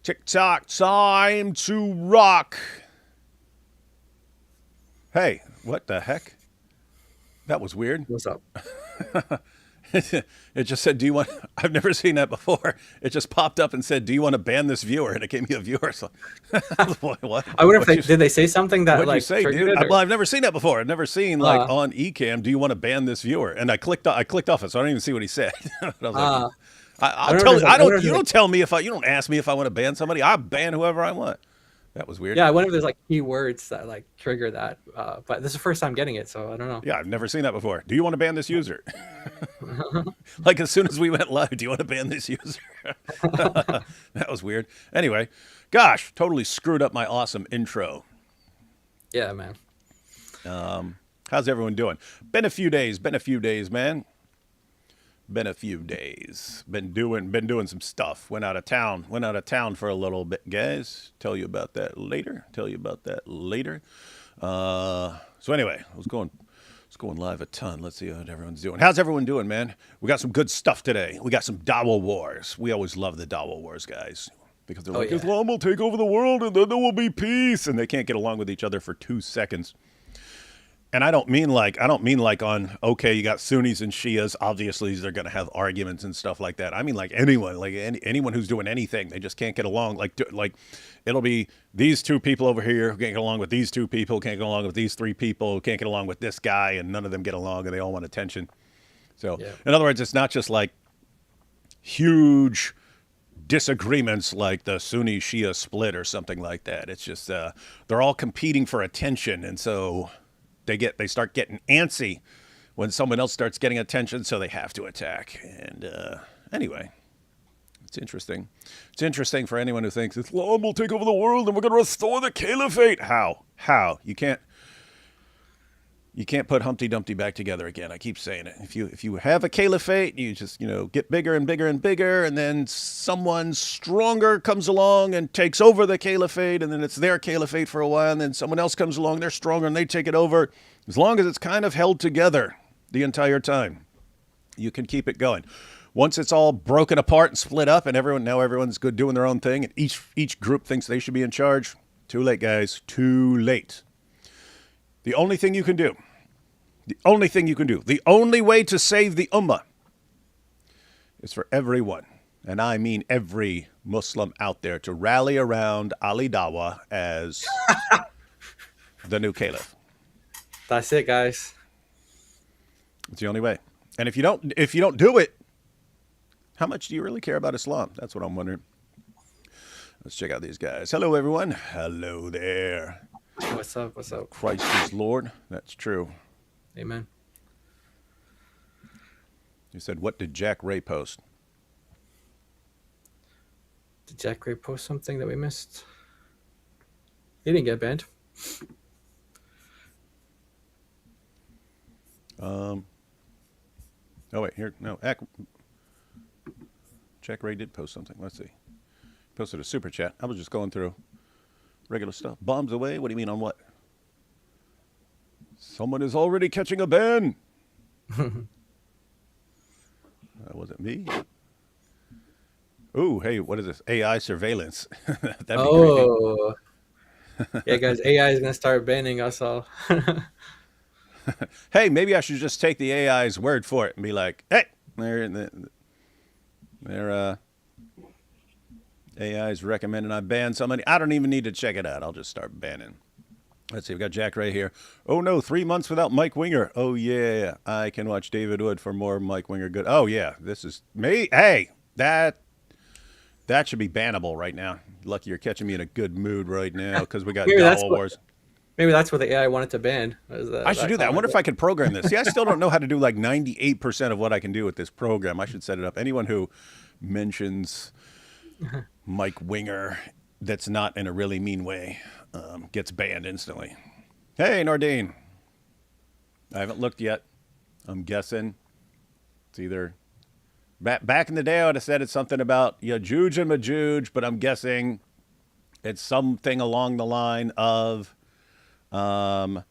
Tick-tock, time to rock. Hey, what the heck? That was weird. What's up? It just said, do you want... I've never seen that before. It just popped up and said, do you want to ban this viewer? And it gave me a viewer. So, what? I wonder if What'd you, did they say something that what'd you like say, triggered dude? it? Well, I've never seen that before. I've never seen, like, Uh, on Ecamm, do you want to ban this viewer? And I clicked off it, so I don't even see what he said. I was like, uh, I I'll don't know if tell there's you. like, I wonder if You there's like, don't tell me if I... You don't ask me if I want to ban somebody. I ban whoever I want. That was weird. yeah, I wonder if there's like keywords that like trigger that. But this is the first time getting it, so I don't know. Yeah, I've never seen that before. Do you want to ban this user? Like as soon as we went live, do you want to ban this user? That was weird. Anyway, gosh, totally screwed up my awesome intro. Yeah, man. How's everyone doing? Been a few days, man. Been a few days. Been doing some stuff. Went out of town for a little bit, guys. Tell you about that later. So anyway, I was going live a ton. Let's see how everyone's doing. How's everyone doing, man? We got some good stuff today. We got some Dawah Wars. We always love the Dawah Wars, guys. Because they're Oh like, yeah. Islam will take over the world and then there will be peace. And they can't get along with each other for 2 seconds. And I don't mean like on, okay, you got Sunnis and Shias. Obviously, they're going to have arguments and stuff like that. I mean like anyone, like anyone who's doing anything. They just can't get along. Like it'll be these 2 people over here who can't get along with these 2 people, can't get along with these 3 people, who can't get along with this guy, and none of them get along, and they all want attention. So, Yeah. in other words, it's not just like huge disagreements like the Sunni Shia split or something like that. It's just they're all competing for attention, and so they start getting antsy when someone else starts getting attention, so they have to attack. And anyway, it's interesting. It's interesting for anyone who thinks Islam will take over the world and we're going to restore the caliphate. How? You can't put Humpty Dumpty back together again. I keep saying it. If you have a caliphate, you just, get bigger and bigger and bigger, and then someone stronger comes along and takes over the caliphate, and then it's their caliphate for a while, and then someone else comes along, they're stronger, and they take it over. As long as it's kind of held together the entire time, you can keep it going. Once it's all broken apart and split up, and everyone's good doing their own thing, and each group thinks they should be in charge, too late, guys. Too late. The only thing you can do, the only way to save the ummah is for everyone, and I mean every Muslim out there, to rally around Ali Dawah as the new caliph. That's it, guys. It's the only way. And if you don't do it, how much do you really care about Islam? That's what I'm wondering. Let's check out these guys. Hello, everyone. Hello there. What's up? What's up? Christ is Lord. That's true. Amen. He said, what did Jack Ray post? Did Jack Gray post something that we missed? He didn't get banned. Oh, wait, here. No, Jack Ray did post something. Let's see. Posted a super chat. I was just going through regular stuff. Bombs away? What do you mean on what? Someone is already catching a ban. Was it me? Ooh, hey, what is this? AI surveillance. That'd be creepy. Oh, yeah, guys. AI is gonna start banning us all. Hey, maybe I should just take the AI's word for it and be like, hey, their AI's recommending I ban somebody. I don't even need to check it out. I'll just start banning. Let's see, we got Jack Ray here. Oh no, 3 months without Mike Winger. Oh yeah, I can watch David Wood for more Mike Winger good. Oh yeah, this is me. Hey, that should be bannable right now. Lucky you're catching me in a good mood right now because we got Maybe that's Dawah what Wars. maybe that's what the AI wanted to ban. Was I should do that. I wonder if I could program this. See, I still don't know how to do like 98% of what I can do with this program. I should set it up. Anyone who mentions Mike Winger that's not in a really mean way gets banned instantly. Hey, Nordine. I haven't looked yet. I'm guessing it's either back in the day I would have said it's something about Yajuj and Majuj, but I'm guessing it's something along the line of that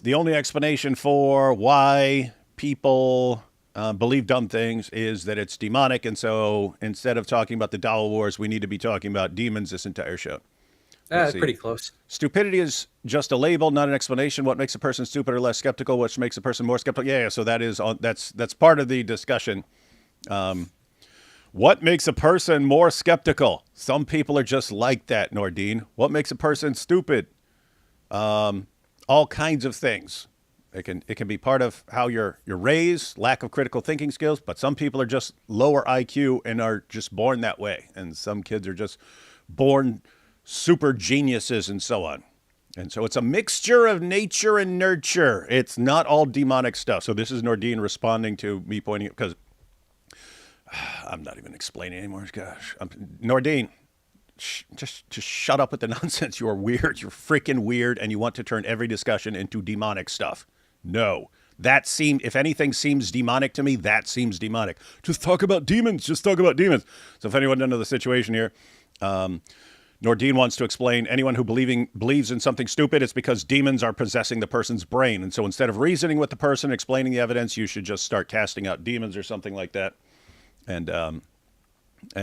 the only explanation for why people believe dumb things is that it's demonic. And so instead of talking about the Dawah Wars, we need to be talking about demons this entire show. Let's see. Pretty close. Stupidity is just a label, not an explanation. What makes a person stupid or less skeptical? Which makes a person more skeptical? Yeah. So that's part of the discussion. What makes a person more skeptical? Some people are just like that, Nordine. What makes a person stupid? All kinds of things. It can be part of how you're raised, lack of critical thinking skills, but some people are just lower IQ and are just born that way. And some kids are just born super geniuses and so on. And so it's a mixture of nature and nurture. It's not all demonic stuff. So this is Nordine responding to me pointing it, because I'm not even explaining anymore. Gosh, Nordine, just shut up with the nonsense. You're weird. You're freaking weird. And you want to turn every discussion into demonic stuff. No, if anything seems demonic to me, that seems demonic. Just talk about demons. Just talk about demons. So if anyone doesn't know the situation here, Nordine wants to explain anyone who believes in something stupid, it's because demons are possessing the person's brain. And so instead of reasoning with the person, explaining the evidence, you should just start casting out demons or something like that. And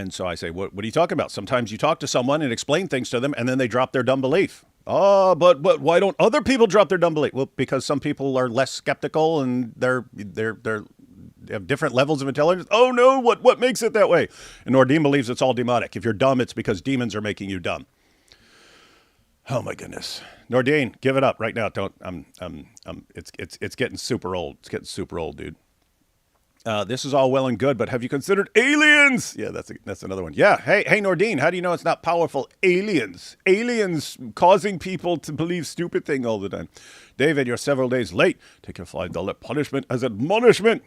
so I say, what are you talking about? Sometimes you talk to someone and explain things to them, and then they drop their dumb belief. Oh, but why don't other people drop their dumb belief? Well, because some people are less skeptical and they have different levels of intelligence. Oh no, what makes it that way? And Nordine believes it's all demonic. If you're dumb, it's because demons are making you dumb. Oh my goodness, Nordine, give it up right now. Don't. It's getting super old. It's getting super old, dude. This is all well and good, but have you considered aliens? Yeah, that's another one. Yeah. Hey, Nordine, how do you know it's not powerful aliens? Aliens causing people to believe stupid thing all the time. David, you're several days late. Take your $5 punishment as admonishment.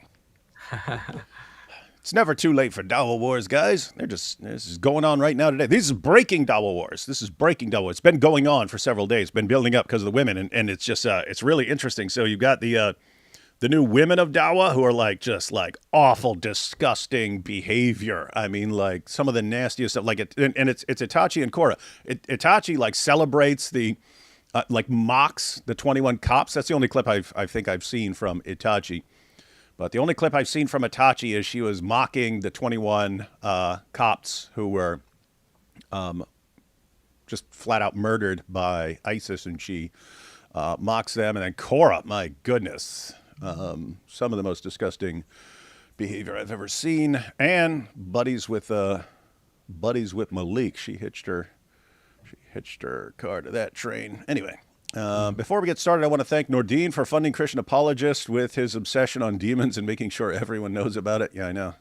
It's never too late for Dawah Wars, guys. This is going on right now today. This is breaking Dawah Wars. This is breaking Dawah. It's been going on for several days. It's been building up because of the women, and it's just it's really interesting. So you've got the new women of Dawah who are just awful, disgusting behavior. I mean, like some of the nastiest stuff. Like it's Itachi and Korra. Itachi celebrates mocks the 21 cops. That's the only clip I think I've seen from Itachi. But the only clip I've seen from Itachi is she was mocking the 21 cops who were just flat out murdered by ISIS, and she mocks them. And then Korra, my goodness. Some of the most disgusting behavior I've ever seen. And buddies with Malik. She hitched her car to that train. Anyway, before we get started, I want to thank Nordine for funding Christian Apologist with his obsession on demons and making sure everyone knows about it. Yeah, I know.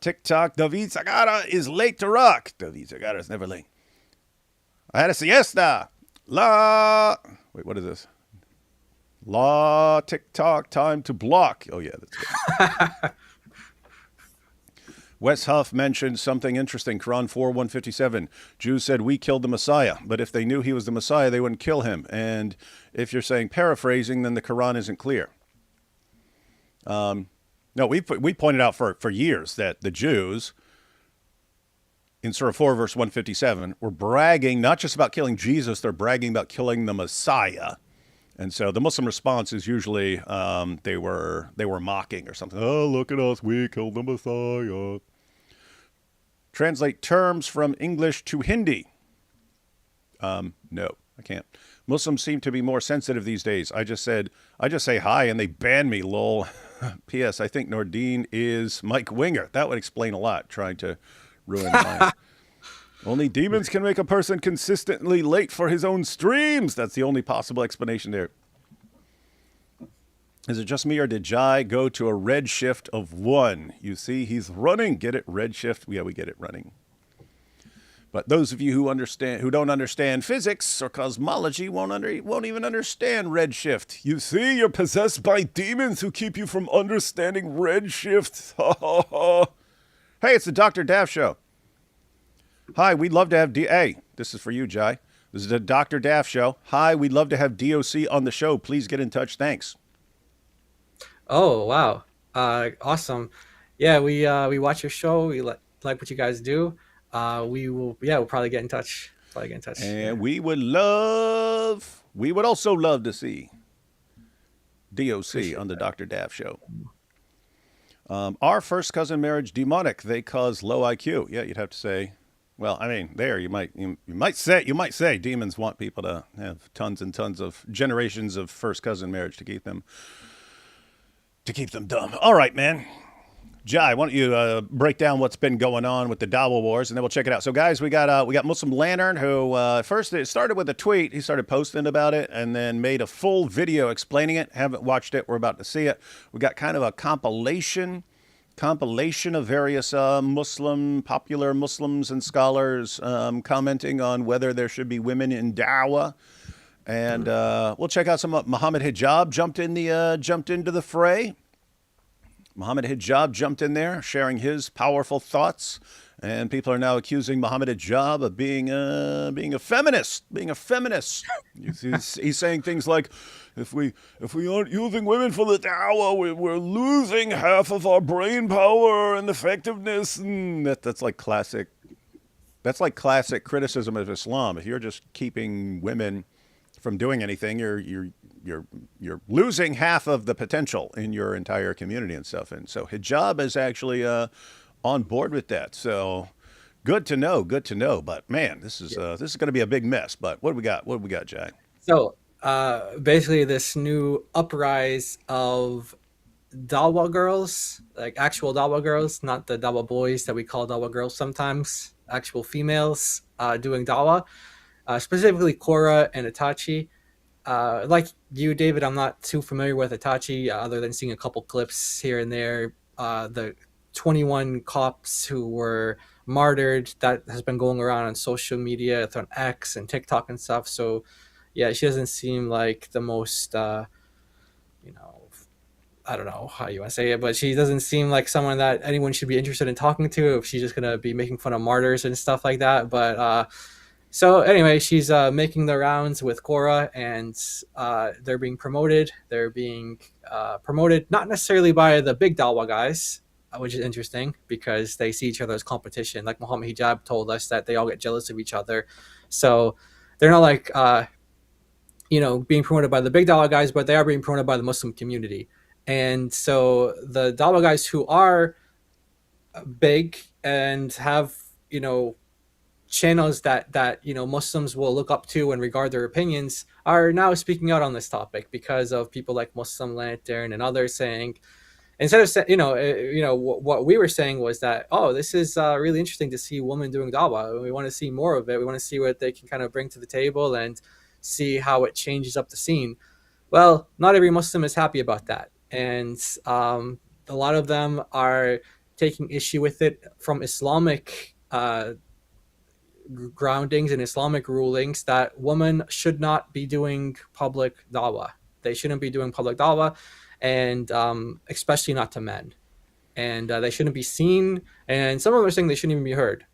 TikTok, David Sagara is late to rock. David Sagara is never late. I had a siesta. Wait, what is this? TikTok, time to block. Oh, yeah, that's good. Wes Huff mentioned something interesting. Quran 4:157. Jews said, we killed the Messiah. But if they knew he was the Messiah, they wouldn't kill him. And if you're saying paraphrasing, then the Quran isn't clear. No, we pointed out for years that the Jews, in Surah 4, verse 157, were bragging not just about killing Jesus, they're bragging about killing the Messiah. And so the Muslim response is usually they were mocking or something. Oh, look at us, we killed the Messiah. Translate terms from English to Hindi. No, I can't. Muslims seem to be more sensitive these days. I just say hi and they ban me, lol. P.S. I think Nordine is Mike Winger. That would explain a lot, trying to ruin mine. Only demons can make a person consistently late for his own streams. That's the only possible explanation there. Is it just me, or did Jai go to a red shift of 1? You see, he's running. Get it? Red shift. Yeah, we get it, running. But those of you who don't understand physics or cosmology won't even understand red shift. You see, you're possessed by demons who keep you from understanding red shift. Hey, it's the Dr. Daff Show. Hi, we'd love to have Hey, this is for you, Jai. This is the Dr. Daff Show. Hi, we'd love to have DOC on the show. Please get in touch. Thanks. Oh, wow. Awesome. Yeah, we watch your show. We like what you guys do. We'll probably get in touch. And we would also love to see DOC Appreciate on the that. Dr. Daff show. Are first cousin marriage demonic? They cause low IQ. Yeah, you'd have to say. Well, I mean, there you might say demons want people to have tons and tons of generations of first cousin marriage to keep them dumb. All right, man. Jai, why don't you break down what's been going on with the Dawah Wars, and then we'll check it out. So, guys, we got Muslim Lantern, who first it started with a tweet. He started posting about it, and then made a full video explaining it. Haven't watched it. We're about to see it. We got kind of a compilation of various popular Muslims and scholars commenting on whether there should be women in Dawah. And we'll check out some. Muhammad Hijab jumped into the fray. Muhammad Hijab jumped in there, sharing his powerful thoughts, and people are now accusing Muhammad Hijab of being a feminist, He's saying things like, if we aren't using women for the dawah, we're losing half of our brain power and effectiveness. And that's like classic. That's like classic criticism of Islam. If you're just keeping women from doing anything, you're losing half of the potential in your entire community and stuff. And so hijab is actually on board with that. So good to know. Good to know. But man, this is going to be a big mess. But what do we got? What do we got, Jai? So basically, this new uprise of Dawa girls, like actual Dawa girls, not the Dawa boys that we call Dawa girls sometimes, actual females doing Dawa, specifically Korra and Itachi. Like you, David, I'm not too familiar with Itachi other than seeing a couple clips here and there. The 21 cops who were martyred, that has been going around on social media, it's on X and TikTok and stuff. So, yeah, she doesn't seem like the most, you know, I don't know how you want to say it, but she doesn't seem like someone that anyone should be interested in talking to if she's just going to be making fun of martyrs and stuff like that. But so anyway, she's making the rounds with Korra, and they're being promoted. They're being promoted not necessarily by the big Dawa guys, which is interesting because they see each other as competition. Like Muhammad Hijab told us that they all get jealous of each other. So they're not like being promoted by the big Dawa guys, but they are being promoted by the Muslim community. And so the Dawa guys who are big and have channels that Muslims will look up to and regard their opinions are now speaking out on this topic because of people like Muslim Lantern and others saying, instead of what we were saying was that, oh, this is really interesting to see women doing dawah. We want to see more of it. We want to see what they can kind of bring to the table and see how it changes up the scene. Well, not every Muslim is happy about that, and a lot of them are taking issue with it from Islamic groundings and Islamic rulings that women should not be doing public dawah. They shouldn't be doing public dawah, and especially not to men. And they shouldn't be seen. And some of them are saying they shouldn't even be heard.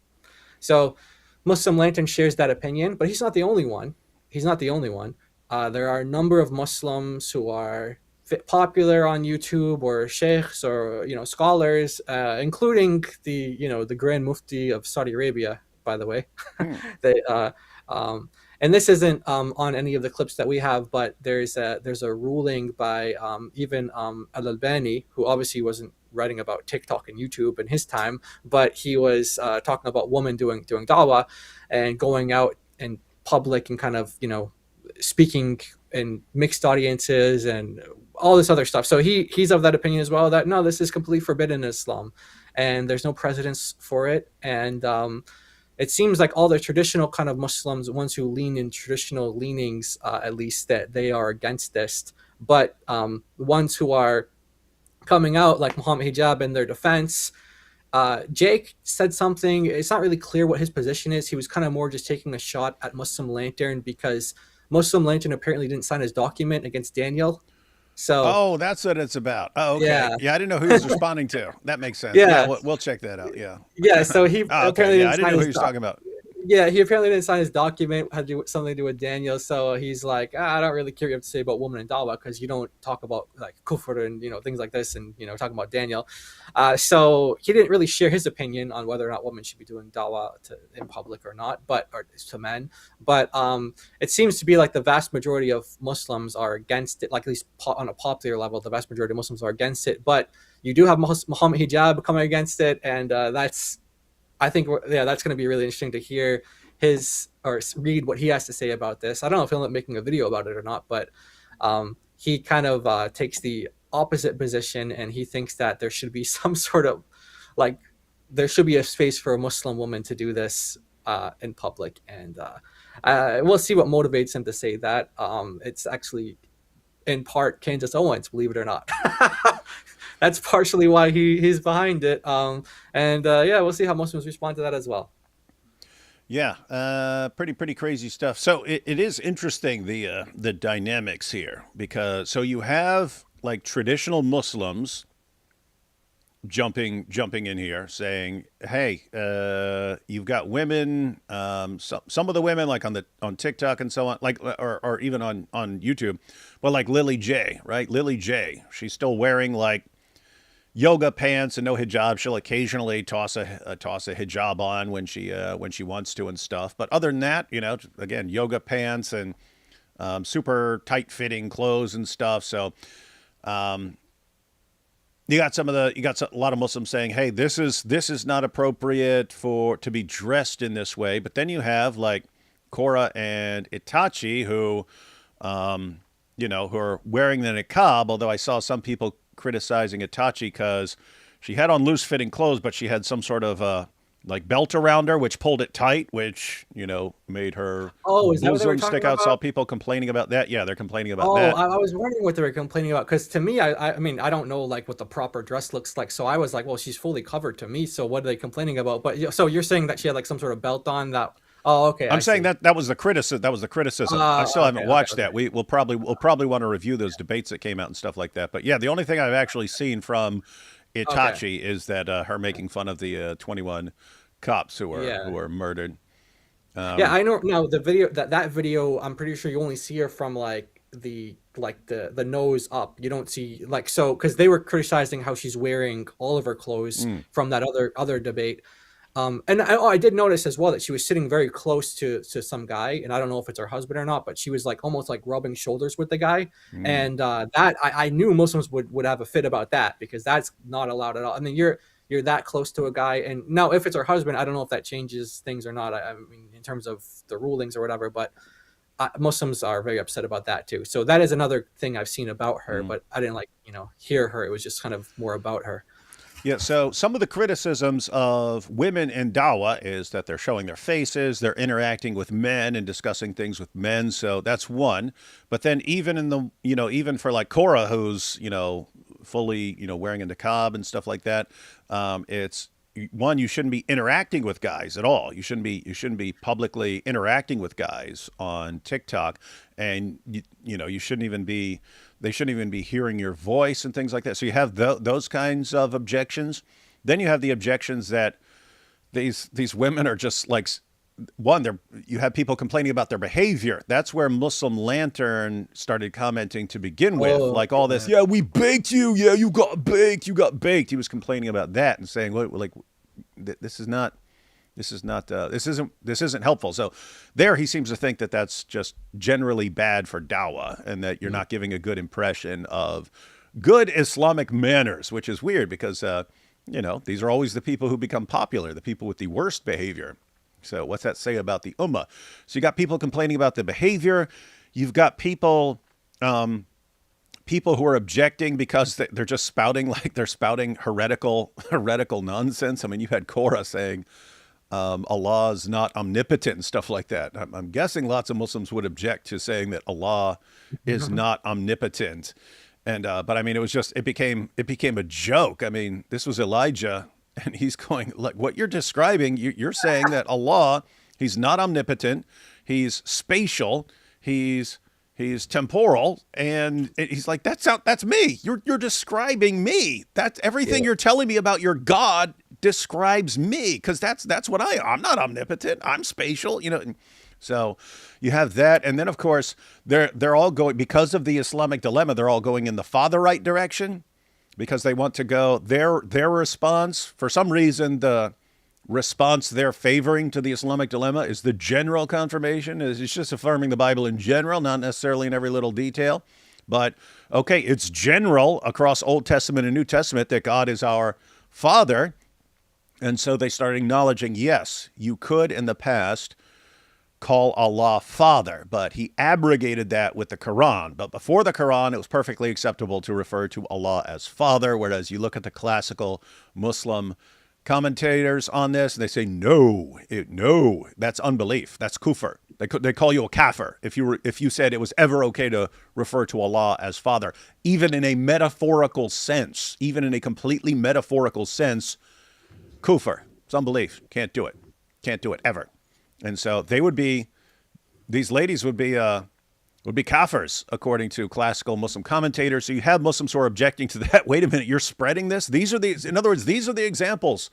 So Muslim Lantern shares that opinion, but he's not the only one. He's not the only one. There are a number of Muslims who are popular on YouTube, or sheikhs, or scholars, including the Grand Mufti of Saudi Arabia, by the way. Hmm. they and this isn't on any of the clips that we have, but there's a ruling by even Al-Albani, who obviously wasn't writing about TikTok and YouTube in his time, but he was talking about women doing dawah and going out in public and kind of speaking in mixed audiences and all this other stuff. So he's of that opinion as well, that no, this is completely forbidden in Islam, and there's no precedence for it. And it seems like all the traditional kind of Muslims, ones who lean in traditional leanings, at least, that they are against this. But ones who are coming out, like Muhammad Hijab, in their defense, Jake said something. It's not really clear what his position is. He was kind of more just taking a shot at Muslim Lantern because Muslim Lantern apparently didn't sign his document against Daniel. So, Oh, that's what it's about. Oh, okay. yeah, Yeah, I didn't know who he was responding to. That makes sense. Yeah, yeah, we'll check that out. Yeah. yeah. So he Oh, okay. apparently Yeah, I didn't didn't sign know who his he was doc. talking about. Yeah, he apparently didn't sign his document. Had to do something to do with Daniel, so he's like, I don't really care what you have to say about woman and Dawa because you don't talk about like kufr and things like this, and talking about Daniel. So he didn't really share his opinion on whether or not women should be doing Dawa in public or not, or to men. But it seems to be like the vast majority of Muslims are against it. Like at least on a popular level, the vast majority of Muslims are against it. But you do have Muhammad Hijab coming against it, and that's I think that's going to be really interesting to hear his or read what he has to say about this. I don't know if he'll end up making a video about it or not, but he kind of takes the opposite position, and he thinks that there should be some sort of like there should be a space for a Muslim woman to do this in public, and we'll see what motivates him to say that. It's actually in part Candace Owens, believe it or not. That's partially why he's behind it. And yeah, we'll see how Muslims respond to that as well. Yeah, pretty crazy stuff. So it is interesting the dynamics here because so you have like traditional Muslims jumping in here saying, "Hey, you've got women. Some of the women like on TikTok and so on, like or even on YouTube, but like Lily J, right? Lily J, she's still wearing like yoga pants and no hijab. She'll occasionally toss a hijab on when she wants to and stuff. But other than that, again, yoga pants and super tight fitting clothes and stuff. So you got a lot of Muslims saying, "Hey, this is not appropriate to be dressed in this way." But then you have like Cora and Itachi who are wearing the niqab. Although I saw some people criticizing Itachi because she had on loose fitting clothes, but she had some sort of like belt around her, which pulled it tight, which made her Is that what they were bosom talking stick out. about? Saw people complaining about that. Yeah, they're complaining about Oh, that. I was wondering what they were complaining about because to me, I mean, I don't know like what the proper dress looks like, so I was like, well, she's fully covered to me, so what are they complaining about? But so you're saying that she had like some sort of belt on that? Oh, okay, I'm I saying see. that was the criticism. That was the criticism. I still haven't watched Okay. that. We'll probably want to review those debates that came out and stuff like that. But yeah, the only thing I've actually seen from Okay. Itachi is that her making fun of the 21 cops who Yeah. were murdered. Yeah, Um, I know. Now the video that video, I'm pretty sure you only see her from like the nose up. You don't see like so because they were criticizing how she's wearing all of her clothes mm, from that other debate. And I did notice as well that she was sitting very close to some guy, and I don't know if it's her husband or not, but she was like almost like rubbing shoulders with the guy, mm. and that I knew Muslims would have a fit about that because that's not allowed at all. I mean, you're that close to a guy, and now if it's her husband, I don't know if that changes things or not. I mean, in terms of the rulings or whatever, but Muslims are very upset about that too. So that is another thing I've seen about her, Mm. but I didn't like hear her. It was just kind of more about her. Yeah, so some of the criticisms of women in Dawah is that they're showing their faces, they're interacting with men and discussing things with men. So that's one. But then even even for like Cora, who's, fully, wearing a niqab and stuff like that, it's one, you shouldn't be interacting with guys at all. You shouldn't be publicly interacting with guys on TikTok, and you shouldn't even be they shouldn't even be hearing your voice and things like that. So you have those kinds of objections. Then you have the objections that these women are just like one. You have people complaining about their behavior. That's where Muslim Lantern started commenting to begin with, Oh, like all this. yeah. Yeah, we baked you. Yeah, you got baked. You got baked. He was complaining about that and saying, like, this is not. This isn't helpful. So there he seems to think that that's just generally bad for dawah and that you're not giving a good impression of good Islamic manners, which is weird because these are always the people who become popular, the people with the worst behavior. So what's that say about the ummah? So you got people complaining about the behavior. You've got people who are objecting because they're just spouting heretical nonsense. I mean, you had Korah saying Allah is not omnipotent and stuff like that. I'm guessing lots of Muslims would object to saying that Allah is not omnipotent. And but I mean, it became a joke. I mean, this was Elijah, and he's going like what you're describing. You're saying that Allah, he's not omnipotent, he's spatial, he's temporal, and he's like that's me. You're describing me. That's everything Yeah. you're telling me about your God describes me, because that's what I'm not omnipotent. I'm spatial, you know. So you have that, and then of course they're all going, because of the Islamic dilemma. They're all going in the fatherite direction because they want to go. Their response, for some reason, the response they're favoring to the Islamic dilemma is the general confirmation. It's just affirming the Bible in general, not necessarily in every little detail. But okay, it's general across Old Testament and New Testament that God is our Father. And so they started acknowledging, yes, you could in the past call Allah Father, but he abrogated that with the Quran. But before the Quran, it was perfectly acceptable to refer to Allah as Father, whereas you look at the classical Muslim commentators on this, and they say, no, that's unbelief. That's kufr. They call you a kafir if you said it was ever okay to refer to Allah as Father, even in a metaphorical sense, even in a completely metaphorical sense. Kufr. It's unbelief. Can't do it ever. And so these ladies would be kafirs, according to classical Muslim commentators. So you have Muslims who are objecting to that. Wait a minute, you're spreading this? In other words, these are the examples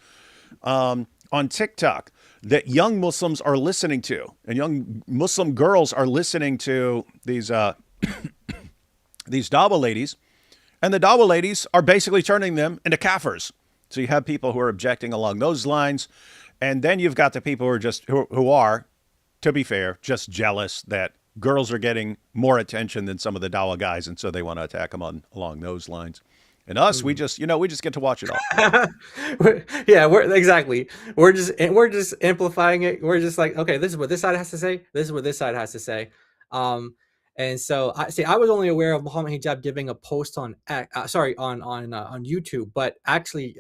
on TikTok that young Muslims are listening to, and young Muslim girls are listening to these Dawah ladies, and the Dawah ladies are basically turning them into kafirs. So you have people who are objecting along those lines. And then you've got the people who are, to be fair, just jealous that girls are getting more attention than some of the Dawah guys, and so they want to attack them along those lines. And us, we just get to watch it all. Yeah, we're just amplifying it. We're just like, okay, this is what this side has to say. This is what this side has to say. And so I was only aware of Muhammad Hijab giving a post on YouTube, but actually,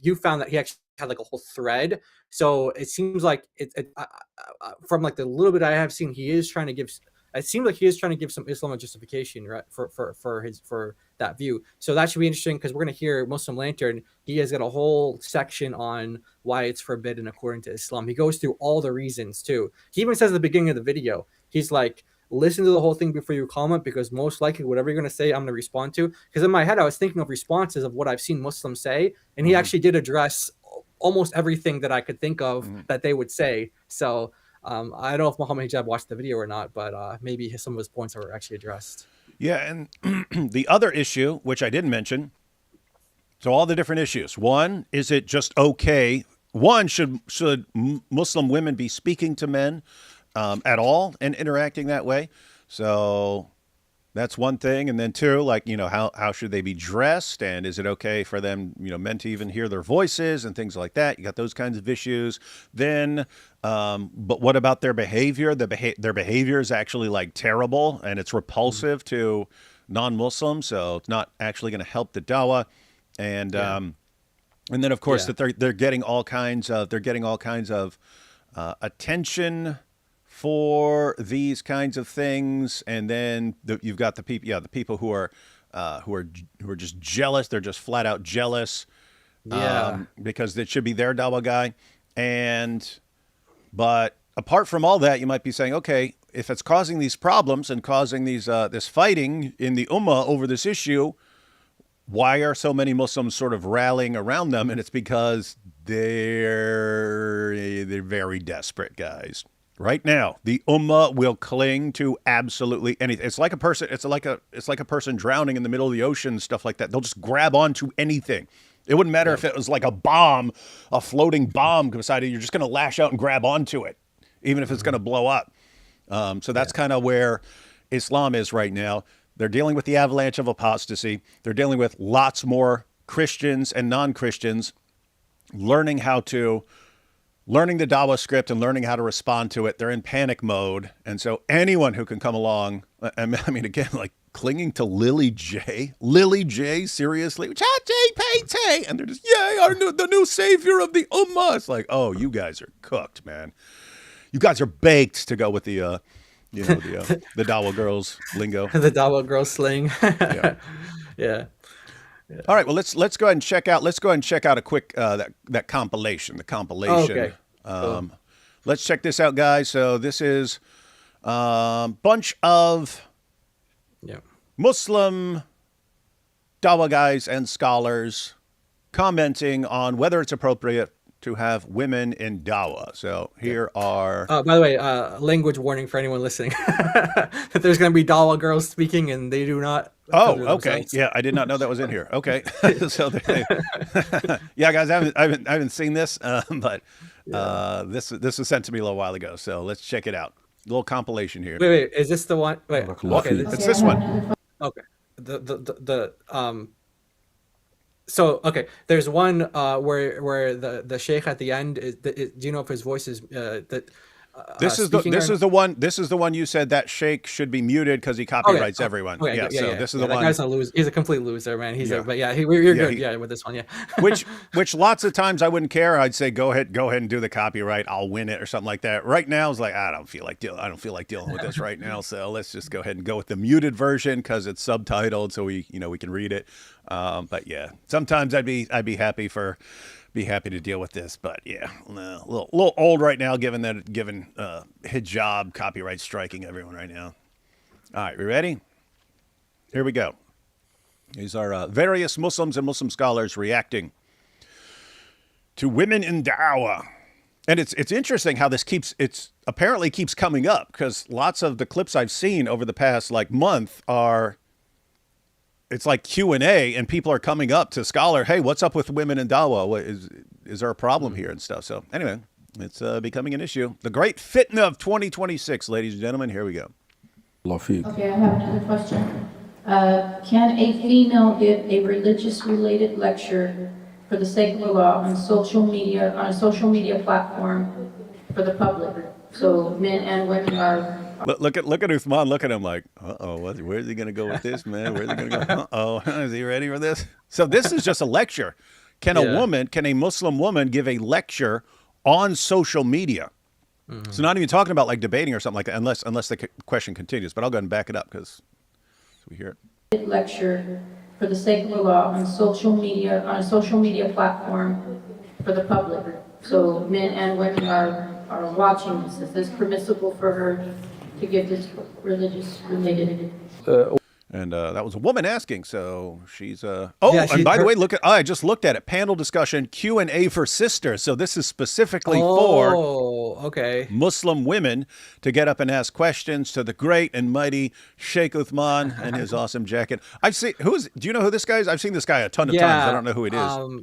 you found that he actually had like a whole thread. So it seems like from like the little bit I have seen, he is trying to give. It seems like he is trying to give some Islamic justification, right, for that view. So that should be interesting, because we're going to hear Muslim Lantern. He has got a whole section on why it's forbidden according to Islam. He goes through all the reasons too. He even says at the beginning of the video, he's like, listen to the whole thing before you comment, because most likely whatever you're going to say, I'm going to respond to. Because in my head, I was thinking of responses of what I've seen Muslims say, and he actually did address almost everything that I could think of that they would say. So I don't know if Muhammad Hijab watched the video or not, but maybe some of his points are actually addressed. Yeah, and the other issue, which I didn't mention, so all the different issues. One, is it just okay? One, should Muslim women be speaking to men at all and interacting that way? So that's one thing. And then two, like, how should they be dressed? And is it okay for them, men to even hear their voices and things like that? You got those kinds of issues. Then, but what about their behavior? Their behavior is actually like terrible, and it's repulsive to non-Muslims. So it's not actually going to help the Dawah. And, and then of course that they're getting all kinds of, attention for these kinds of things. And then you've got the people who are just jealous. They're just flat out jealous, because it should be their Dawah guy. But apart from all that, you might be saying, okay, if it's causing these problems and causing this fighting in the Ummah over this issue, why are so many Muslims sort of rallying around them? And it's because they're very desperate, guys. Right now, the Ummah will cling to absolutely anything. It's like a person drowning in the middle of the ocean, stuff like that. They'll just grab onto anything. It wouldn't matter if it was like a floating bomb beside it. You're just going to lash out and grab onto it, even if it's going to blow up. So that's kind of where Islam is right now. They're dealing with the avalanche of apostasy. They're dealing with lots more Christians and non-Christians learning the Dawah script and learning how to respond to it. They're in panic mode. And so anyone who can come along, I mean, again, like clinging to Lily J, seriously? ChatGPT. And they're just, the new savior of the Ummah. It's like, oh, you guys are cooked, man. You guys are baked to go with the Dawah girls lingo. The Dawah girls sling. Yeah. All right. Well, let's go ahead and check out. Let's go ahead and check out a quick that compilation. The compilation. Oh, okay. Cool. Let's check this out, guys. So this is a bunch of Muslim Dawah guys and scholars commenting on whether it's appropriate to have women in Dawah. So here are. By the way, language warning for anyone listening: that there's going to be Dawah girls speaking, and they do not. Oh, okay. Yeah, I did not know that was in here. Okay, so yeah, guys, I haven't seen this, but this was sent to me a little while ago. So let's check it out. A little compilation here. Wait, is this the one? Wait, okay, It's this one. Okay, So okay, there's one where the sheikh at the end do you know if his voice is This is the one you said that sheikh should be muted because he copyrights everyone. Okay, yeah, so this is the that one. Guy's a loser. He's a complete loser, man. You're good. With this one, yeah. which lots of times I wouldn't care. I'd say go ahead and do the copyright. I'll win it or something like that. Right now, it's like I don't feel like dealing with this right now. So let's just go ahead and go with the muted version because it's subtitled, so we can read it. But yeah, sometimes I'd be happy to deal with this, but yeah, a little old right now, given hijab copyright striking everyone right now. All right, we ready? Here we go. These are various Muslims and Muslim scholars reacting to women in Dawah. And it's interesting how this apparently keeps coming up, because lots of the clips I've seen over the past month it's like Q&A, and people are coming up to scholar, hey, what's up with women in Dawah? Is there a problem here and stuff? So anyway, it's becoming an issue. The great fitna of 2026, ladies and gentlemen. Here we go. Okay, I have another question. Can a female give a religious-related lecture for the sake of Allah on a social media platform for the public? So men and women are. Look at Uthman. Look at him like, where's he going to go with this, man? Where's he going to go? Is he ready for this? So this is just a lecture. Can a Muslim woman give a lecture on social media? Mm-hmm. So not even talking about debating or something like that, unless the question continues. But I'll go ahead and back it up because we hear it. Lecture for the sake of Allah on a social media platform for the public. So men and women are watching this. Is this permissible for her to give this religious-related? And that was a woman asking, so she's and by the way, I just looked at it. Panel discussion, Q&A for sisters. So this is specifically for Muslim women to get up and ask questions to the great and mighty Sheikh Uthman and his awesome jacket. Do you know who this guy is? I've seen this guy a ton of times. I don't know who it is.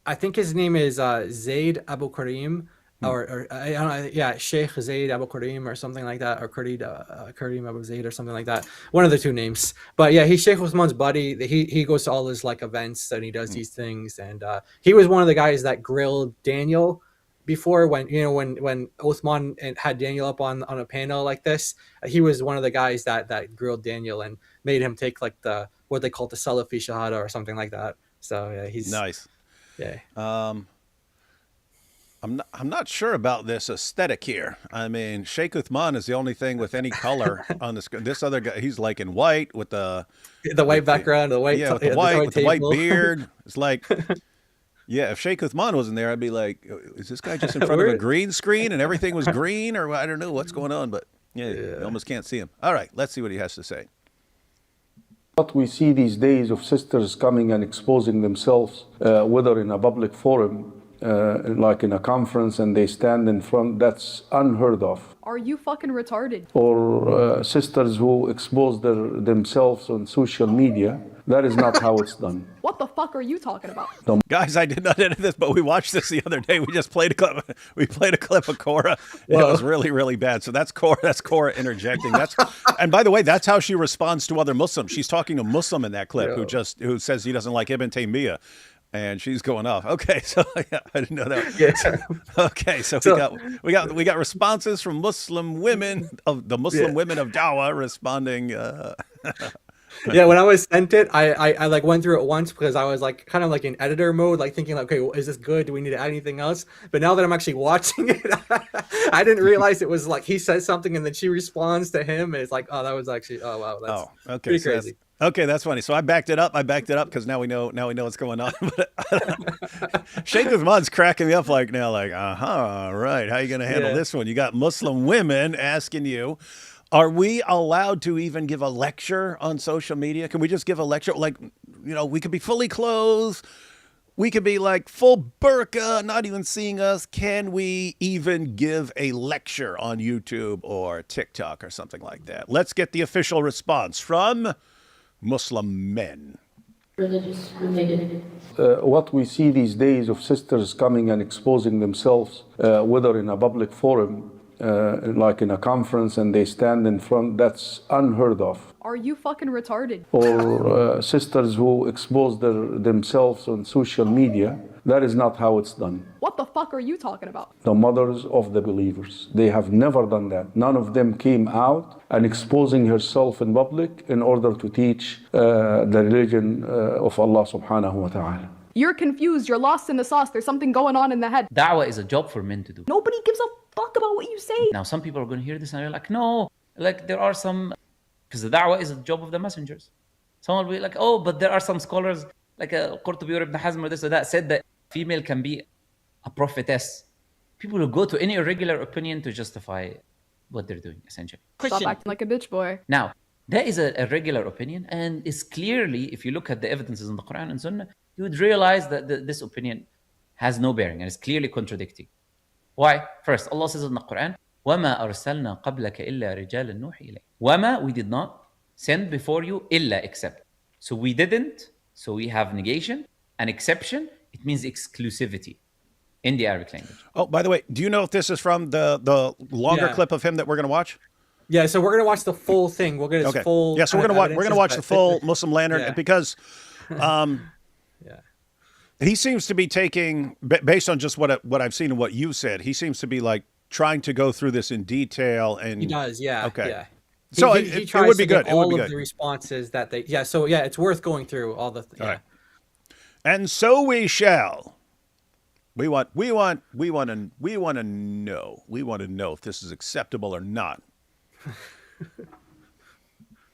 I think his name is Zaid Abu Karim. Or I don't know, Sheikh Zaid Abu Karim or something like that, or Karim Abu Zaid or something like that. One of the two names. But yeah, he's Sheikh Uthman's buddy. He goes to all his events and he does these things. And he was one of the guys that grilled Daniel before when Uthman had Daniel up on a panel like this. He was one of the guys that grilled Daniel and made him take what they call the Salafi Shahada or something like that. So yeah, he's nice. Yeah. I'm not sure about this aesthetic here. I mean, Sheikh Uthman is the only thing with any color on this. This other guy, he's in white with the white background, the white beard. It's like, yeah, if Sheikh Uthman wasn't there, I'd be like, is this guy just in front of a green screen and everything was green, or I don't know what's going on, but you almost can't see him. All right, let's see what he has to say. What we see these days of sisters coming and exposing themselves, whether in a public forum, like in a conference, and they stand in front, that's unheard of. Are you fucking retarded? Or sisters who expose themselves on social media. That is not how it's done. What the fuck are you talking about? Guys, I did not edit this, but we watched this the other day. We just played a clip. We played a clip of Cora. It was really, really bad. So that's Cora. That's Cora interjecting. And by the way, that's how she responds to other Muslims. She's talking to a Muslim in that clip who says he doesn't like Ibn Taymiyyah. And she's going off. Okay, so I didn't know that. Yeah. Okay, so we got responses from Muslim women of women of Dawah responding. Yeah, when I was sent it, I went through it once because I was kind of in editor mode, thinking okay, is this good? Do we need to add anything else? But now that I'm actually watching it, I didn't realize it was he says something and then she responds to him, and it's that was actually wow, that's pretty crazy. Okay, that's funny. So I backed it up because now we know what's going on. Sheikh Uthman's cracking me up right. How you gonna handle this one? You got Muslim women asking you, are we allowed to even give a lecture on social media? Can we just give a lecture? We could be fully clothed. We could be like full burqa, not even seeing us. Can we even give a lecture on YouTube or TikTok or something like that? Let's get the official response from Muslim men. Religious related. What we see these days of sisters coming and exposing themselves, whether in a public forum, like in a conference, and they stand in front, that's unheard of. Are you fucking retarded? Or sisters who expose themselves on social media, that is not how it's done. What the fuck are you talking about? The mothers of the believers, they have never done that. None of them came out and exposing herself in public in order to teach the religion of Allah subhanahu wa ta'ala. You're confused. You're lost in the sauce. There's something going on in the head. Dawah is a job for men to do. Nobody gives a fuck about what you say. Now, some people are going to hear this and they're like, no, like there are some, because the da'wah is a job of the messengers. Someone will be like, oh, but there are some scholars, like Qurtubi or Ibn Hazm or this or that, said that female can be a prophetess. People will go to any irregular opinion to justify what they're doing, essentially. Stop acting like a bitch boy. Now, that is a regular opinion, and it's clearly, if you look at the evidences in the Quran and Sunnah, you would realize that this opinion has no bearing and is clearly contradicting. Why? First, Allah says in the Quran, وَمَا أَرْسَلْنَا قَبْلَكَ إِلَّا رِجَالًا نُوحِي إِلَيْهِ. وَمَا, we did not send before you, إِلَّا, except. So we didn't, so we have negation. An exception, it means exclusivity in the Arabic language. Oh, by the way, do you know if this is from the longer Yeah. clip of him that we're going to watch? Yeah, so we're gonna watch the full thing. We'll get his Okay. full. Yeah, so we're gonna watch the full Muslim lantern Yeah. because Yeah. he seems to be taking, based on just what I've seen and what you said, he seems to be like trying to go through this in detail. And He does, yeah. Okay. Yeah. So He it tries would be to get good. It would all be of good. the responses that they. Yeah. So yeah, it's worth going through all the. Yeah. All right. And so we shall. We want to know. We want to know if this is acceptable or not.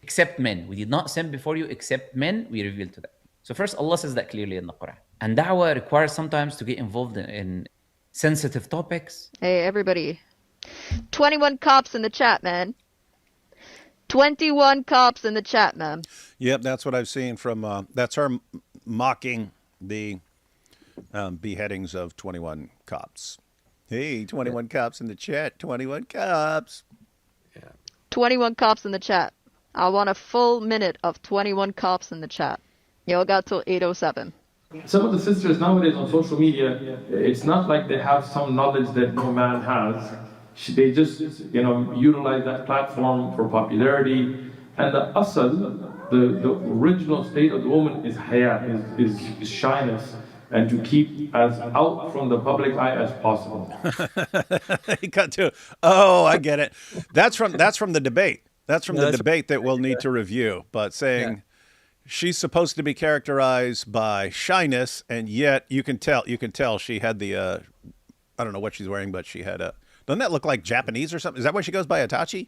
Except men. We did not send before you except men, we revealed to them. So first, Allah says that clearly in the Quran. And da'wah requires sometimes to get involved in sensitive topics. Hey, everybody. 21 cops in the chat, man. 21 cops in the chat, man. Yep, that's what I've seen from. That's her mocking the beheadings of 21 cops. Hey, 21 cops in the chat. 21 cops. 21 cops in the chat. I want a full minute of 21 cops in the chat. Y'all got till 8:07. Some of the sisters nowadays on social media, it's not like they have some knowledge that no man has. They just, utilize that platform for popularity. And the asal, the original state of the woman is haya, is shyness, and to keep as out from the public eye as possible. He cut to. Oh, I get it. That's from the debate. That's from the debate that we'll need to review. But saying she's supposed to be characterized by shyness, and yet you can tell she had the I don't know what she's wearing, but she had a. Doesn't that look like Japanese or something? Is that why she goes by Itachi?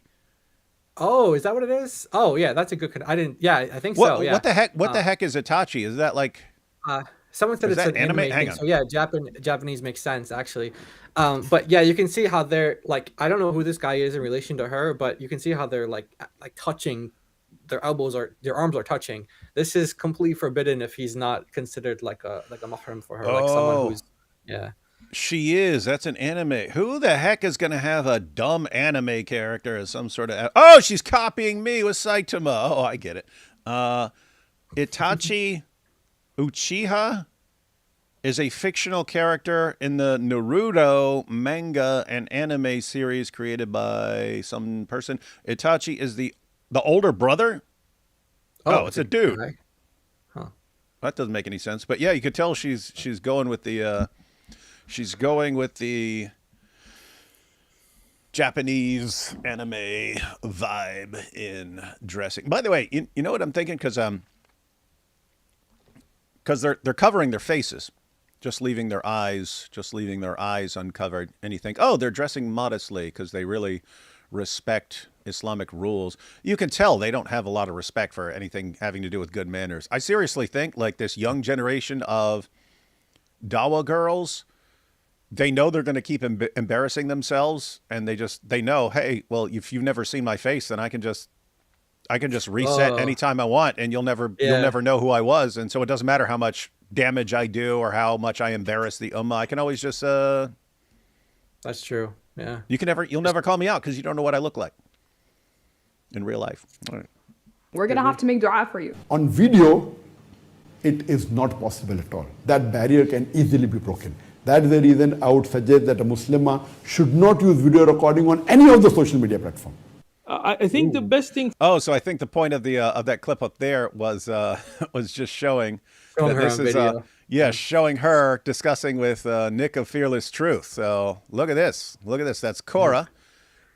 Oh, is that what it is? Oh, yeah, that's a good. I didn't. Yeah, I think so. Yeah. What the heck? What the heck is Itachi? Is that like? Someone said Is it's that an anime? anime Hang thing. on. So yeah, Japanese makes sense actually. But yeah, you can see how they're like. I don't know who this guy is in relation to her, but you can see how they're like touching. Their arms are touching. This is completely forbidden if he's not considered like a mahram for her, like someone who's She is. That's an anime. Who the heck is going to have a dumb anime character as some sort of... Oh, she's copying me with Saitama. Oh, I get it. Itachi Uchiha is a fictional character in the Naruto manga and anime series created by some person. Itachi is the older brother. Oh, it's a dude. guy. Huh. That doesn't make any sense. But yeah, you could tell she's going with the... She's going with the Japanese anime vibe in dressing. By the way, you know what I'm thinking? Because they're covering their faces, just leaving their eyes uncovered. And you think, oh, they're dressing modestly because they really respect Islamic rules. You can tell they don't have a lot of respect for anything having to do with good manners. I seriously think like this young generation of Dawah girls, they know they're going to keep embarrassing themselves, and they know, hey, well, if you've never seen my face, then I can just reset anytime I want, and you'll never know who I was, and so it doesn't matter how much damage I do or how much I embarrass the ummah. I can always just That's true. Yeah. you'll never call me out because you don't know what I look like in real life. All right. We're gonna have to make dua for you. On video, it is not possible at all. That barrier can easily be broken. That is the reason I would suggest that a Muslimah should not use video recording on any of the social media platforms. I think the best thing. Oh, so I think the point of the of that clip up there was was just showing Showing that her this on is video. showing her discussing with Nick of Fearless Truth. So look at this. That's Cora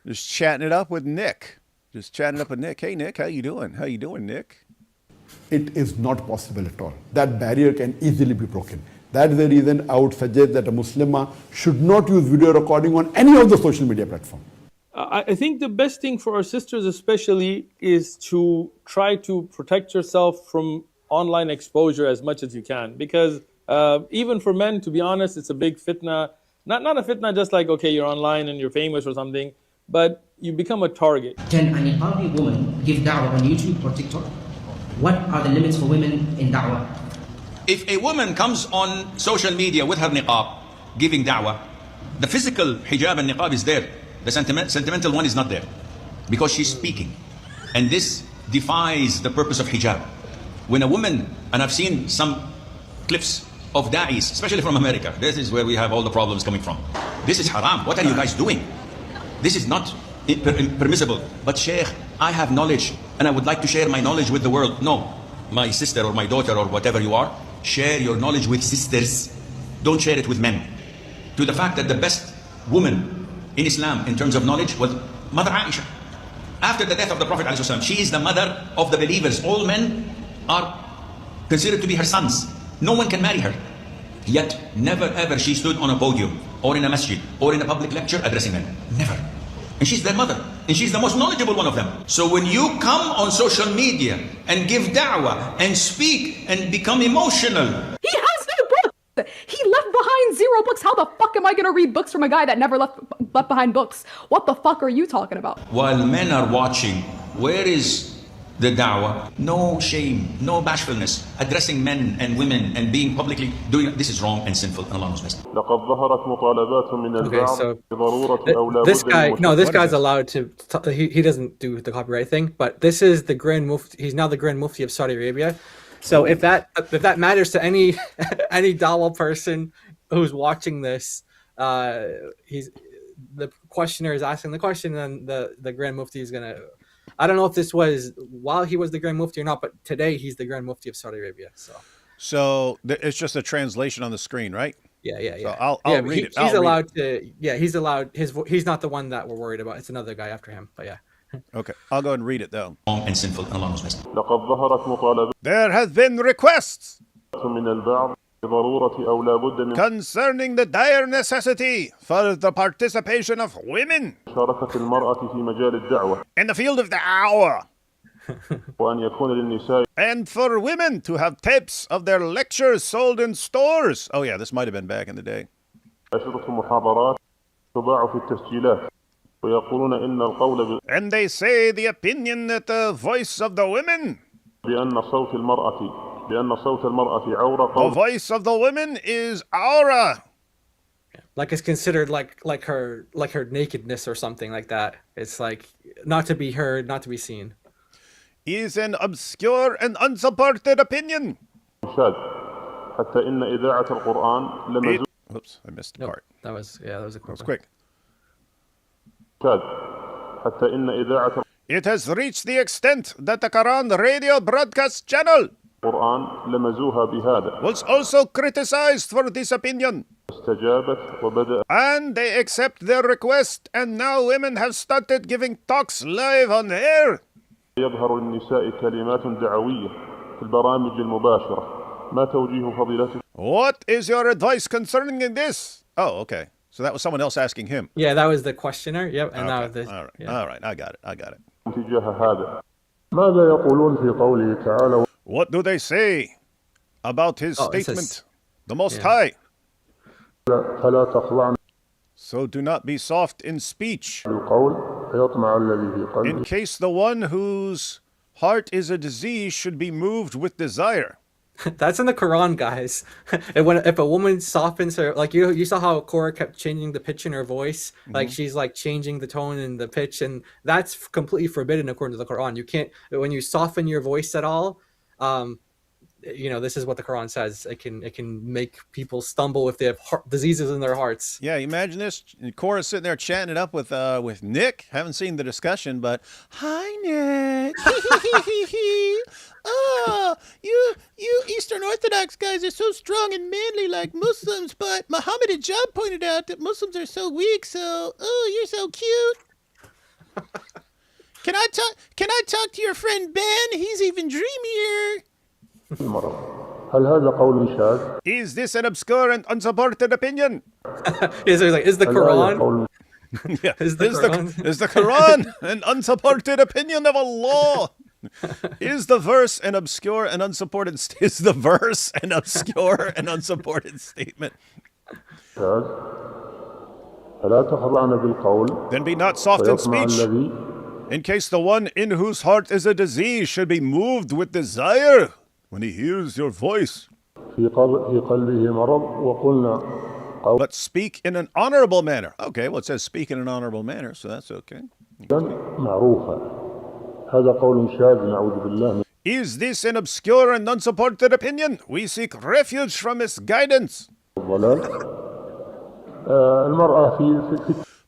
just chatting it up with Nick. Hey Nick, how you doing, Nick? It is not possible at all. That barrier can easily be broken. That is the reason I would suggest that a Muslimah should not use video recording on any of the social media platforms. I think the best thing for our sisters especially is to try to protect yourself from online exposure as much as you can. Because even for men, to be honest, it's a big fitna. Not a fitna just like, okay, you're online and you're famous or something, but you become a target. Can a niqabi woman give da'wah on YouTube or TikTok? What are the limits for women in da'wah? If a woman comes on social media with her niqab, giving da'wah, the physical hijab and niqab is there. The sentimental one is not there. Because she's speaking. And this defies the purpose of hijab. When a woman, and I've seen some clips of da'is, especially from America, this is where we have all the problems coming from. This is haram. What are you guys doing? This is not permissible. But Sheikh, I have knowledge and I would like to share my knowledge with the world. No, my sister or my daughter or whatever you are, share your knowledge with sisters. Don't share it with men. To the fact that the best woman in Islam in terms of knowledge was Mother Aisha. After the death of the Prophet ﷺ, she is the mother of the believers. All men are considered to be her sons. No one can marry her. Yet never ever she stood on a podium or in a masjid or in a public lecture addressing men. Never. And she's their mother. And she's the most knowledgeable one of them. So when you come on social media and give da'wah and speak and become emotional. He has no books. He left behind 0 books. How the fuck am I gonna read books from a guy that never left behind books? What the fuck are you talking about? While men are watching, where is the da'wah? No shame, no bashfulness, addressing men and women and being publicly doing this is wrong and sinful, and Allah knows best. Okay, so this guy, no, this guy's allowed to. He doesn't do the copyright thing, but this is the Grand Mufti. He's now the Grand Mufti of Saudi Arabia. So if that matters to any Dawah person who's watching this, the questioner is asking the question, and the Grand Mufti is gonna. I don't know if this was while he was the Grand Mufti or not, but today he's the Grand Mufti of Saudi Arabia. So it's just a translation on the screen, right? Yeah. So I'll read it. He's allowed to. Yeah, he's allowed. He's not the one that we're worried about. It's another guy after him. But yeah. Okay, I'll go and read it though. Wrong and sinful, and Allah knows best. There has been requests concerning the dire necessity for the participation of women in the field of da'wah, and for women to have tapes of their lectures sold in stores. Oh yeah, this might have been back in the day. And they say the opinion that the voice of the women, the voice of the women is aura. Like it's considered like her nakedness or something like that. It's like not to be heard, not to be seen. Is an obscure and unsupported opinion. Oops, I missed the part. That was a quick. That was quick. It has reached the extent that the Quran radio broadcast channel was also criticized for this opinion. And they accept their request, and now women have started giving talks live on air. What is your advice concerning this? Oh, okay. So that was someone else asking him. Yeah, that was the questioner. Yep, and now this. All right, yeah. all right, I got it. ماذا What do they say about his statement? The Most High. فلا تخضعن So do not be soft in speech, بالقول فيطمع الذي في قلبه. in case the one whose heart is a disease should be moved with desire. That's in the Quran, guys. And when if a woman softens her, like you saw how Korah kept changing the pitch in her voice, like she's like changing the tone and the pitch, and that's completely forbidden according to the Quran. You can't when you soften your voice at all. This is what the Quran says. It can make people stumble if they have heart diseases in their hearts. Yeah, you imagine this. Cora's sitting there chatting it up with Nick. Haven't seen the discussion, but hi, Nick. Oh, you Eastern Orthodox guys are so strong and manly like Muslims, but Muhammad Hijab pointed out that Muslims are so weak. So, you're so cute. Can I talk to your friend Ben? He's even dreamier. هل هذا قول شاذ؟ Is this an obscure and unsupported opinion? Is the Quran? Yeah. Is the Quran an unsupported opinion of Allah? Is the verse an obscure and unsupported statement? Then be not soft in speech, in case the one in whose heart is a disease should be moved with desire when he hears your voice. But speak in an honorable manner. Okay, well, it says speak in an honorable manner, so that's okay. Is this an obscure and unsupported opinion? We seek refuge from misguidance. The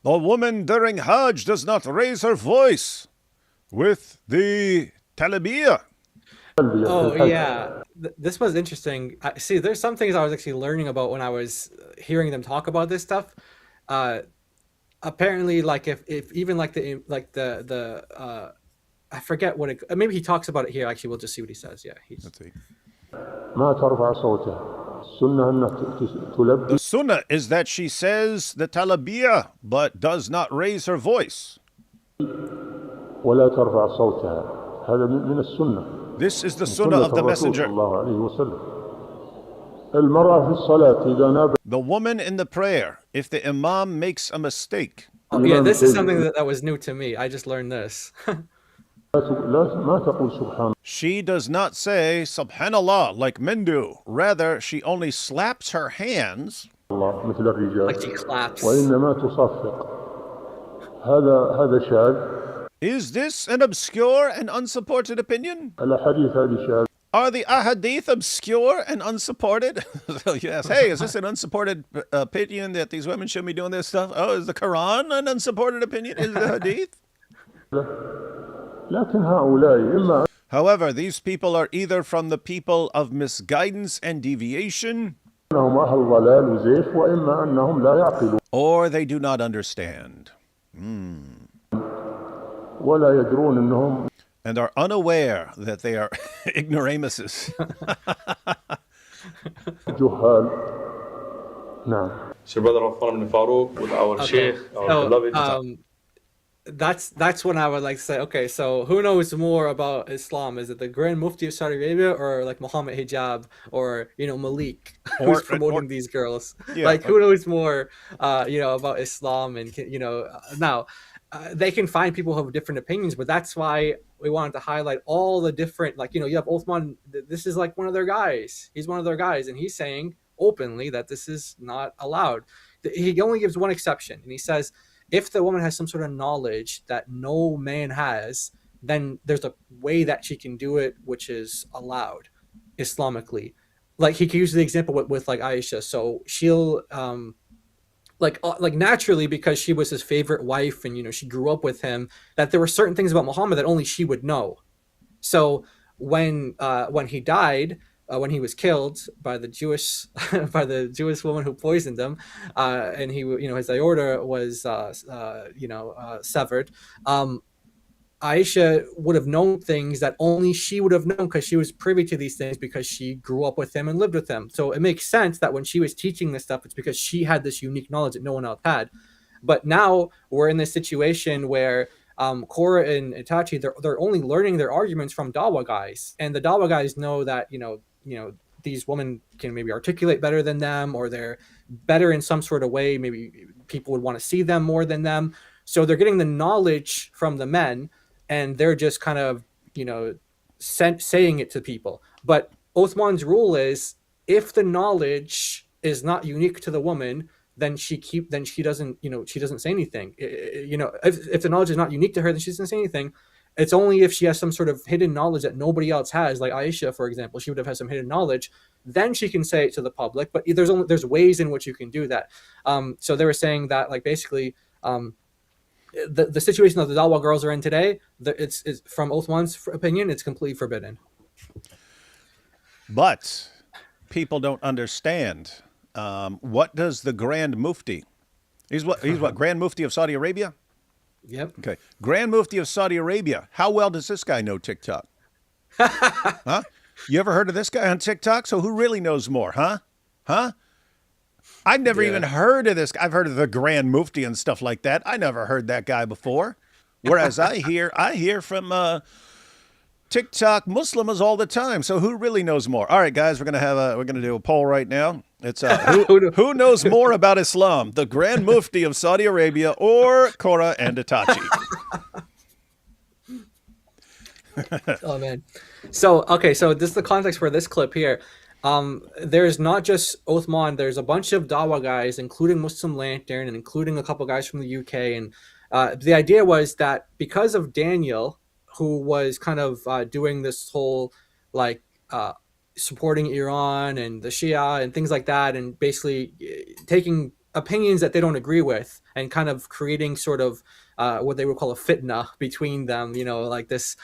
woman during Hajj does not raise her voice with the talbiyah. Oh yeah, this was interesting. See, there's some things I was actually learning about when I was hearing them talk about this stuff. Apparently, like if even like the I forget what it. Maybe he talks about it here. Actually, we'll just see what he says. Yeah, let's see. The sunnah is that she says the talbiyah but does not raise her voice. This is the sunnah of the messenger. The woman in the prayer, if the imam makes a mistake. Oh, yeah, this is something that was new to me. I just learned this. She does not say Subhanallah like men do. Rather, she only slaps her hands. Like she claps. Is this an obscure and unsupported opinion? Are the ahadith obscure and unsupported? So yes. Hey, is this an unsupported opinion that these women shouldn't be doing this stuff? Oh, is the Quran an unsupported opinion? Is the hadith? However, these people are either from the people of misguidance and deviation, or they do not understand. And are unaware that they are ignoramuses. So, Brother Uthman ibn Farouk with our Sheikh, our beloved. That's when I would like to say, okay, so who knows more about Islam? Is it the Grand Mufti of Saudi Arabia, or like Muhammad Hijab, or Malik, who's promoting these girls? Yeah, like who knows more, about Islam? And now they can find people who have different opinions, but that's why we wanted to highlight all the different, you have Uthman. This is like one of their guys. He's one of their guys, and he's saying openly that this is not allowed. He only gives one exception, and he says, if the woman has some sort of knowledge that no man has, then there's a way that she can do it, which is allowed Islamically. Like he can use the example with like Aisha. So she'll like naturally, because she was his favorite wife and she grew up with him, that there were certain things about Muhammad that only she would know. So when he died, when he was killed by the Jewish woman who poisoned him, and he his aorta was severed. Aisha would have known things that only she would have known, because she was privy to these things because she grew up with him and lived with him. So it makes sense that when she was teaching this stuff, it's because she had this unique knowledge that no one else had. But now we're in this situation where Korah and Itachi, they're only learning their arguments from Dawah guys, and the Dawah guys know that these women can maybe articulate better than them, or they're better in some sort of way. Maybe people would want to see them more than them. So they're getting the knowledge from the men, and they're just kind of saying it to people. But Uthman's rule is if the knowledge is not unique to the woman, then she doesn't, she doesn't say anything. If the knowledge is not unique to her, then she doesn't say anything. It's only if she has some sort of hidden knowledge that nobody else has, like Aisha, for example, she would have had some hidden knowledge, then she can say it to the public. But there's ways in which you can do that. So they were saying that, like, basically, the situation that the Dawah girls are in today, it's from Uthman's opinion, it's completely forbidden. But people don't understand. What does the Grand Mufti? He's what Grand Mufti of Saudi Arabia? Yep. Okay. Grand Mufti of Saudi Arabia. How well does this guy know TikTok? Huh? You ever heard of this guy on TikTok? So who really knows more, huh? Huh? I've never even heard of this. I've heard of the Grand Mufti and stuff like that. I never heard that guy before. Whereas I hear from TikTok Muslims all the time. So who really knows more? All right, guys, we're gonna do a poll right now. It's who knows more about Islam, the Grand Mufti of Saudi Arabia or Korah and Itachi? Oh man. So this is the context for this clip here. There's not just Uthman, there's a bunch of Dawah guys, including Muslim Lantern and including a couple guys from the UK. And the idea was that because of Daniel, who was kind of doing this whole supporting Iran and the Shia and things like that, and basically taking opinions that they don't agree with and kind of creating sort of what they would call a fitna between them, like this,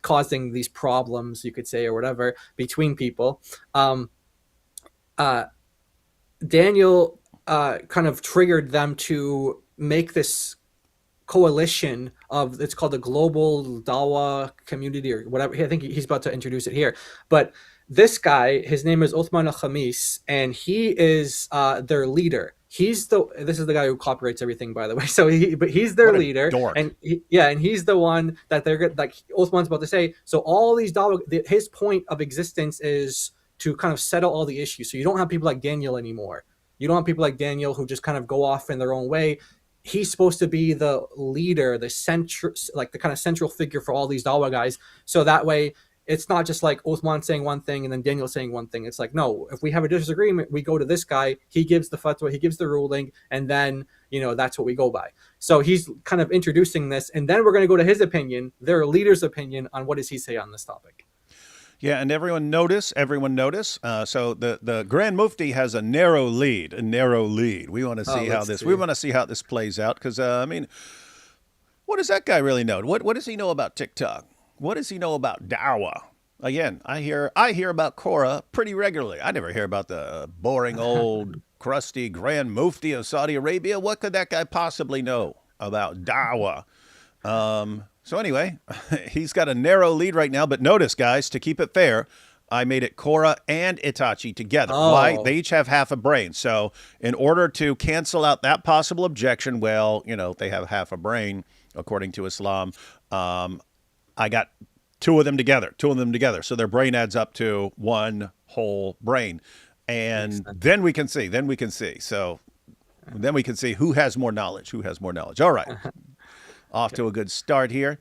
causing these problems, you could say, or whatever, between people. Daniel kind of triggered them to make this coalition of, it's called the Global Dawah Community or whatever. I think he's about to introduce it here. But this guy, his name is Uthman al-Khamis, and he is their leader. This is the guy who copyrights everything, by the way. So he's their leader, and he's the one that they're like Uthman's about to say. So all these Dawah, his point of existence is to kind of settle all the issues. So you don't have people like Daniel anymore. You don't have people like Daniel who just kind of go off in their own way. He's supposed to be the leader, the kind of central figure for all these Dawah guys. So that way, it's not just like Uthman saying one thing and then Daniel saying one thing. It's like, no, if we have a disagreement, we go to this guy. He gives the fatwa, he gives the ruling, and then, that's what we go by. So he's kind of introducing this, and then we're going to go to his opinion, their leader's opinion on what does he say on this topic. Yeah, and everyone notice. So the Grand Mufti has a narrow lead. We want to see we want to see how this plays out because what does that guy really know? What does he know about TikTok? What does he know about Dawah? Again, I hear about Korah pretty regularly. I never hear about the boring old crusty Grand Mufti of Saudi Arabia. What could that guy possibly know about Dawah? So anyway, he's got a narrow lead right now, but notice, guys, to keep it fair, I made it Korah and Itachi together. Oh. Why? They each have half a brain. So in order to cancel out that possible objection, they have half a brain, according to Islam, I got two of them together. So their brain adds up to one whole brain. And then we can see. So then we can see who has more knowledge. All right. Off to a good start here.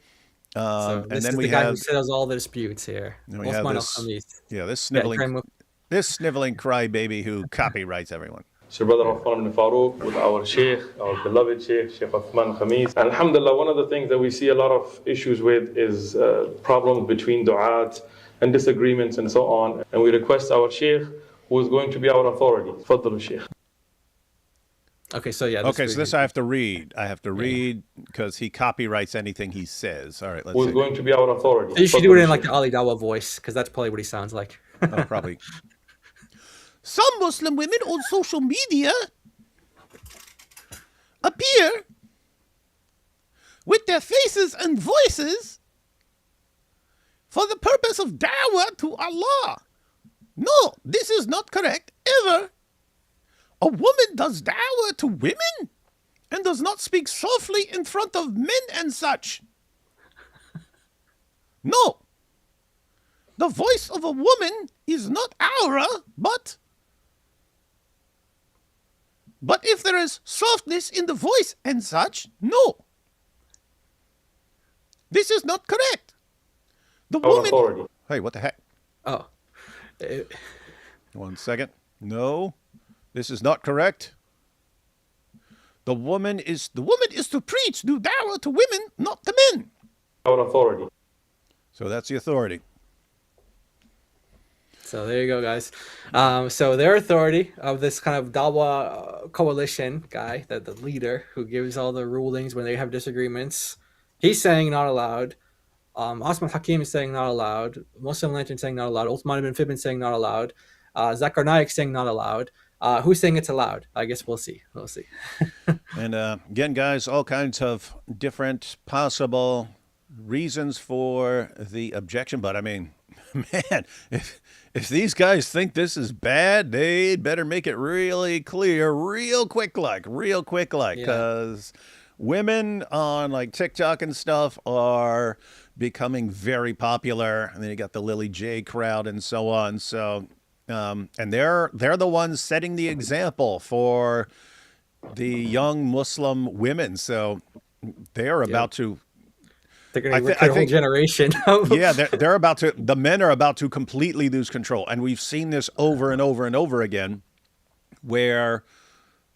So and then is we the guy have who settles all the disputes here. this sniveling crybaby who copyrights everyone. It's your brother Uthman ibn Farouk with our Sheikh, our beloved Sheikh Uthman Khamis. And alhamdulillah, one of the things that we see a lot of issues with is problems between du'at and disagreements and so on. And we request our Sheikh, who is going to be our authority. Fadlu Sheikh. Okay, so yeah. So this I have to read. Because he copyrights anything he says. All right, let's see. Who is going to be our authority. So you should do it in like the Ali Dawah voice, because that's probably what he sounds like. Oh, probably. Some Muslim women on social media appear with their faces and voices for the purpose of da'wah to Allah. No, this is not correct, ever. A woman does da'wah to women and does not speak softly in front of men and such. No. The voice of a woman is not aura, but if there is softness in the voice and such, no. This is not correct. The woman... Authority. Hey, what the heck? Oh. 1 second. No, this is not correct. The woman is to preach, do dawah to women, not to men. Our authority. So that's the authority. So there you go, guys. So their authority of this kind of Dawah coalition guy, the leader who gives all the rulings when they have disagreements, he's saying not allowed. Osman Hakim is saying not allowed. Muslim Lantern saying not allowed. Uthman ibn Fibn saying not allowed. Zakir Naik saying not allowed. Who's saying it's allowed? I guess we'll see. We'll see. And again, guys, all kinds of different possible reasons for the objection. But I mean, man, if these guys think this is bad, they'd better make it really clear, real quick, because women on like TikTok and stuff are becoming very popular. And then you got the Lily J crowd and so on. So, and they're the ones setting the example for the young Muslim women. So they're about to. They're going to a whole generation. Yeah, they're about to. The men are about to completely lose control, and we've seen this over and over and over again, where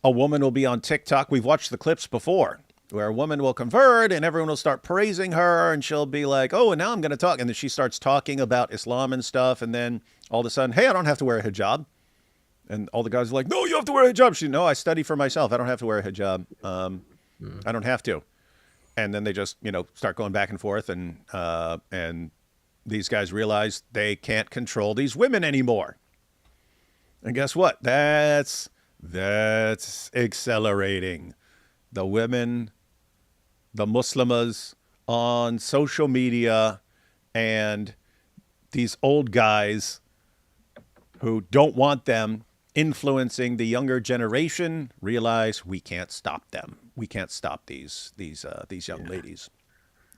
a woman will be on TikTok. We've watched the clips before, where a woman will convert, and everyone will start praising her, and she'll be like, "Oh, and now I'm going to talk," and then she starts talking about Islam and stuff, and then all of a sudden, "Hey, I don't have to wear a hijab," and all the guys are like, "No, you have to wear a hijab." She, "No, I study for myself. I don't have to wear a hijab. I don't have to." And then they just, start going back and forth, and these guys realize they can't control these women anymore. And guess what? That's accelerating. The women, the Muslimas on social media, and these old guys who don't want them influencing the younger generation realize we can't stop them. We can't stop these young ladies.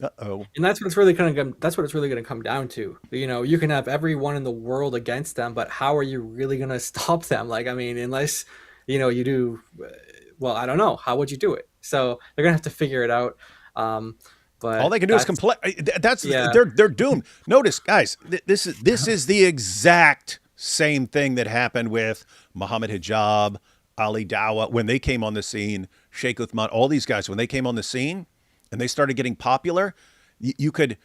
Uh-oh. And that's what it's really going to come down to. You can have everyone in the world against them, but how are you really going to stop them? Like, I mean, unless you do, well, I don't know. How would you do it? So they're going to have to figure it out. But all they can do is complain. They're doomed. Notice, guys, this is the exact same thing that happened with Muhammad Hijab, Ali Dawah, when they came on the scene, Sheikh Uthman, all these guys, when they came on the scene and they started getting popular, you could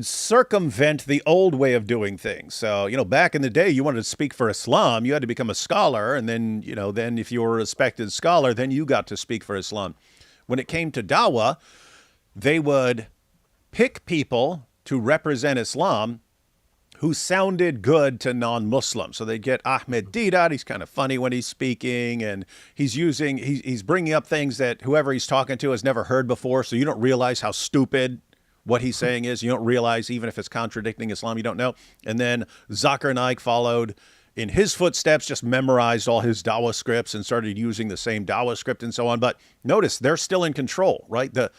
circumvent the old way of doing things. So, back in the day, you wanted to speak for Islam, you had to become a scholar. And then, then if you were a respected scholar, then you got to speak for Islam. When it came to Dawah, they would pick people to represent Islam who sounded good to non-Muslims. So they'd get Ahmed Deedat. He's kind of funny when he's speaking, and he's bringing up things that whoever he's talking to has never heard before, so you don't realize how stupid what he's saying is. You don't realize, even if it's contradicting Islam, you don't know. And then Zakir Naik followed in his footsteps, just memorized all his Dawah scripts and started using the same Dawah script and so on. But notice, they're still in control, right? The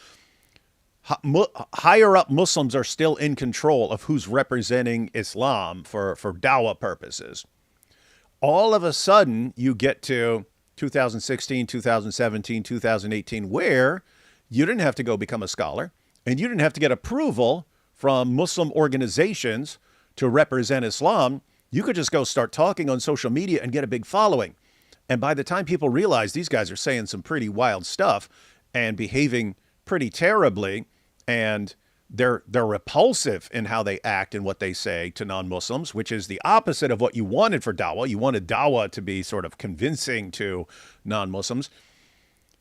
higher up Muslims are still in control of who's representing Islam for Dawah purposes. All of a sudden, you get to 2016, 2017, 2018, where you didn't have to go become a scholar, and you didn't have to get approval from Muslim organizations to represent Islam. You could just go start talking on social media and get a big following. And by the time people realize these guys are saying some pretty wild stuff and behaving pretty terribly, and they're repulsive in how they act and what they say to non-Muslims, which is the opposite of what you wanted for Dawah. You wanted Dawah to be sort of convincing to non-Muslims.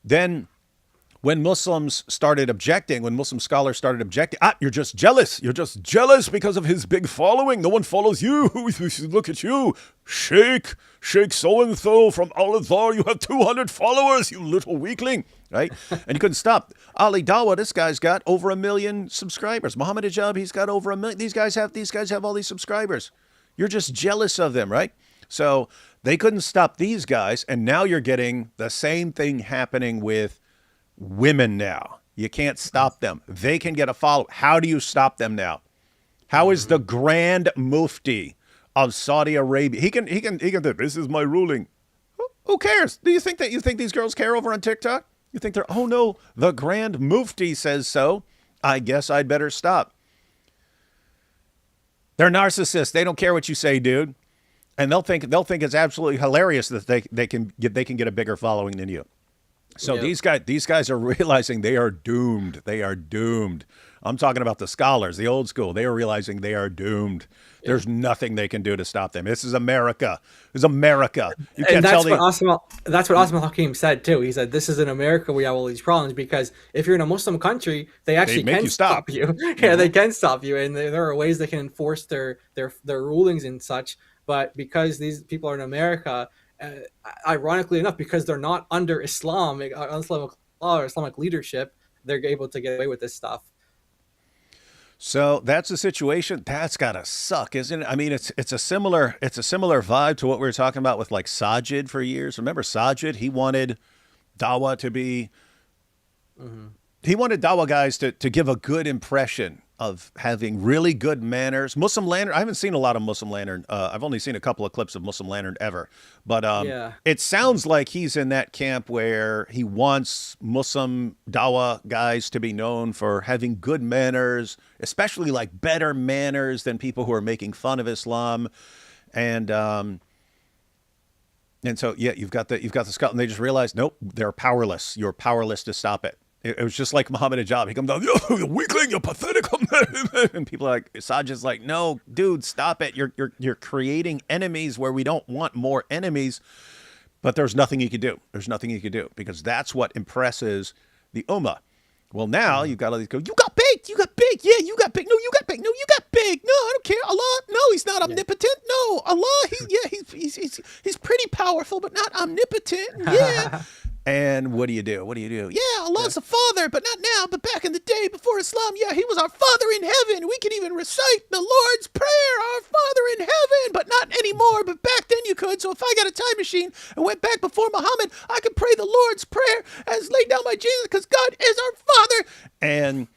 Then when Muslims started objecting, when Muslim scholars started objecting, you're just jealous. You're just jealous because of his big following. No one follows you. Look at you. Sheikh so-and-so from Al-Azhar. You have 200 followers, you little weakling. Right? And you couldn't stop. Ali Dawah, this guy's got over 1 million subscribers. Muhammad Hijab, he's got over 1 million. These guys have all these subscribers. You're just jealous of them, right? So they couldn't stop these guys, and now you're getting the same thing happening with women now. You can't stop them. They can get a follow. How do you stop them now? How is the Grand Mufti of Saudi Arabia? He can this is my ruling. Who cares? Do you think these girls care over on TikTok? You think they're, oh no, the Grand Mufti says so. I guess I'd better stop. They're narcissists. They don't care what you say, dude. and they'll think it's absolutely hilarious that they can get a bigger following than you. So Yep. these guys are realizing they are doomed. They are doomed. I'm talking about the scholars, the old school. They are realizing they are doomed. There's nothing they can do to stop them. This is America. This is America. You can't And tell that's what Osman Hakim said too. He said, "This is in America we have all these problems because if you're in a Muslim country, they actually make can you stop. you. Yeah, they can stop you, and there are ways they can enforce their rulings and such. But because these people are in America, ironically enough, because they're not under Islamic law or Islamic leadership, they're able to get away with this stuff." So that's the situation. That's gotta suck, isn't it? I mean, it's a similar vibe to what we were talking about with like Sajid for years. Remember Sajid? He wanted Dawah to be. He wanted Dawah guys to give a good impression of having really good manners. Muslim Lantern. I haven't seen a lot of Muslim Lantern. I've only seen a couple of clips of Muslim Lantern ever. But it sounds like he's in that camp where he wants Muslim Dawah guys to be known for having good manners, especially like better manners than people who are making fun of Islam. And so you've got the Scotland. And they just realized, nope, they're powerless. You're powerless to stop it. It was just like Muhammad Hijab. He comes down, you weakling, you're pathetic. And people are like, Sajid's like, no, dude, stop it. You're creating enemies where we don't want more enemies. But there's nothing you can do. There's nothing you can do because that's what impresses the Ummah. Well, now you've got all these go, you got baked. You got baked. Yeah, you got baked. No, you got baked. No, you got baked. No, I don't care. Allah, no, he's not omnipotent. No, Allah, he's pretty powerful, but not omnipotent. Yeah. And what do you do? What do you do? Yeah, Allah's a father, but not now. But back in the day before Islam, yeah, he was our father in heaven. We could even recite the Lord's Prayer, our father in heaven, but not anymore. But back then you could. So if I got a time machine and went back before Muhammad, I could pray the Lord's Prayer as laid down by Jesus because God is our father. And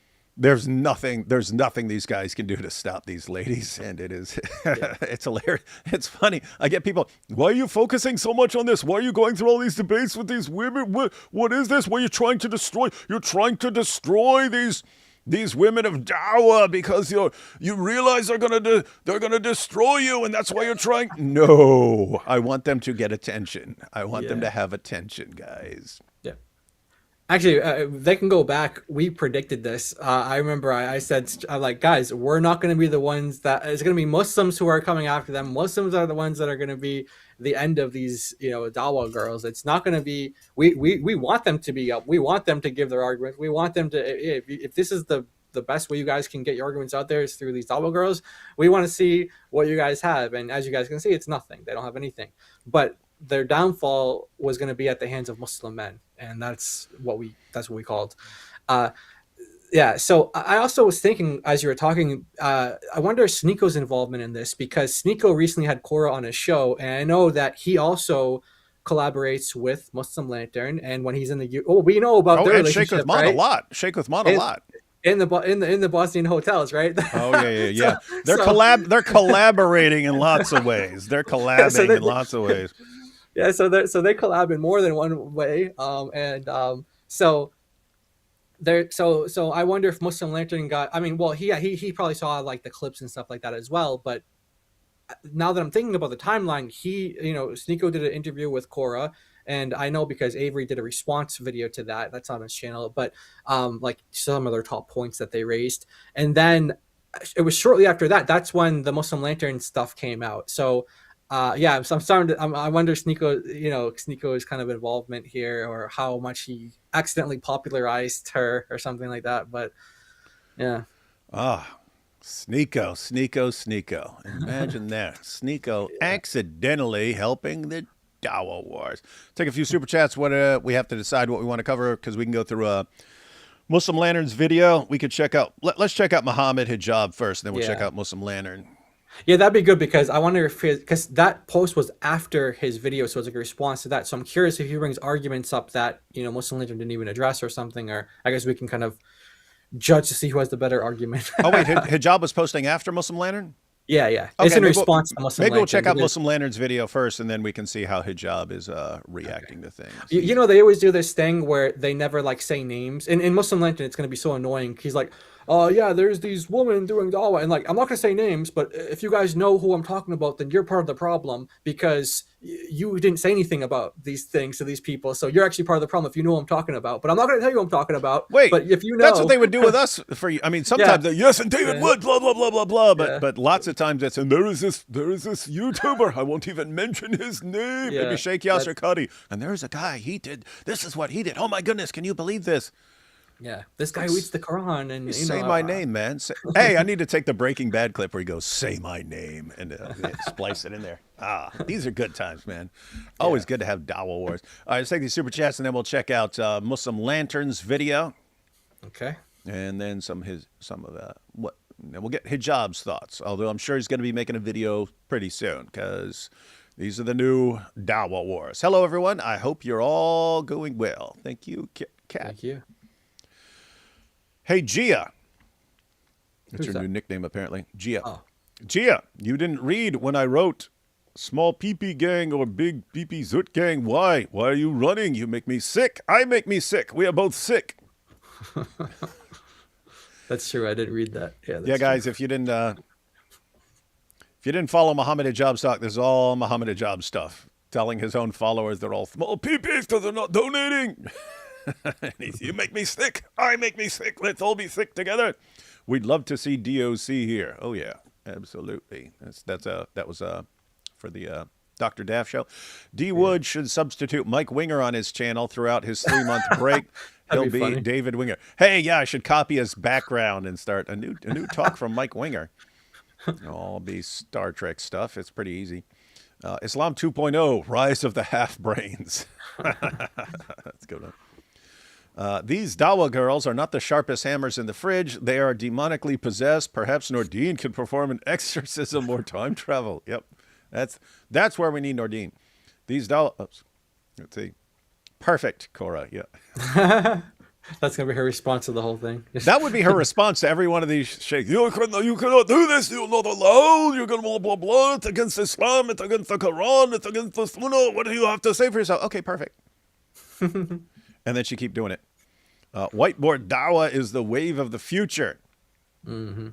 there's nothing these guys can do to stop these ladies, and it is it's hilarious. It's funny. I get people, why are you focusing so much on this? Why are you going through all these debates with these women? What is this? What are you trying to destroy? You're trying to destroy these women of Dawah because you realize they're gonna destroy you, and that's why you're trying. No, I want them to get attention. I want them to have attention, guys. Actually, they can go back. We predicted this. I remember I said, I'm like, guys, we're not going to be the ones that it's going to be Muslims who are coming after them. Muslims are the ones that are going to be the end of these, Dawah girls. It's not going to be. We want them to be up. We want them to give their arguments. We want them to. If this is the best way you guys can get your arguments out there is through these Dawah girls, we want to see what you guys have. And as you guys can see, it's nothing. They don't have anything. But their downfall was going to be at the hands of Muslim men, and that's what we called. So I also was thinking as you were talking, I wonder Sneako's involvement in this, because Sneako recently had Cora on his show, and I know that he also collaborates with Muslim Lantern, and when he's in the we know about their relationship, Sheikh Uthman a lot. Sheikh Uthman a lot. In the Bosnian hotels, right? Oh yeah. They're collaborating in lots of ways. They're collabing in lots of ways. Yeah, so they collab in more than one way, so I wonder if Muslim Lantern got. I mean, well, he probably saw like the clips and stuff like that as well. But now that I'm thinking about the timeline, Sneako did an interview with Cora, and I know because Avery did a response video to that. That's on his channel. But like some of their top points that they raised, and then it was shortly after that. That's when the Muslim Lantern stuff came out. So. So I'm starting to. I wonder Sneako's kind of involvement here, or how much he accidentally popularized her, or something like that. But yeah. Sneako. Imagine that. Sneako accidentally helping the Dawah wars. Take a few super chats. What we have to decide what we want to cover, because we can go through Muslim Lantern's video. We could check out. Let's check out Muhammad Hijab first, and then we'll check out Muslim Lantern. Yeah, that'd be good, because I wonder if because that post was after his video, so it's like a response to that. So I'm curious if he brings arguments up that Muslim Lantern didn't even address or something, or I guess we can kind of judge to see who has the better argument. Oh wait, Hijab was posting after Muslim Lantern? Yeah. Okay, it's in response to Muslim Lantern. Maybe we'll check out Muslim Lantern's video first, and then we can see how Hijab is reacting to things. They always do this thing where they never say names. In Muslim Lantern, it's going to be so annoying. He's like, yeah, there's these women doing dawah, and like, I'm not gonna say names, but if you guys know who I'm talking about, then you're part of the problem because you didn't say anything about these things to these people, so you're actually part of the problem if you know who I'm talking about. But I'm not gonna tell you who I'm talking about. Wait, but if you know, that's what they would do with us. For I mean, sometimes Yeah. yes, and David Yeah. Wood, blah blah blah blah blah. But Yeah. but lots of times it's and there is this YouTuber. I won't even mention his name. Yeah, Maybe Sheikh Yasser Qadhi. And there's a guy. He did this is what he did. Oh my goodness, can you believe this? yeah, this guy reads the Quran, and you Say know, my name, man. Hey, I need to take the Breaking Bad clip where he goes, "Say my name," and splice it in there. These are good times, man. Always good to have Dawah Wars. All right, let's take these super chats, and then we'll check out Muslim Lanterns video, Okay. and then some of what. And we'll get Hijab's thoughts. Although I'm sure he's going to be making a video pretty soon because these are the new Dawah Wars. Hello, everyone. I hope you're all going well. Thank you, Kat. Thank you. Hey, Gia. That's Who's your that? new nickname, apparently. Gia. Oh. Gia, you didn't read when I wrote small pee-pee gang or big pee-pee zoot gang. Why? Why are you running? You make me sick. I make me sick. We are both sick. That's true. I didn't read that. Yeah. Yeah, guys, if you didn't follow Muhammad Hijab stock, this is all Muhammad Hijab stuff. Telling his own followers they're all small pee-pees because they're not donating. You make me sick. I make me sick. Let's all be sick together. We'd love to see DOC here. Oh yeah, absolutely. That was for the Dr. Daff show. D Wood should substitute Mike Winger on his channel throughout his 3-month break. He'll That'd be be funny. David Winger. Hey, yeah, I should copy his background and start a new talk from Mike Winger. It'll all be Star Trek stuff. It's pretty easy. Islam 2.0, Rise of the Half-Brains. That's a good one. These Dawah girls are not the sharpest hammers in the fridge. They are demonically possessed. Perhaps Nordine can perform an exorcism or time travel. Yep. That's where we need Nordine. These Dawah... Oops. Let's see. Perfect, Cora. Yeah. That's gonna be her response to the whole thing. That would be her response to every one of these sheikhs. You cannot do this. You're not allowed. You're going to blah, blah, blah. It's against Islam. It's against the Quran. It's against the Sunnah. What do you have to say for yourself? Okay, perfect. And then she keep doing it. Whiteboard Dawah is the wave of the future. Mm-hmm.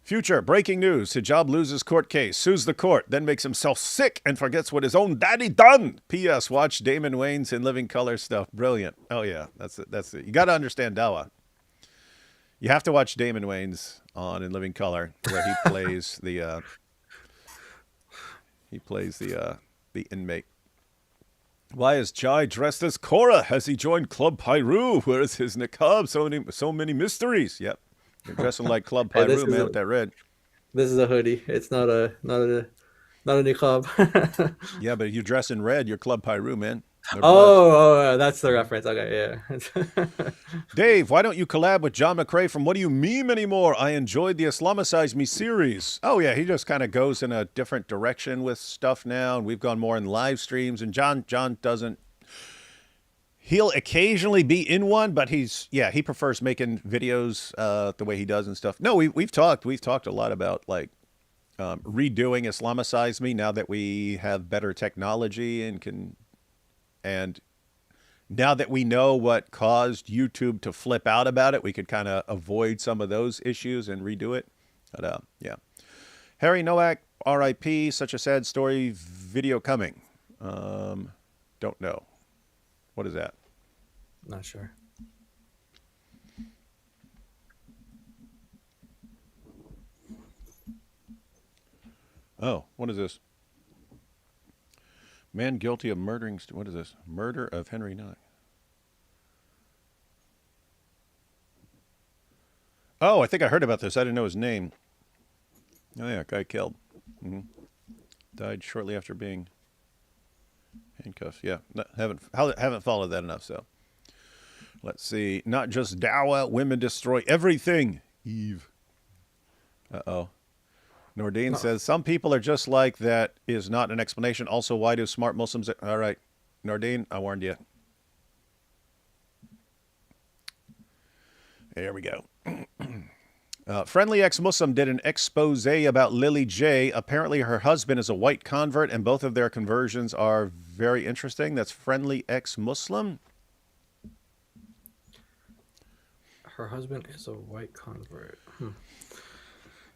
Future, breaking news. Hijab loses court case, sues the court, then makes himself sick and forgets what his own daddy done. P.S. Watch Damon Wayans in Living Color stuff. Brilliant. Oh, yeah. That's it. You got to understand Dawah. You have to watch Damon Wayans on In Living Color where he plays the inmate. Why is Jai dressed as Korah? Has he joined Club Pyru? Where is his niqab? So many mysteries. Yep. You're dressing like Club Hey, Pyru, man, with that red. This is a hoodie. It's not a niqab. Yeah, but if you dress in red, you're Club Pyru, man. That's the reference. Okay, yeah. Dave, why don't you collab with John McCrae from What Do You Meme anymore? I enjoyed the Islamicize Me series. Oh, yeah, he just kind of goes in a different direction with stuff now, and we've gone more in live streams, and John doesn't. He'll occasionally be in one, but he prefers making videos the way he does and stuff. No, we've talked a lot about like redoing Islamicize Me now that we have better technology and now that we know what caused YouTube to flip out about it, we could kind of avoid some of those issues and redo it. But yeah, Harry Nowak, R.I.P. Such a sad story. Video coming. Don't know. What is that? Not sure. Oh, what is this? Man guilty of murdering... What is this? Murder of Henry Nowak. Oh, I think I heard about this. I didn't know his name. Oh, yeah, guy killed. Mm-hmm. Died shortly after being handcuffed. Yeah, haven't followed that enough, so... Let's see. Not just Dawah. Women destroy everything. Eve. Uh-oh. Nordine says, some people are just like that is not an explanation. Also, why do smart Muslims... All right. Nordine, I warned you. There we go. Friendly ex-Muslim did an expose about Lily J. Apparently her husband is a white convert, and both of their conversions are very interesting. That's Friendly ex-Muslim. Her husband is a white convert.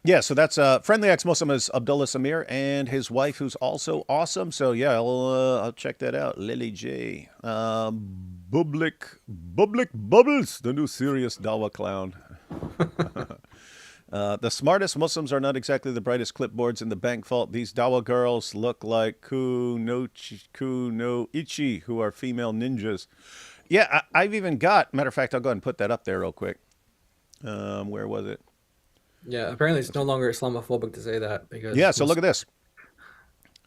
Yeah, so that's friendly ex-Muslim is Abdullah Samir and his wife, who's also awesome. So yeah, I'll check that out. Lily J. Bubbles, the new serious Dawah clown. The smartest Muslims are not exactly the brightest clipboards in the bank vault. These Dawah girls look like Kunoichi, who are female ninjas. Yeah, I've even got, matter of fact, I'll go ahead and put that up there real quick. Where was it? Yeah, apparently it's no longer Islamophobic to say that because yeah. So look at this.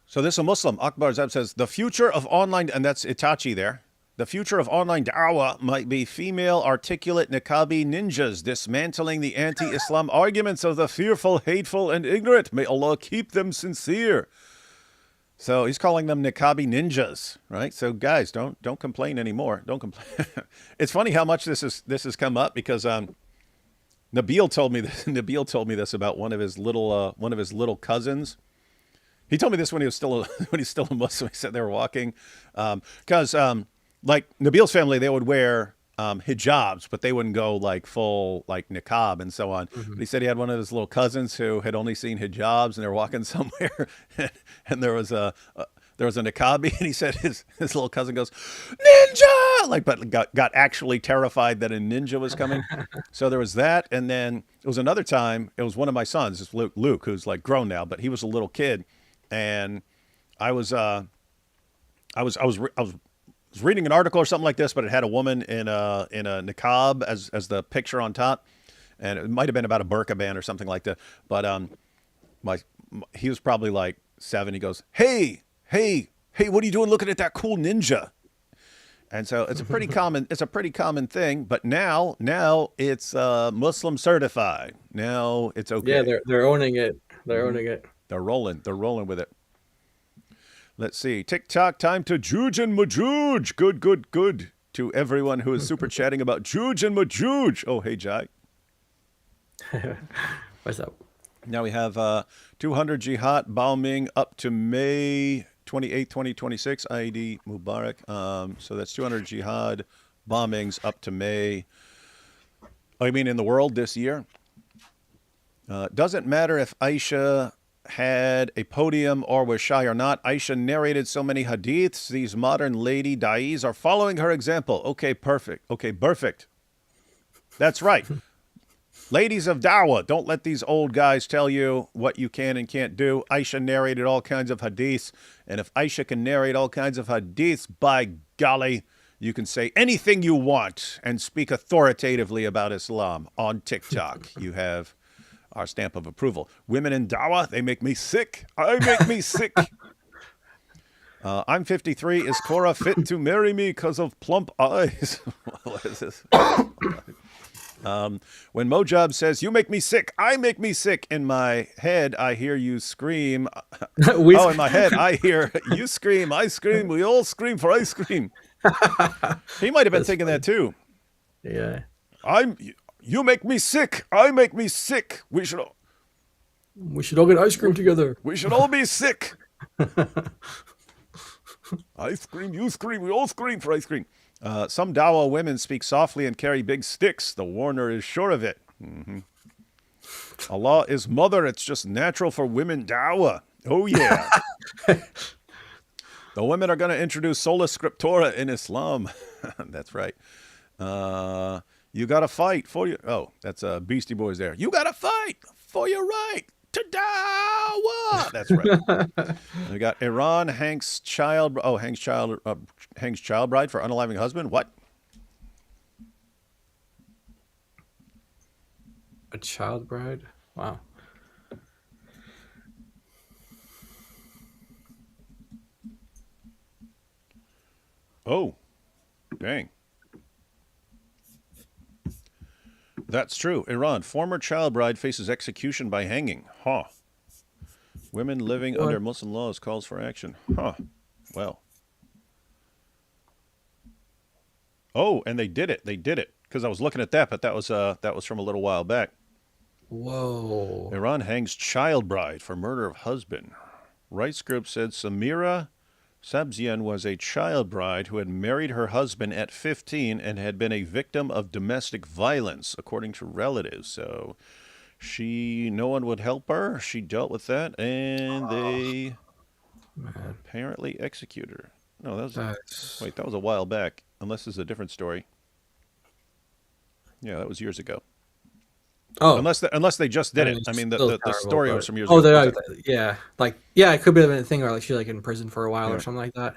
So this is a Muslim. Akbar Zab says the future of online, and that's Itachi there. The future of online da'wah might be female articulate niqabi ninjas dismantling the anti-Islam arguments of the fearful, hateful, and ignorant. May Allah keep them sincere. So he's calling them niqabi ninjas, right? So guys, don't complain anymore. Don't complain. It's funny how much this has come up because Nabil told me this. Nabil told me this about one of his little cousins. He told me this when he was still a Muslim. He said they were walking, because like Nabil's family, they would wear hijabs, but they wouldn't go like full like niqab and so on. But he said he had one of his little cousins who had only seen hijabs, and they were walking somewhere, and there was a niqabi, and he said his little cousin goes, "Ninja!" Like, but got actually terrified that a ninja was coming. So there was that, and then it was another time. It was one of my sons, it's Luke, who's like grown now, but he was a little kid, and I was reading an article or something like this, but it had a woman in a niqab as the picture on top, and it might have been about a burqa ban or something like that. But he was probably like 7. He goes, Hey, what are you doing looking at that cool ninja? And so it's a pretty common thing, but now it's Muslim certified. Now it's okay. Yeah, they're owning it. They're owning it. They're rolling with it. Let's see. TikTok time to Juj and Majuj. Good to everyone who is super chatting about Juj and Majuj. Oh, hey, Jai. What's up? Now we have 200 jihad bombing up to May 28, 2026, Eid Mubarak. So that's 200 jihad bombings up to May. I mean, in the world this year. Doesn't matter if Aisha had a podium or was shy or not. Aisha narrated so many hadiths. These modern lady da'is are following her example. Okay, perfect. That's right. Ladies of Dawah, don't let these old guys tell you what you can and can't do. Aisha narrated all kinds of hadiths, and if Aisha can narrate all kinds of hadiths, by golly, you can say anything you want and speak authoritatively about Islam on TikTok. You have our stamp of approval. Women in Dawah, they make me sick. I make me sick. I'm 53. Is Cora fit to marry me because of plump eyes? What is this? When Mojab says, "You make me sick, I make me sick," in my head, I hear you scream. In my head, I hear you scream, I scream, we all scream for ice cream. He might have been thinking that too. Yeah. You make me sick, I make me sick. We should all get ice cream together. We should all be sick. I scream, you scream, we all scream for ice cream. Some Dawah women speak softly and carry big sticks. The warner is sure of it. Allah is mother. It's just natural for women Dawah. Oh, yeah. The women are going to introduce sola scriptura in Islam. That's right. You got to fight for your... Oh, that's Beastie Boys there. You got to fight for your right to Dawah. That's right. We got Iran hangs child bride for unaliving husband. What? A child bride? Wow. Oh, dang. That's true. Iran, former child bride faces execution by hanging. Huh. Women living under Muslim laws calls for action. Huh. Well. Oh, and they did it. Because I was looking at that, but that was from a little while back. Whoa. Iran hangs child bride for murder of husband. Rights group said Samira Sabzian was a child bride who had married her husband at 15 and had been a victim of domestic violence, according to relatives. So no one would help her. She dealt with that, and they apparently executed her. No, that was a while back. Unless this is a different story. Yeah, that was years ago. Oh, unless they just did it. I mean, the story was from years ago. Yeah, it could be a thing where like she's like in prison for a while or something like that.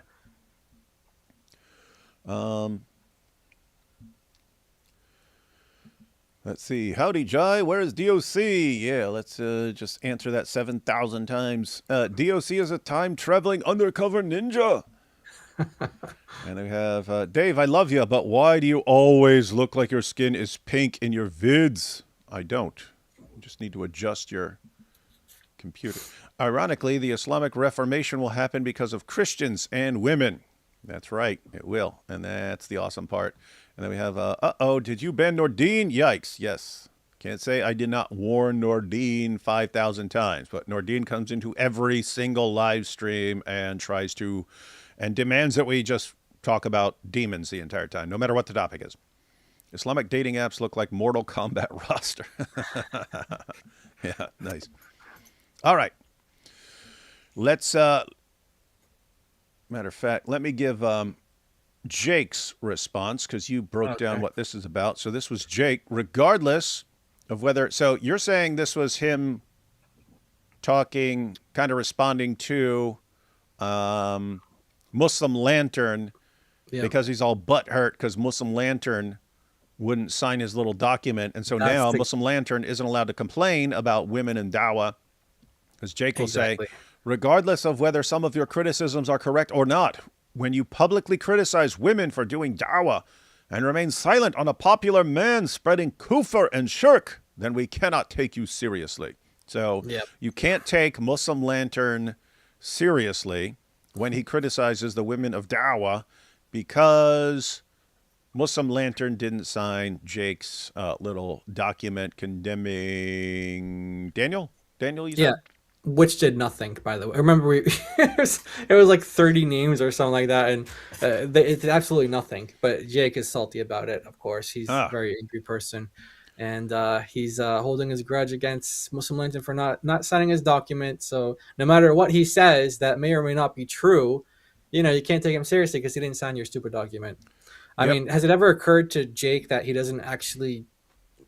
Let's see. Howdy, Jai. Where is DOC? Yeah, let's just answer that 7,000 times. DOC is a time-traveling undercover ninja. And we have, Dave, I love you, but why do you always look like your skin is pink in your vids? I don't. You just need to adjust your computer. Ironically, the Islamic Reformation will happen because of Christians and women. That's right, it will. And that's the awesome part. And then we have, uh-oh, did you ban Nordine? Yikes, yes. Can't say I did not warn Nordine 5,000 times, but Nordine comes into every single live stream and demands that we just talk about demons the entire time, no matter what the topic is. Islamic dating apps look like Mortal Kombat roster. Yeah, nice. All right. Let's, matter of fact, let me give Jake's response, because you broke down what this is about. So this was Jake, regardless of whether, so you're saying this was him talking, kind of responding to Muslim Lantern, because he's all butthurt because Muslim Lantern wouldn't sign his little document. And so now Muslim Lantern isn't allowed to complain about women in Dawah, because Jake will say, regardless of whether some of your criticisms are correct or not, when you publicly criticize women for doing Dawah and remain silent on a popular man spreading kufr and shirk, then we cannot take you seriously. So you can't take Muslim Lantern seriously when he criticizes the women of Dawah, because Muslim Lantern didn't sign Jake's little document condemning Daniel. Daniel, you said? Which did nothing, by the way. I remember it was like 30 names or something like that, and it's absolutely nothing. But Jake is salty about it, of course. He's a very angry person, and he's holding his grudge against Muslim Lantern for not signing his document. So no matter what he says, that may or may not be true, you can't take him seriously because he didn't sign your stupid document. I mean, has it ever occurred to Jake that he doesn't actually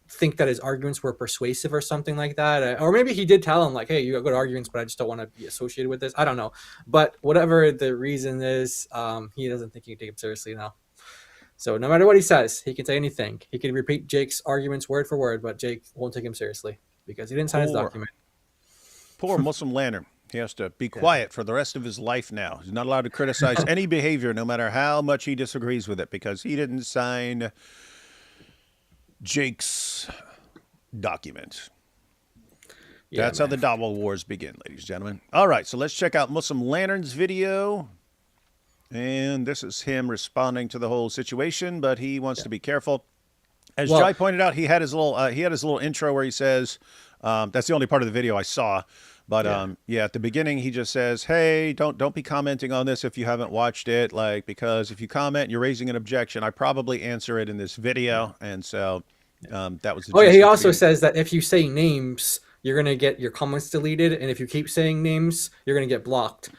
think that his arguments were persuasive or something like that? Or maybe he did tell him like, hey, you got good arguments, but I just don't want to be associated with this. I don't know. But whatever the reason is, he doesn't think he can take him seriously now. So no matter what he says, he can say anything. He can repeat Jake's arguments word for word, but Jake won't take him seriously because he didn't sign his document. Poor Muslim Lantern. He has to be quiet for the rest of his life now. He's not allowed to criticize any behavior, no matter how much he disagrees with it, because he didn't sign Jake's document. That's how the Dawah Wars begin, ladies and gentlemen. All right, so let's check out Muslim Lantern's video. And this is him responding to the whole situation, but he wants to be careful. As Jai pointed out, he had his little intro where he says, that's the only part of the video I saw. But at the beginning he just says, "Hey, don't be commenting on this if you haven't watched it, because if you comment and you're raising an objection, I probably answer it in this video." And so that was the he also says that if you say names, you're gonna get your comments deleted, and if you keep saying names, you're gonna get blocked.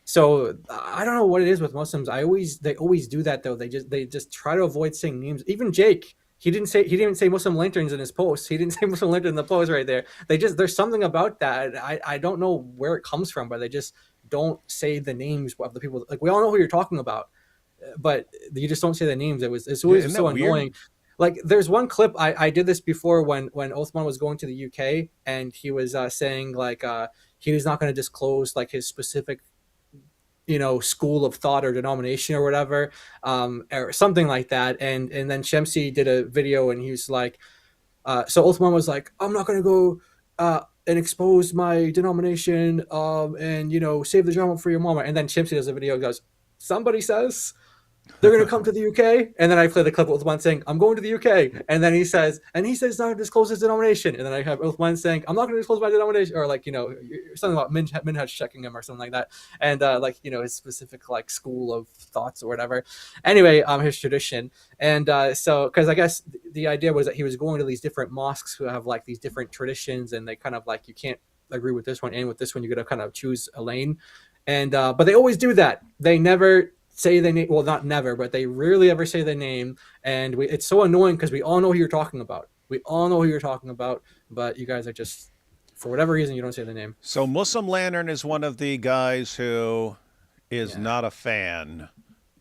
So I don't know what it is with Muslims. They always do that though. They just try to avoid saying names. Even Jake. He didn't say Muslim Lanterns in his post. He didn't say Muslim Lantern in the post right there. There's something about that. I don't know where it comes from, but they just don't say the names of the people. Like, we all know who you're talking about, but you just don't say the names. It's always so annoying. Like, there's one clip I did this before when Othman was going to the UK, and he was saying like he was not going to disclose like his specific school of thought or denomination or whatever, or something like that. And then Shamsi did a video and he was like, so Uthman was like, I'm not going to go and expose my denomination and, save the drama for your mama. And then Shamsi does a video and goes, somebody says they're going to come to the UK. And then I play the clip with Uthman saying, I'm going to the UK. And then he says not to disclose his denomination. And then I have Uthman saying, I'm not going to disclose my denomination. Or like, something about Minhaj checking him or something like that. And his specific like school of thoughts or whatever. Anyway, his tradition. And so, because I guess the idea was that he was going to these different mosques who have like these different traditions, and they kind of like, you can't agree with this one and with this one, you got to kind of choose a lane. And but they always do that. They never say the name. Well, not never, but they rarely ever say the name. And it's so annoying because we all know who you're talking about. But you guys are just, for whatever reason, you don't say the name. So Muslim Lantern is one of the guys who is not a fan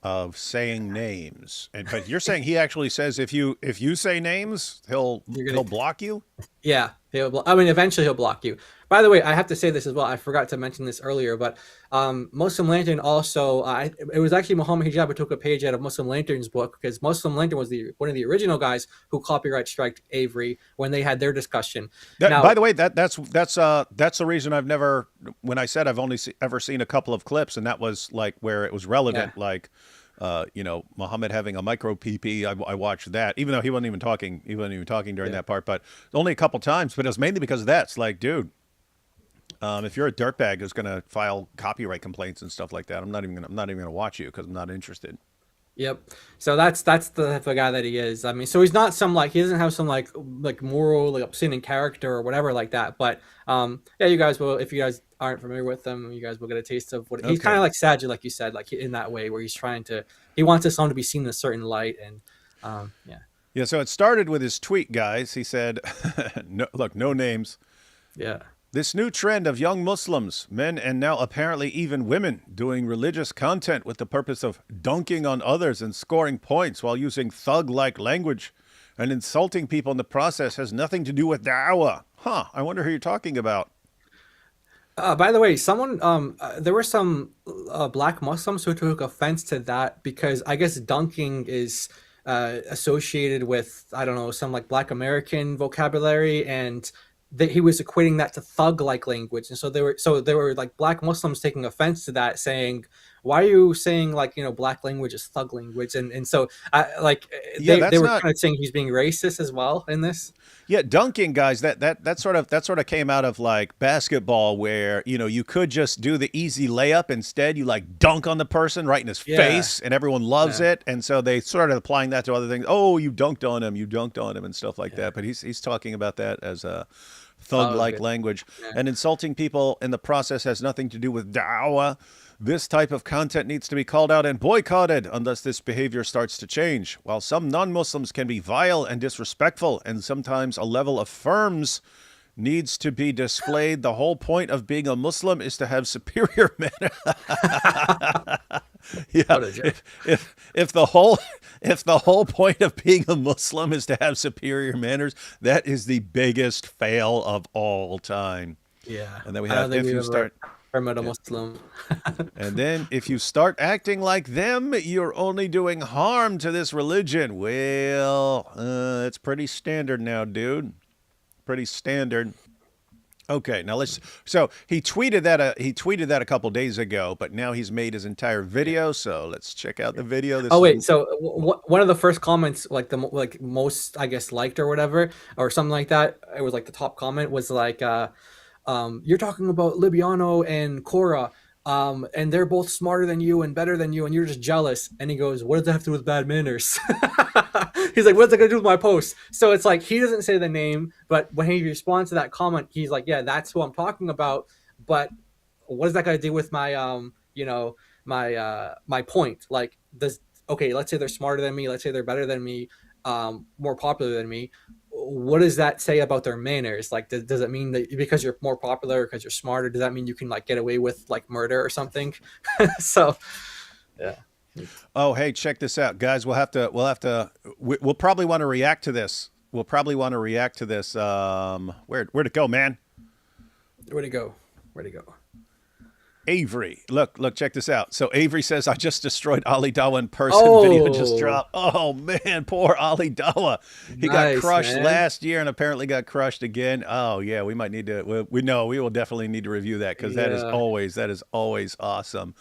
of saying names. But you're saying he actually says if you say names, he'll block you? Yeah, eventually he'll block you. By the way, I have to say this as well. I forgot to mention this earlier, but Muslim Lantern also, it was actually Muhammad Hijab who took a page out of Muslim Lantern's book, because Muslim Lantern was one of the original guys who copyright striked Avery when they had their discussion. By the way, that's the reason I've never, when I said I've only ever seen a couple of clips, and that was like where it was relevant, like Muhammad having a micro PP. I watched that, even though he wasn't even talking during that part, but only a couple times. But it was mainly because of that. It's like, dude, if you're a dirtbag who's going to file copyright complaints and stuff like that, I'm not even gonna watch you because I'm not interested. Yep. So that's the type of guy that he is. I mean, so he's not some he doesn't have some like moral, like upstanding character or whatever like that. But yeah, you guys will, if you guys aren't familiar with him, you guys will get a taste of what he's kind of like Sajid, like you said, like in that way where he wants his song to be seen in a certain light. And yeah. So it started with his tweet, guys. He said, no names. Yeah. This new trend of young Muslims, men and now apparently even women, doing religious content with the purpose of dunking on others and scoring points while using thug-like language and insulting people in the process has nothing to do with da'wah. I wonder who you're talking about. By the way, there were some black Muslims who took offense to that because I guess dunking is associated with, I don't know, some like Black American vocabulary, and he was equating that to thug-like language. And so there were like black Muslims taking offense to that, saying, why are you saying like, black language is thug language? And so they were kind of saying he's being racist as well in this. Yeah, dunking, guys, that sort of came out of like basketball, where you could just do the easy layup. Instead, you like dunk on the person right in his face, and everyone loves it. And so they started applying that to other things. Oh, you dunked on him, and stuff like that. But he's talking about that as a thug-like language, and insulting people in the process has nothing to do with da'wah. This type of content needs to be called out and boycotted unless this behavior starts to change. While some non-Muslims can be vile and disrespectful, and sometimes a level of firms needs to be displayed, the whole point of being a Muslim is to have superior manners. Yeah, if the whole point of being a Muslim is to have superior manners, that is the biggest fail of all time. Yeah, and then we have if you start. Met a Muslim. And then if you start acting like them, you're only doing harm to this religion. Well, it's pretty standard now, dude. Pretty standard. Okay, now so he tweeted that a couple days ago, but now he's made his entire video. So let's check out the video. So one of the first comments, like most, I guess, liked or whatever, or something like that. It was like the top comment was like, you're talking about Libiano and Cora, and they're both smarter than you and better than you, and you're just jealous. And he goes, what does that have to do with bad manners? He's like, what's that gonna do with my post? So it's like he doesn't say the name, but when he responds to that comment, he's like, yeah, that's who I'm talking about. But what is that gonna do with my my point? Like, let's say they're smarter than me, let's say they're better than me, more popular than me. What does that say about their manners? Like, does it mean that because you're more popular, because you're smarter, does that mean you can like get away with like murder or something? So, yeah. Oh, hey, check this out, guys. We'll probably want to react to this. Where'd it go, man? Where'd it go? Avery, look, check this out. So Avery says, I just destroyed Ali Dawah in person. Video just dropped. Oh man, poor Ali Dawah. He got crushed last year and apparently got crushed again. Oh yeah, we might need to, we will definitely need to review that, because that is always awesome.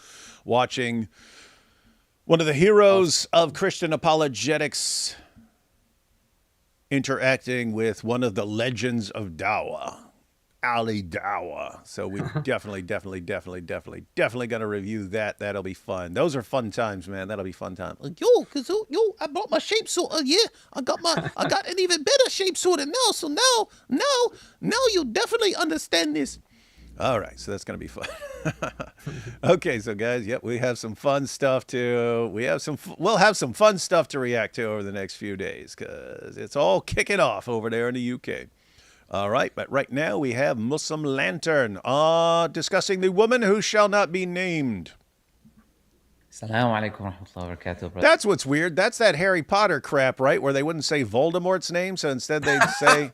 Watching One of the heroes of Christian apologetics interacting with one of the legends of Dawah, Ali Dawah. So we definitely going to review that. That'll be fun. Those are fun times, man. That'll be fun time. Yo, I bought my shape suit. Yeah, I got an even better shape suit now. So now you'll definitely understand this. All right, so that's going to be fun. Okay, so guys, yep, we have some fun stuff we'll have some fun stuff to react to over the next few days because it's all kicking off over there in the UK. All right, but right now we have Muslim Lantern discussing the woman who shall not be named. Assalamu alaikum wa rahmatullahi wa barakatuh. That's what's weird. That's that Harry Potter crap, right? Where they wouldn't say Voldemort's name, so instead they'd say...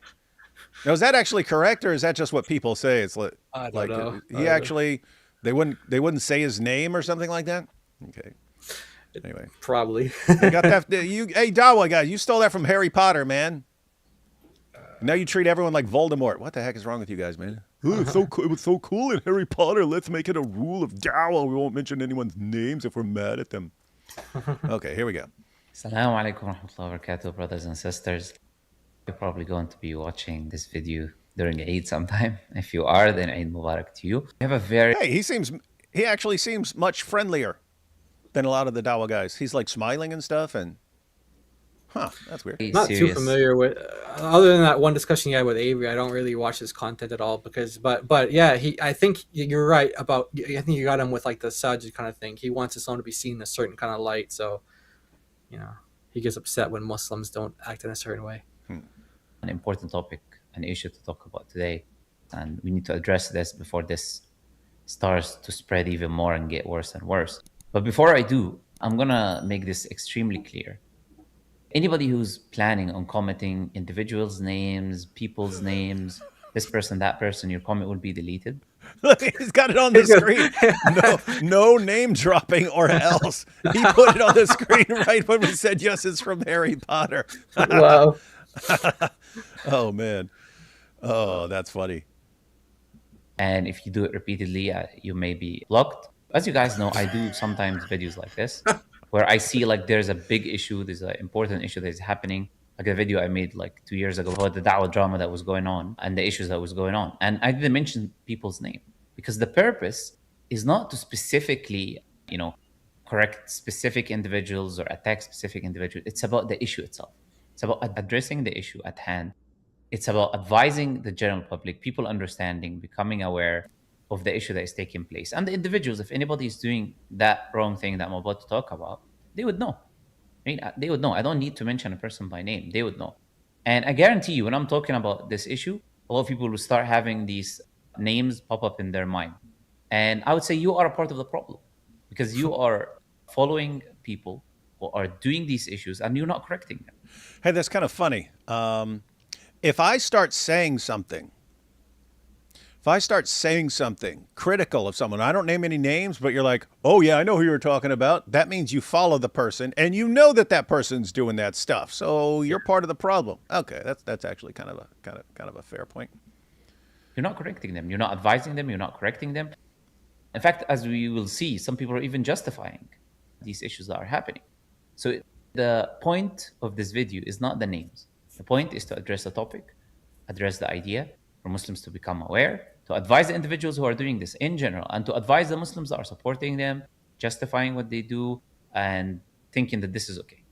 Now, is that actually correct, or is that just what people say? It's like, I don't know. They wouldn't say his name or something like that. Okay. Anyway, Probably. they got that. Hey, Dawah guy, you stole that from Harry Potter, man. Now you treat everyone like Voldemort. What the heck is wrong with you guys, man? Ooh, it was so cool in Harry Potter. Let's make it a rule of Dawah. We won't mention anyone's names if we're mad at them. Okay, here we go. Assalamu alaikum wa rahmatullahi wa barakatuh, brothers and sisters. You're probably going to be watching this video during Eid sometime. If you are, then Eid Mubarak to you. We have a very... Hey, he actually seems much friendlier than a lot of the Dawah guys. He's like smiling and stuff, and that's weird. Not too familiar with, other than that one discussion you had with Avery. I don't really watch his content at all but yeah, I think you're right about. I think you got him with like the Sajid kind of thing. He wants his own to be seen in a certain kind of light, so he gets upset when Muslims don't act in a certain way. An important topic, an issue to talk about today, and we need to address this before this starts to spread even more and get worse and worse. But before I do, I'm gonna make this extremely clear. Anybody who's planning on commenting individuals' names, people's names, this person, that person, your comment will be deleted. Look, he's got it on the screen. No name dropping or else. He put it on the screen right when we said yes, it's from Harry Potter. Wow. Oh man, that's funny. And if you do it repeatedly, you may be blocked. As you guys know, I do sometimes videos like this where I see like there's a big issue, there's an important issue that is happening. Like a video I made like 2 years ago about the Dawah drama that was going on and the issues that was going on, and I didn't mention people's name because the purpose is not to specifically, correct specific individuals or attack specific individuals. It's about the issue itself. It's about addressing the issue at hand. It's about advising the general public, people understanding, becoming aware of the issue that is taking place. And the individuals, if anybody is doing that wrong thing that I'm about to talk about, they would know. They would know. I don't need to mention a person by name. They would know. And I guarantee you, when I'm talking about this issue, a lot of people will start having these names pop up in their mind. And I would say you are a part of the problem because you are following people who are doing these issues and you're not correcting them. Hey, that's kind of funny. If I start saying something critical of someone, I don't name any names, but you're like, oh yeah, I know who you're talking about. That means you follow the person and you know that person's doing that stuff. So you're part of the problem. Okay, that's actually kind of a fair point. You're not correcting them. You're not advising them. You're not correcting them. In fact, as we will see, some people are even justifying these issues that are happening. So the point of this video is not the names. The point is to address the topic, address the idea for Muslims to become aware, to advise the individuals who are doing this in general, and to advise the Muslims that are supporting them, justifying what they do, and thinking that this is okay.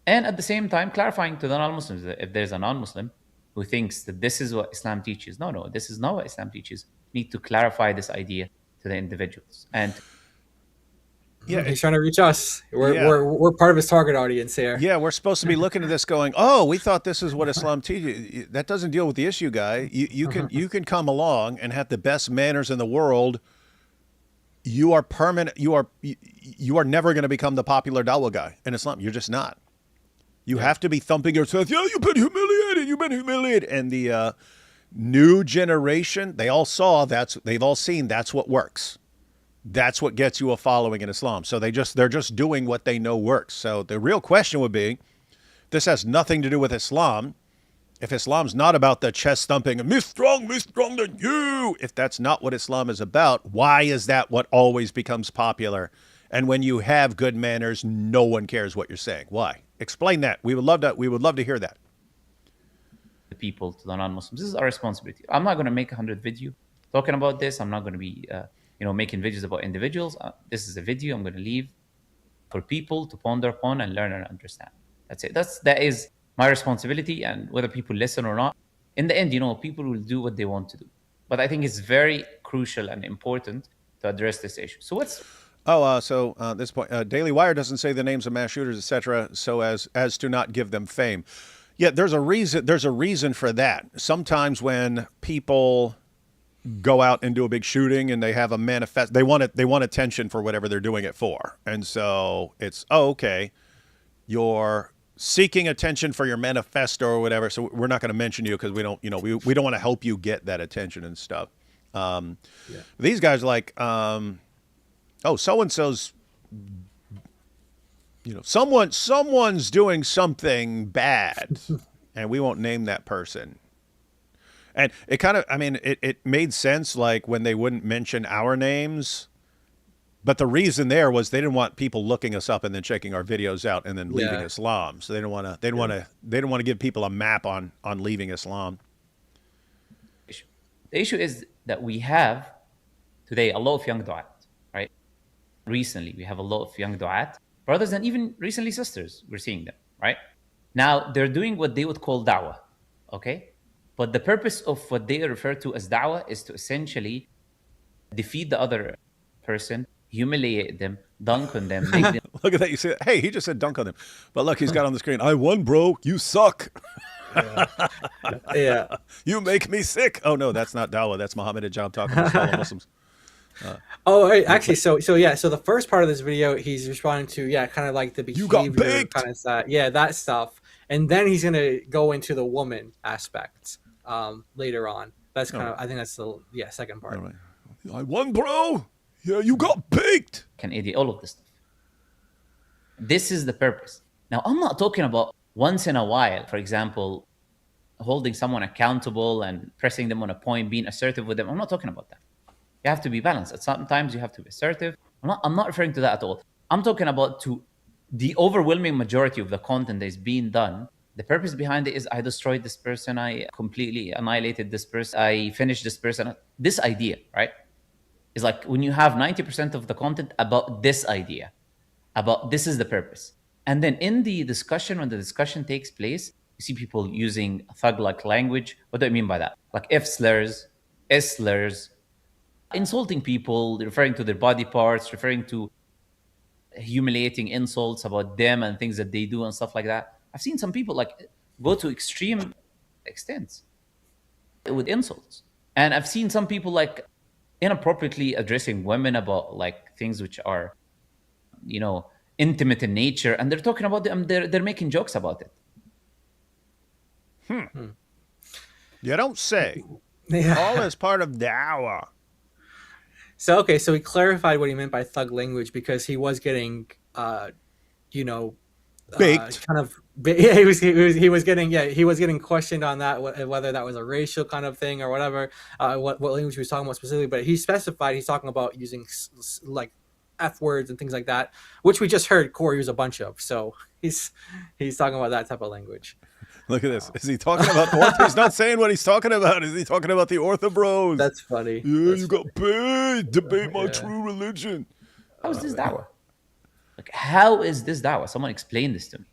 And at the same time, clarifying to the non-Muslims that if there's a non-Muslim who thinks that this is what Islam teaches, no, this is not what Islam teaches. We need to clarify this idea to the individuals. And yeah, he's trying to reach us. We're part of his target audience here. Yeah, we're supposed to be looking at this going, oh, we thought this is what Islam teaches. That doesn't deal with the issue, guy. You can come along and have the best manners in the world. You are permanent. You are never going to become the popular Dawah guy in Islam. You're just not. You have to be thumping yourself. Yeah, you've been humiliated. You've been humiliated. And the new generation, they've all seen that's what works. That's what gets you a following in Islam. So they're just doing what they know works. So the real question would be, this has nothing to do with Islam. If Islam's not about the chest thumping and me stronger than you, if that's not what Islam is about, why is that what always becomes popular And when you have good manners, no one cares what you're saying. Why? Explain that. We would love to hear that. The people, to the non-Muslims. This is our responsibility. I'm not going to make 100 videos talking about this. I'm not going to be, making videos about individuals. This is a video I'm going to leave for people to ponder upon and learn and understand. That's it. That is my responsibility. And whether people listen or not, in the end, people will do what they want to do. But I think it's very crucial and important to address this issue. So what's this point, Daily Wire doesn't say the names of mass shooters, etc., so as to not give them fame. Yeah, there's a reason. There's a reason for that. Sometimes when people go out and do a big shooting and they have a manifest, they want attention for whatever they're doing it for, and so it's okay, you're seeking attention for your manifesto or whatever. So we're not going to mention you because we don't, we don't want to help you get that attention and stuff. These guys are like, so and so's. Someone's doing something bad, and we won't name that person. And it kind of, it made sense, like when they wouldn't mention our names, but the reason there was they didn't want people looking us up and then checking our videos out and then leaving Islam. So they didn't want to give people a map on leaving Islam. The issue is that we have today a lot of young du'at, right? Recently, we have a lot of young du'at. Brothers and even recently sisters, we're seeing them, right? Now, they're doing what they would call da'wah, okay? But the purpose of what they refer to as da'wah is to essentially defeat the other person, humiliate them, dunk on them. Make them Look at that. You see that? Hey, he just said dunk on them. But look, he's got on the screen, I won, bro. You suck. Yeah. You make me sick. Oh, no, that's not da'wah. That's Muhammad Hijab talking to fellow Muslims. Actually, so the first part of this video, he's responding to kind of like the behavior, kind of that stuff, and then he's gonna go into the woman aspects later on. That's kind of, I think that's the second part. Right. I won, bro. Yeah, you got baked. can edit all of this stuff. This is the purpose. Now, I'm not talking about once in a while, for example, holding someone accountable and pressing them on a point, being assertive with them. I'm not talking about that. You have to be balanced. At sometimes you have to be assertive. I'm not referring to that at all. I'm talking about the overwhelming majority of the content that is being done. The purpose behind it is I destroyed this person. I completely annihilated this person. I finished this person. This idea, right? Is like when you have 90% of the content about this idea, about this is the purpose. And then in the discussion, when the discussion takes place, you see people using thug-like language. What do I mean by that? Like F slurs, S slurs, insulting people, referring to their body parts, referring to humiliating insults about them and things that they do and stuff like that. I've seen some people like go to extreme extents with insults. And I've seen some people like inappropriately addressing women about like things which are, intimate in nature. And they're talking about them, they're making jokes about it. You don't say. Yeah. All as part of da'wah. So he clarified what he meant by thug language because he was getting, baked. He was getting questioned on that, whether that was a racial kind of thing or whatever, what language he was talking about specifically. But he specified he's talking about using like F words and things like that, which we just heard Corey use a bunch of. So he's talking about that type of language. Look at this. Is he talking about ortho? He's not saying what he's talking about. Is he talking about the ortho bros? That's funny. Yeah, you got paid. Debate my true religion. How is this da'wah? Like, how is this da'wah? Someone explain this to me.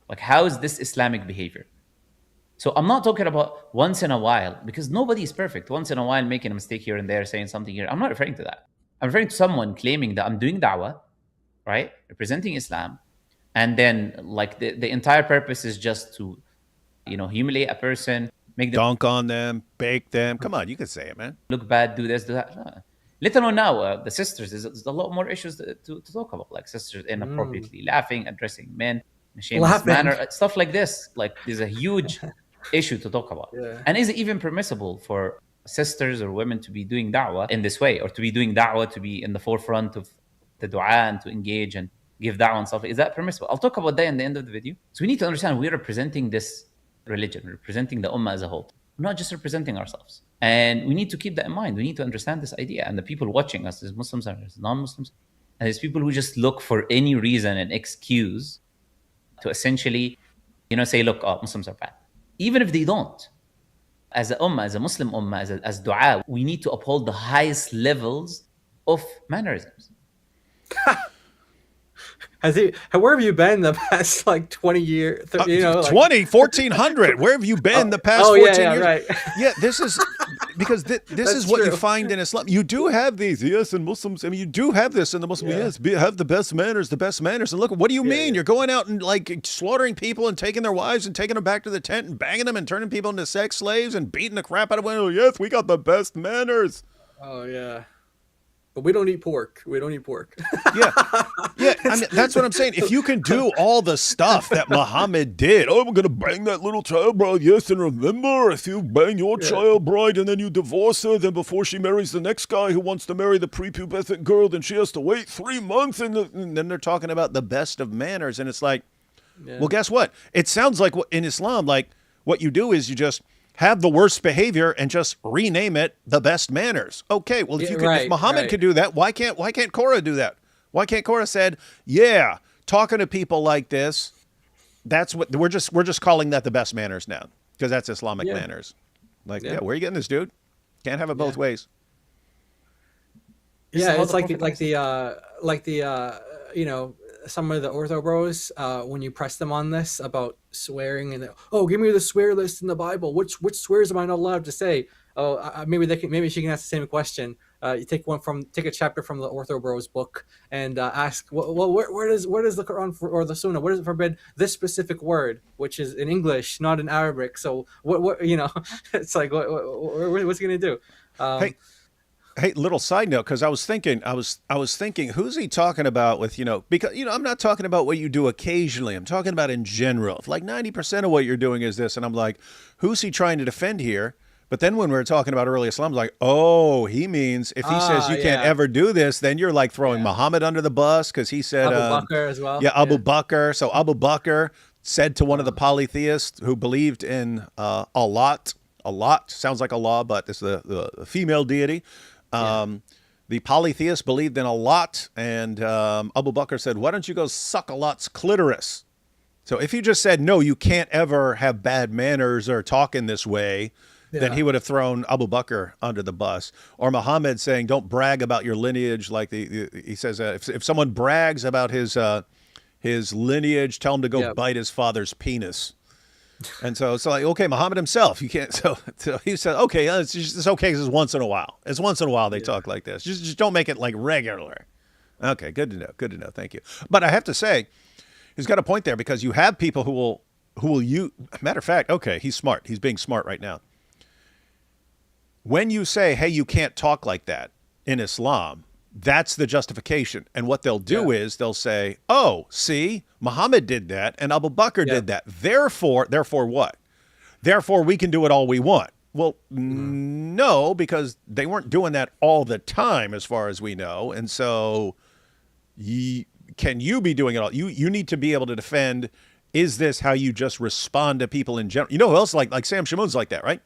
Like, how is this Islamic behavior? So I'm not talking about once in a while, because nobody is perfect. Once in a while, making a mistake here and there, saying something here. I'm not referring to that. I'm referring to someone claiming that I'm doing da'wah, right? Representing Islam. And then, like, the entire purpose is just to, humiliate a person, make them dunk on them, bake them. Come on, you can say it, man. Look bad, do this, do that. No. Let alone now, the sisters, there's a lot more issues to talk about, like sisters inappropriately laughing, addressing men in a shameless manner, stuff like this. Like, there's a huge issue to talk about. Yeah. And is it even permissible for sisters or women to be doing da'wah in this way, or to be doing da'wah, to be in the forefront of the dua and to engage and give da'wah and stuff? Is that permissible? I'll talk about that in the end of the video. So we need to understand we're representing this religion, representing the ummah as a whole. We're not just representing ourselves. And we need to keep that in mind. We need to understand this idea. And the people watching us, as Muslims and as non-Muslims, And there's people who just look for any reason and excuse to essentially, say, look, Muslims are bad. Even if they don't. As a ummah, as a Muslim ummah, as dua, we need to uphold the highest levels of mannerisms. Where have you been the past 20 years? 1400. Where have you been the past 14 years? Right. Yeah, this is because this is what you find in Islam. You do have these, yes, in Muslims. I mean, you do have this in the Muslim. Yes, have the best manners. And look, what do you mean? You're going out and slaughtering people and taking their wives and taking them back to the tent and banging them and turning people into sex slaves and beating the crap out of women. Yes, we got the best manners. Oh yeah. But we don't eat pork. Yeah. I mean, that's what I'm saying. If you can do all the stuff that Muhammad did, I'm going to bang that little child bride. Yes, and remember, if you bang your child bride and then you divorce her, then before she marries the next guy who wants to marry the prepubescent girl, then she has to wait 3 months. And then they're talking about the best of manners. And it's like, well, guess what? It sounds like in Islam, what you do is you just have the worst behavior and just rename it the best manners. Okay, well, if Muhammad could do that, why can't Korah do that? Why can't Korah said, talking to people like this, that's what we're just calling that the best manners now because that's Islamic manners. Where are you getting this, dude? Can't have it both ways. Yeah, it's like the some of the ortho bros, when you press them on this about swearing and give me the swear list in the Bible. Which swears am I not allowed to say? Maybe she can ask the same question. You take a chapter from the ortho bros book and ask, where does the Quran or the Sunnah, where does it forbid this specific word, which is in English, not in Arabic? So what it's like what's he gonna do? Hey, little side note, because I was thinking, who's he talking about with, because, I'm not talking about what you do occasionally. I'm talking about in general. If 90% of what you're doing is this, and I'm like, who's he trying to defend here? But then when we were talking about early Islam, I was like, oh, he means if he says you can't ever do this, then you're throwing Muhammad under the bus because he said Abu Bakr as well. Yeah, Abu Bakr. So Abu Bakr said to one of the polytheists who believed in Allah sounds like Allah, but it's the female deity. The polytheists believed in a lot, and Abu Bakr said, why don't you go suck a lot's clitoris? So if you just said, no, you can't ever have bad manners or talk in this way, then he would have thrown Abu Bakr under the bus. Or Muhammad saying, don't brag about your lineage. He says, if someone brags about his lineage, tell him to go bite his father's penis. And so it's like, okay, Muhammad himself, you can't. So he said, okay, it's okay because it's once in a while. It's once in a while they talk like this. Just don't make it regular. Okay, good to know. Good to know. Thank you. But I have to say, he's got a point there because you have people who will use. Matter of fact, okay, he's smart. He's being smart right now. When you say, hey, you can't talk like that in Islam, that's the justification. And what they'll do is they'll say, oh, see, Muhammad did that and Abu Bakr did that. Therefore what? Therefore, we can do it all we want. Well, no, because they weren't doing that all the time as far as we know. And so can you be doing it all? You need to be able to defend, is this how you just respond to people in general? You know who else like Sam Shamoun's like that, right?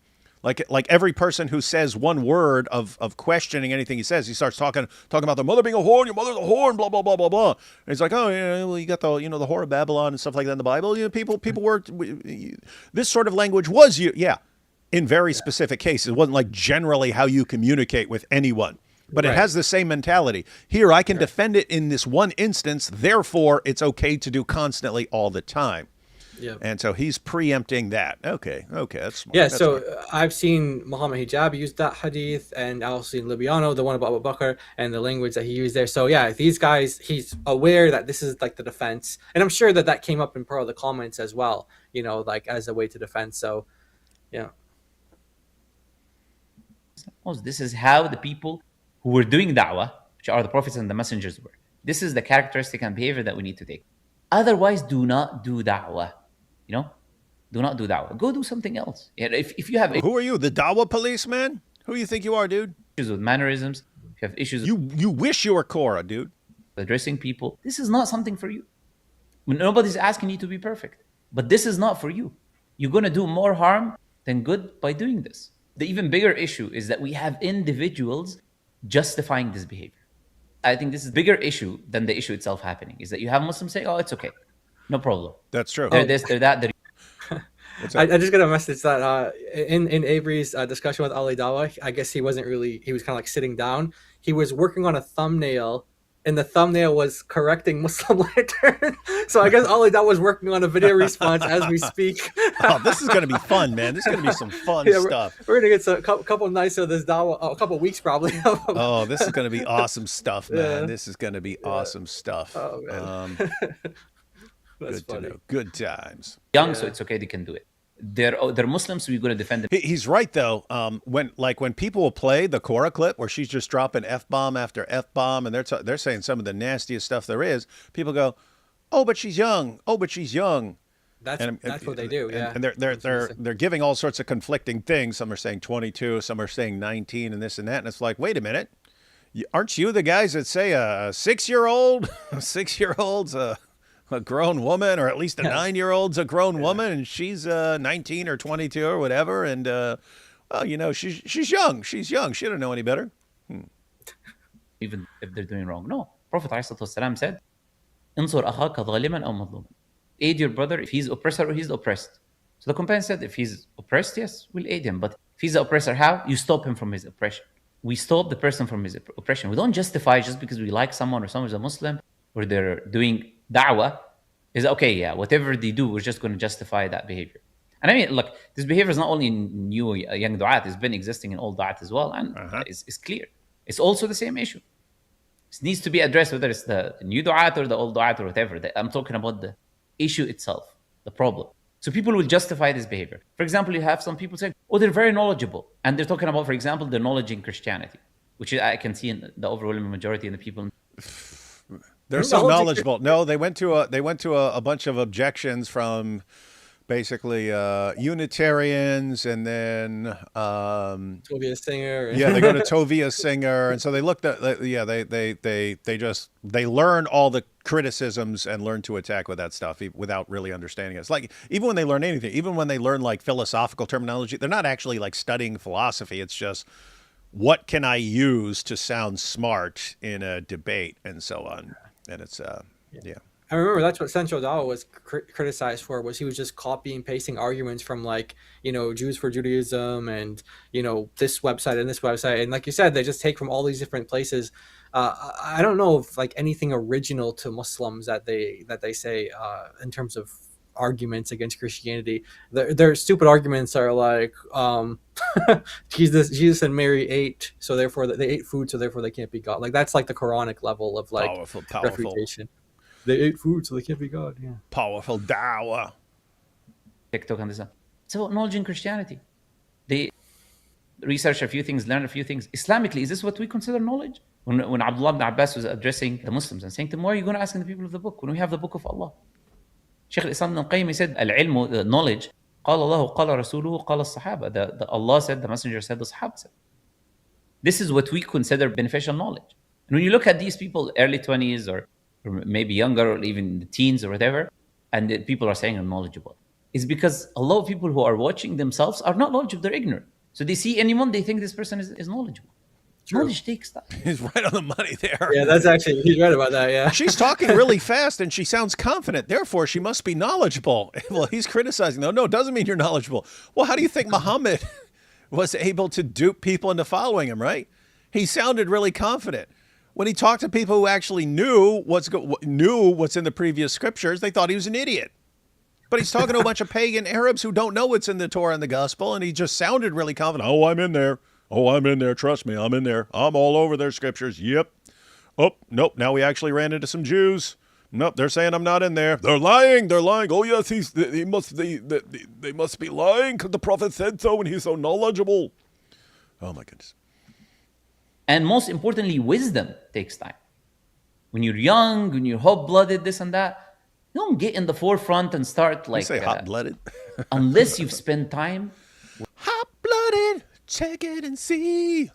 Like every person who says one word of questioning anything he says, he starts talking about the mother being a whore, your mother's a whore, and blah blah blah blah blah. And he's like, oh yeah, well you got the the whore of Babylon and stuff like that in the Bible. People were this sort of language was in very specific cases. It wasn't generally how you communicate with anyone. But it has the same mentality. Here, I can defend it in this one instance. Therefore, it's okay to do constantly all the time. Yeah. And so he's preempting that. Okay, that's smart. Yeah, that's smart. Smart. I've seen Muhammad Hijab use that hadith, and I've also seen Libiano, the one about Abu Bakr, and the language that he used there. So yeah, these guys, he's aware that this is the defense. And I'm sure that came up in part of the comments as well, as a way to defend. So, yeah. This is how the people who were doing da'wah, which are the prophets and the messengers were. This is the characteristic and behavior that we need to take. Otherwise, do not do da'wah. Do not do da'wah. Go do something else. If you have who are you, the da'wah policeman? Who do you think you are, dude? Issues with mannerisms, if you have issues you wish you were Korah, dude. Addressing people, this is not something for you. Nobody's asking you to be perfect, but this is not for you. You're going to do more harm than good by doing this. The even bigger issue is that we have individuals justifying this behavior. I think this is a bigger issue than the issue itself happening, is that you have Muslims say, oh, it's okay. No problem. That's true. They're this, they're that. I just got a message that in Avery's discussion with Ali Dawah, I guess he was kind of like sitting down. He was working on a thumbnail, and the thumbnail was correcting Muslim letters. So I guess Ali Dawah was working on a video response as we speak. Oh, this is going to be fun, man. This is going to be some fun stuff. We're going to get a couple nights of this Dawah, a couple weeks probably. Oh, this is going to be awesome stuff, man. Yeah. This is going to be awesome stuff. Oh, man. That's good funny. To know. Good times. Young, so it's okay. They can do it. They're Muslims, so we're going to defend them. He's right though. When people will play the Korah clip where she's just dropping F-bomb after F-bomb, and they're saying some of the nastiest stuff there is, people go, "Oh, but she's young. Oh, but she's young." That's what they do. Yeah. And they're giving all sorts of conflicting things. Some are saying 22, some are saying 19, and this and that. And it's like, wait a minute, aren't you the guys that say a 6-year-old, a 6-year-old's a grown woman, or at least a 9-year-old's a grown woman, and she's 19 or 22 or whatever, and well, you know, she's young. She's young. She don't know any better. Even if they're doing wrong. No. Prophet ﷺ said, "Insur akhaka zaliman aw madluman." Aid your brother if he's oppressor or he's oppressed. So the companion said, if he's oppressed, yes, we'll aid him. But if he's the oppressor, how? You stop him from his oppression. We stop the person from his oppression. We don't justify just because we like someone or someone's a Muslim or they're doing da'wah, is okay, yeah, whatever they do, we're just going to justify that behavior. And I mean, look, this behavior is not only in new young du'at, it's been existing in old du'at as well, and it's clear. It's also the same issue. It needs to be addressed, whether it's the new du'at or the old du'at or whatever. I'm talking about the issue itself, the problem. So people will justify this behavior. For example, you have some people saying, oh, they're very knowledgeable. And they're talking about, for example, the knowledge in Christianity, which I can see in the overwhelming majority of the people. They're so knowledgeable. No, they went to a bunch of objections from basically Unitarians, and then Tovia Singer. Yeah, they go to Tovia Singer, and so they looked at they learn all the criticisms and learn to attack with that stuff without really understanding it. It's like even when they learn anything, even when they learn like philosophical terminology, they're not actually like studying philosophy. It's just, what can I use to sound smart in a debate and so on. And it's yeah. I remember that's what Central Dawah was criticized for, was he was just copying and pasting arguments from, like, you know, Jews for Judaism and, you know, this website and this website. And like you said, they just take from all these different places. I don't know if like anything original to Muslims that they say in terms of arguments against Christianity. Their stupid arguments are like, Jesus and Mary ate, so therefore they ate food, so therefore they can't be God. Like that's like the Quranic level of like powerful refutation. They ate food, so they can't be God. Yeah, powerful dawah. TikTok and this. It's about knowledge in Christianity. They research a few things, learn a few things. Islamically, is this what we consider knowledge? When Abdullah ibn Abbas was addressing the Muslims and saying to them, why are you going to ask the people of the book when we have the book of Allah? Shaykh al-Islam ibn Qayyim, he said, al-ilmu, knowledge, قال الله قال رسوله قال الصحابة. The Allah said, the Messenger said, the Sahaba said. This is what we consider beneficial knowledge. And when you look at these people, early 20s or maybe younger, or even the teens or whatever, and the people are saying are knowledgeable, it's because a lot of people who are watching themselves are not knowledgeable, they're ignorant. So they see anyone, they think this person is knowledgeable. True. Knowledge takes time. He's right on the money there. Yeah, that's actually, he's right about that, yeah. She's talking really fast and she sounds confident. Therefore, she must be knowledgeable. Well, he's criticizing. No, it doesn't mean you're knowledgeable. Well, how do you think Muhammad was able to dupe people into following him, right? He sounded really confident. When he talked to people who actually knew what's in the previous scriptures, they thought he was an idiot. But he's talking to a bunch of pagan Arabs who don't know what's in the Torah and the Gospel, and he just sounded really confident. Oh, I'm in there. Oh, I'm in there. Trust me, I'm in there. I'm all over their scriptures. Yep. Oh, nope. Now we actually ran into some Jews. Nope, they're saying I'm not in there. They're lying. They're lying. Oh, yes, they must be lying because the prophet said so and he's so knowledgeable. Oh, my goodness. And most importantly, wisdom takes time. When you're young, when you're hot-blooded, this and that, you don't get in the forefront and start like... You say hot-blooded? Unless you've spent time... Hot-blooded, check it and see.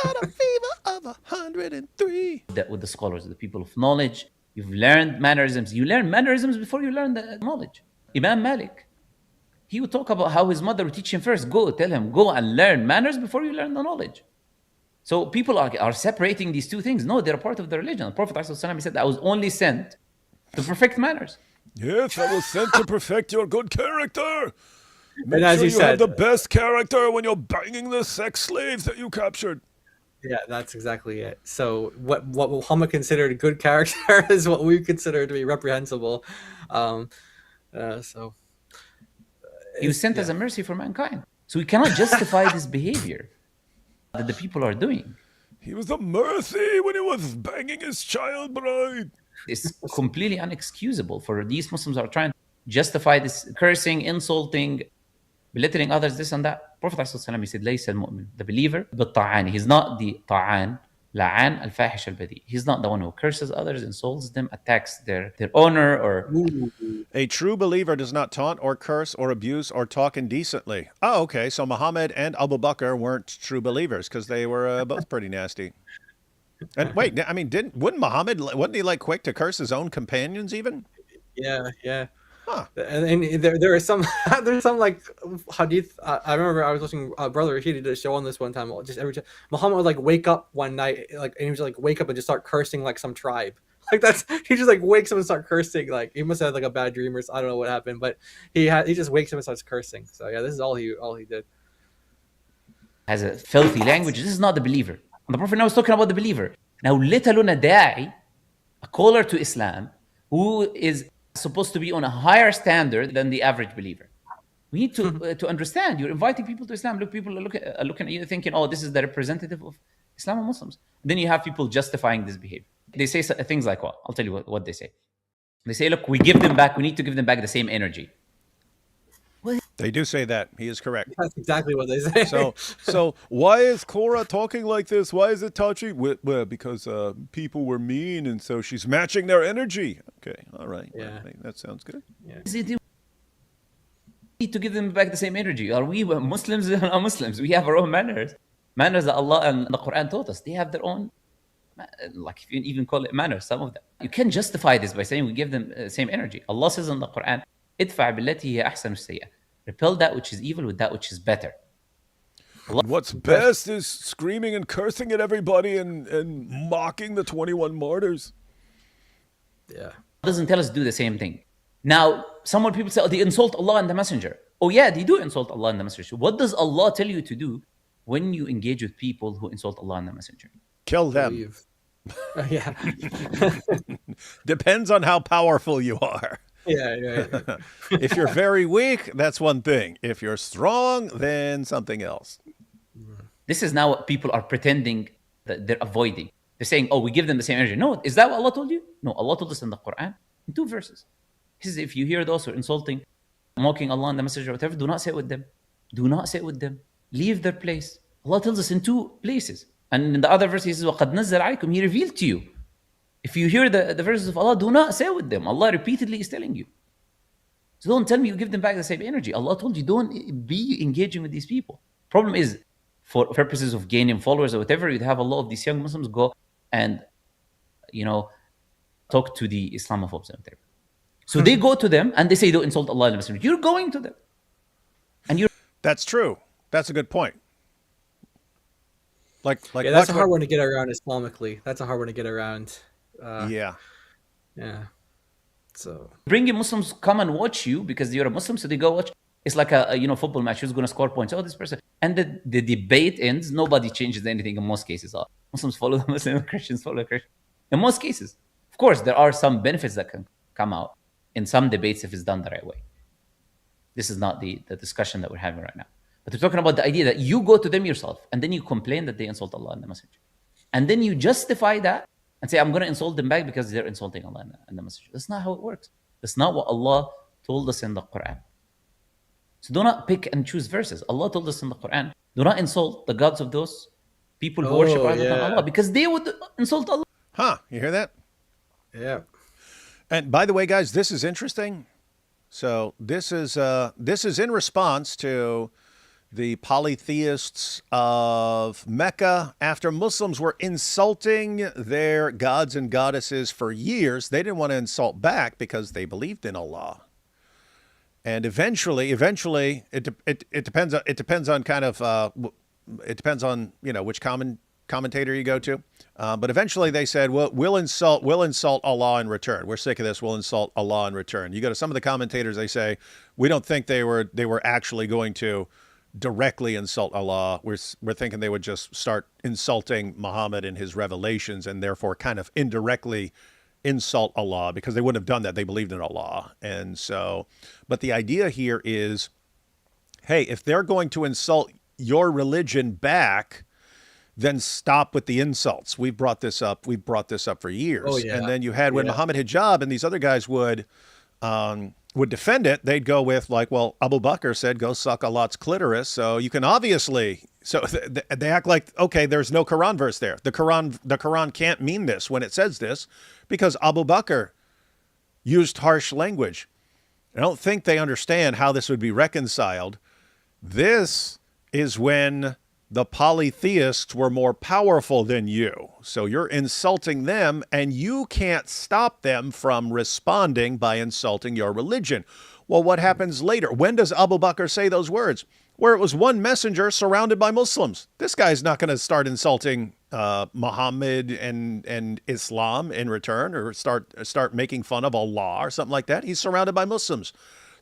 Got a fever of 103. That with the scholars, the people of knowledge, you've learned mannerisms. You learn mannerisms before you learn the knowledge. Imam Malik, he would talk about how his mother would teach him first. Go and learn manners before you learn the knowledge. So people are separating these two things. No, they're part of the religion. The Prophet ﷺ said, I was only sent to perfect manners. Yes, I was sent to perfect your good character. Make And as sure you you have said, the best character when you're banging the sex slaves that you captured. yeah, that's exactly it. So what Muhammad considered good character is what we consider to be reprehensible. So He was sent as a mercy for mankind. So we cannot justify this behavior that the people are doing. He was a mercy when he was banging his child bride. It's completely unexcusable for these Muslims are trying to justify this cursing, insulting, belittling others, this and that. Prophet ﷺ, he said, ليس المؤمن, the believer, بالطعان. He's not the ta'an, la'an al-fahish al-badi. He's not the one who curses others, insults them, attacks their honor, or... A true believer does not taunt or curse or abuse or talk indecently. Oh, okay. So Muhammad and Abu Bakr weren't true believers because they were both pretty nasty. And wait, I mean, wasn't he like quick to curse his own companions even? Yeah. Huh. And there are some there's some like hadith. I remember I was listening. Brother, he did a show on this one time. Just every time Muhammad would like wake up one night, like, and he was like wake up and just start cursing like some tribe. Like he just like wakes up and start cursing. Like he must have had like a bad dream or I don't know what happened, but he just wakes up and starts cursing. So yeah, this is all he did. Has a filthy language. This is not the believer. And the Prophet now is talking about the believer. Now, let alone a da'i, a caller to Islam, who is supposed to be on a higher standard than the average believer. We need to understand. You're inviting people to Islam. Look, people are looking at you thinking, oh, this is the representative of Islam and Muslims. And then you have people justifying this behavior. They say things like what? I'll tell you what they say. They say, look, we need to give them back the same energy. They do say that. He is correct. That's exactly what they say. So why is Cora talking like this? Why is it touchy? Well, because people were mean, and so she's matching their energy. Okay, all right. Yeah. Well, that sounds good. Yeah. We need to give them back the same energy. Are we Muslims or not Muslims? We have our own manners. Manners that Allah and the Quran taught us. They have their own, like if you even call it manners, some of them. You can't justify this by saying we give them the same energy. Allah says in the Quran, ادفع بالتي هي أحسن السيئة. Repel that which is evil with that which is better. What's best is screaming and cursing at everybody and mocking the 21 martyrs. Yeah. Doesn't tell us to do the same thing. Now, people say, oh, they insult Allah and the Messenger. Oh yeah, they do insult Allah and the Messenger. What does Allah tell you to do when you engage with people who insult Allah and the Messenger? Kill them. Yeah. Depends on how powerful you are. Yeah. If you're very weak, that's one thing. If you're strong, then something else. This is now what people are pretending that they're avoiding. They're saying, oh, we give them the same energy. No, is that what Allah told you? No, Allah told us in the Quran in 2 verses. He says, if you hear those who are insulting, mocking Allah and the Messenger, whatever, do not sit with them. Do not sit with them. Leave their place. Allah tells us in 2 places. And in the other verse, He says, وَقَدْ نَزَّلَ عَلَيْكُمْ, He revealed to you. If you hear the verses of Allah, do not sit with them. Allah repeatedly is telling you. So don't tell me you give them back the same energy. Allah told you, don't be engaging with these people. Problem is, for purposes of gaining followers or whatever, you'd have a lot of these young Muslims go and, talk to the Islamophobes and whatever. So they go to them and they say, don't insult Allah and the Messenger. You're going to them. And That's true. That's a good point. Yeah, that's a hard one to get around Islamically. That's a hard one to get around. Yeah. So bringing Muslims come and watch you because you're a Muslim, so they go watch. It's like a football match. Who's going to score points? Oh, this person. And the debate ends. Nobody changes anything in most cases. Muslims follow the Muslims, Christians follow the Christians. In most cases, of course, there are some benefits that can come out in some debates if it's done the right way. This is not the discussion that we're having right now. But we're talking about the idea that you go to them yourself and then you complain that they insult Allah and the Messenger. And then you justify that and say, I'm going to insult them back because they're insulting Allah and the Messenger. That's not how it works. That's not what Allah told us in the Quran. So do not pick and choose verses. Allah told us in the Quran, do not insult the gods of those people who worship other than Allah because they would insult Allah. Huh, you hear that? Yeah. And by the way, guys, this is interesting. So this is in response to the polytheists of Mecca. After Muslims were insulting their gods and goddesses for years, they didn't want to insult back because they believed in Allah. And eventually, it depends on kind of it depends on which commentator you go to. But eventually they said, well, we'll insult Allah in return. We're sick of this. We'll insult Allah in return. You go to some of the commentators, they say, we don't think they were actually going to directly insult Allah. We're thinking they would just start insulting Muhammad and his revelations, and therefore kind of indirectly insult Allah, because they wouldn't have done that. They believed in Allah. And so, but the idea here is, hey, if they're going to insult your religion back, then stop with the insults. We've brought this up for years. Oh, yeah. And then you had when Muhammad Hijab and these other guys would defend it, they'd go with like, well, Abu Bakr said, go suck Allah's clitoris. So you can obviously, so they act like, okay, there's no Quran verse there. The Quran can't mean this when it says this, because Abu Bakr used harsh language. I don't think they understand how this would be reconciled. This is when the polytheists were more powerful than you. So you're insulting them, and you can't stop them from responding by insulting your religion. Well, what happens later? When does Abu Bakr say those words? Where it was one messenger surrounded by Muslims. This guy's not going to start insulting Muhammad and Islam in return, or start making fun of Allah or something like that. He's surrounded by Muslims.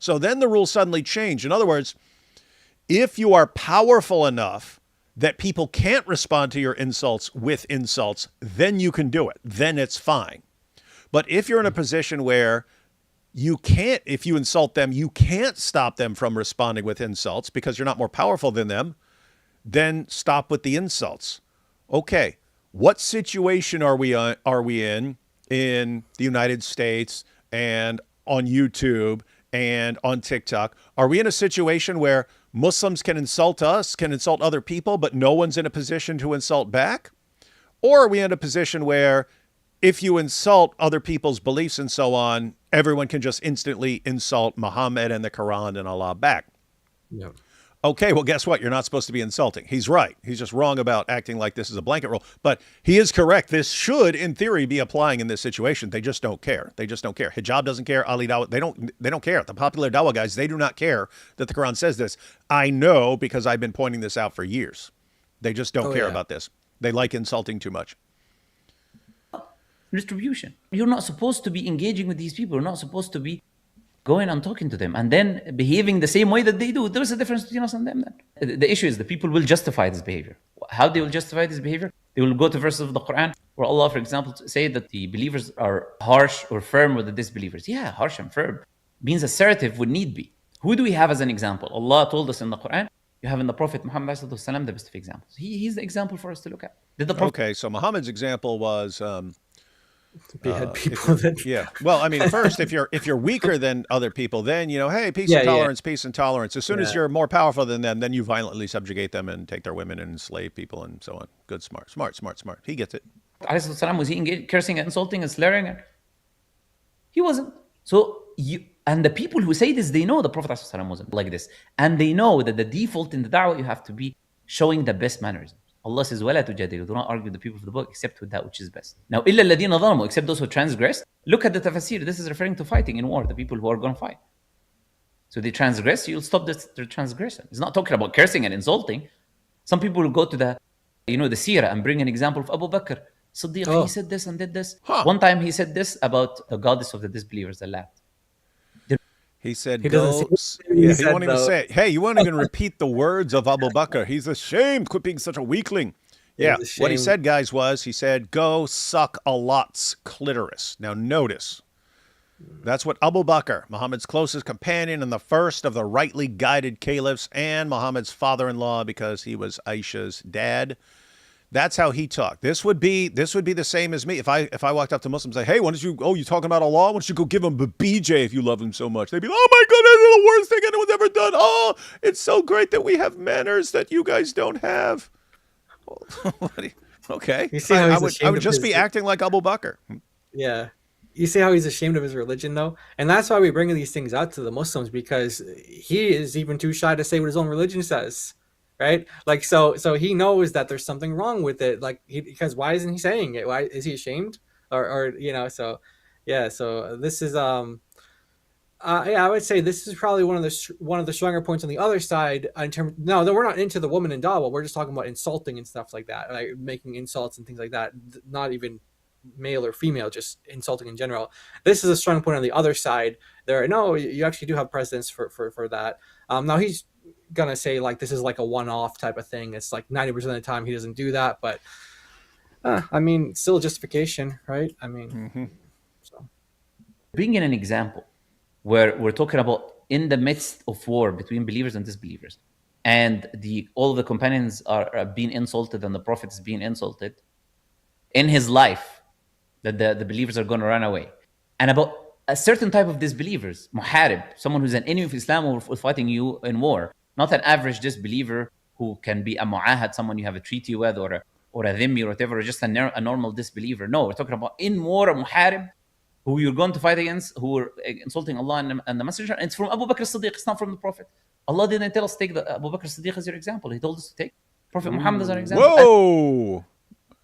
So then the rules suddenly change. In other words, if you are powerful enough that people can't respond to your insults with insults, then you can do it. Then it's fine. But if you're in a position where you can't, if you insult them, you can't stop them from responding with insults because you're not more powerful than them, then stop with the insults. Okay, what situation are we in the United States and on YouTube and on TikTok? Are we in a situation where Muslims can insult us, can insult other people, but no one's in a position to insult back? Or are we in a position where if you insult other people's beliefs and so on, everyone can just instantly insult Muhammad and the Quran and Allah back? Yeah. Okay, well, guess what? You're not supposed to be insulting. He's right. He's just wrong about acting like this is a blanket rule. But he is correct. This should, in theory, be applying in this situation. They just don't care. They just don't care. Hijab doesn't care. Ali Dawah, they don't care. The popular Dawah guys, they do not care that the Quran says this. I know because I've been pointing this out for years. They just don't care about this. They like insulting too much. Distribution. You're not supposed to be engaging with these people. You're not supposed to be going and talking to them and then behaving the same way that they do. There's a difference between us and them then. The issue is the people will justify this behavior. How they will justify this behavior? They will go to verses of the Quran where Allah, for example, say that the believers are harsh or firm with the disbelievers. Yeah, harsh and firm means assertive when need be. Who do we have as an example? Allah told us in the Quran, you have in the Prophet Muhammad the best of examples. He's the example for us to look at. Did the Prophet... Okay, so Muhammad's example was... behead people. Yeah. Well, I mean, first, if you're weaker than other people, then, hey, peace and tolerance, peace and tolerance. As soon as you're more powerful than them, then you violently subjugate them and take their women and enslave people and so on. Good, smart. He gets it. Was he cursing and insulting and slurring? He wasn't. So and the people who say this, they know the Prophet wasn't like this. And they know that the default in the da'wah, you have to be showing the best mannerism. Allah says, وَلَا تُجَادِلُوا, do not argue with the people of the book except with that which is best. Now, إِلَّا الَّذِينَ ظَلَمُوا, except those who transgress. Look at the tafsir. This is referring to fighting in war, the people who are going to fight. So they transgress, you'll stop their transgression. It's not talking about cursing and insulting. Some people will go to the seerah and bring an example of Abu Bakr. Siddiq, he said this and did this. One time he said this about the goddess of the disbelievers, the Lat. He said, he won't even say it. Hey, you won't even repeat the words of Abu Bakr. He's ashamed, quit being such a weakling. Yeah, what he said, guys, he said, go suck Allah's clitoris. Now notice, that's what Abu Bakr, Muhammad's closest companion and the first of the rightly guided caliphs and Muhammad's father-in-law because he was Aisha's dad. That's how he talked. This would be the same as me. If I walked up to Muslims and say, hey, you talking about Allah? Why don't you go give him a BJ if you love him so much? They'd be like, oh my God, that's the worst thing anyone's ever done. Oh, it's so great that we have manners that you guys don't have. Okay. You see how I would just be acting like Abu Bakr. Yeah. You see how he's ashamed of his religion, though? And that's why we bring these things out to the Muslims, because he is even too shy to say what his own religion says. Right? Like, so he knows that there's something wrong with it. Like, because why isn't he saying it? Why is he ashamed? So yeah. So this is Yeah, I would say this is probably one of the stronger points on the other side in terms. No, we're not into the woman in Dawah. We're just talking about insulting and stuff like that, like making insults and things like that. Not even male or female, just insulting in general. This is a strong point on the other side. You actually do have precedence for that. Now he's gonna say like this is like a one-off type of thing. It's like 90% of the time he doesn't do that, but I mean, still justification, right? I mean, so. Bring in an example where we're talking about in the midst of war between believers and disbelievers, and all the companions are being insulted and the prophet is being insulted in his life, that the believers are going to run away, and about a certain type of disbelievers, muharib, someone who's an enemy of Islam or fighting you in war, not an average disbeliever who can be a mu'ahad, someone you have a treaty with, or a dhimmi or whatever, or just a normal disbeliever. No, we're talking about in war, a muharib, who you're going to fight against, who are insulting Allah and the Messenger. And it's from Abu Bakr as-Siddiq, it's not from the Prophet. Allah didn't tell us to take Abu Bakr as-Siddiq as your example. He told us to take Prophet Muhammad as our example. Whoa!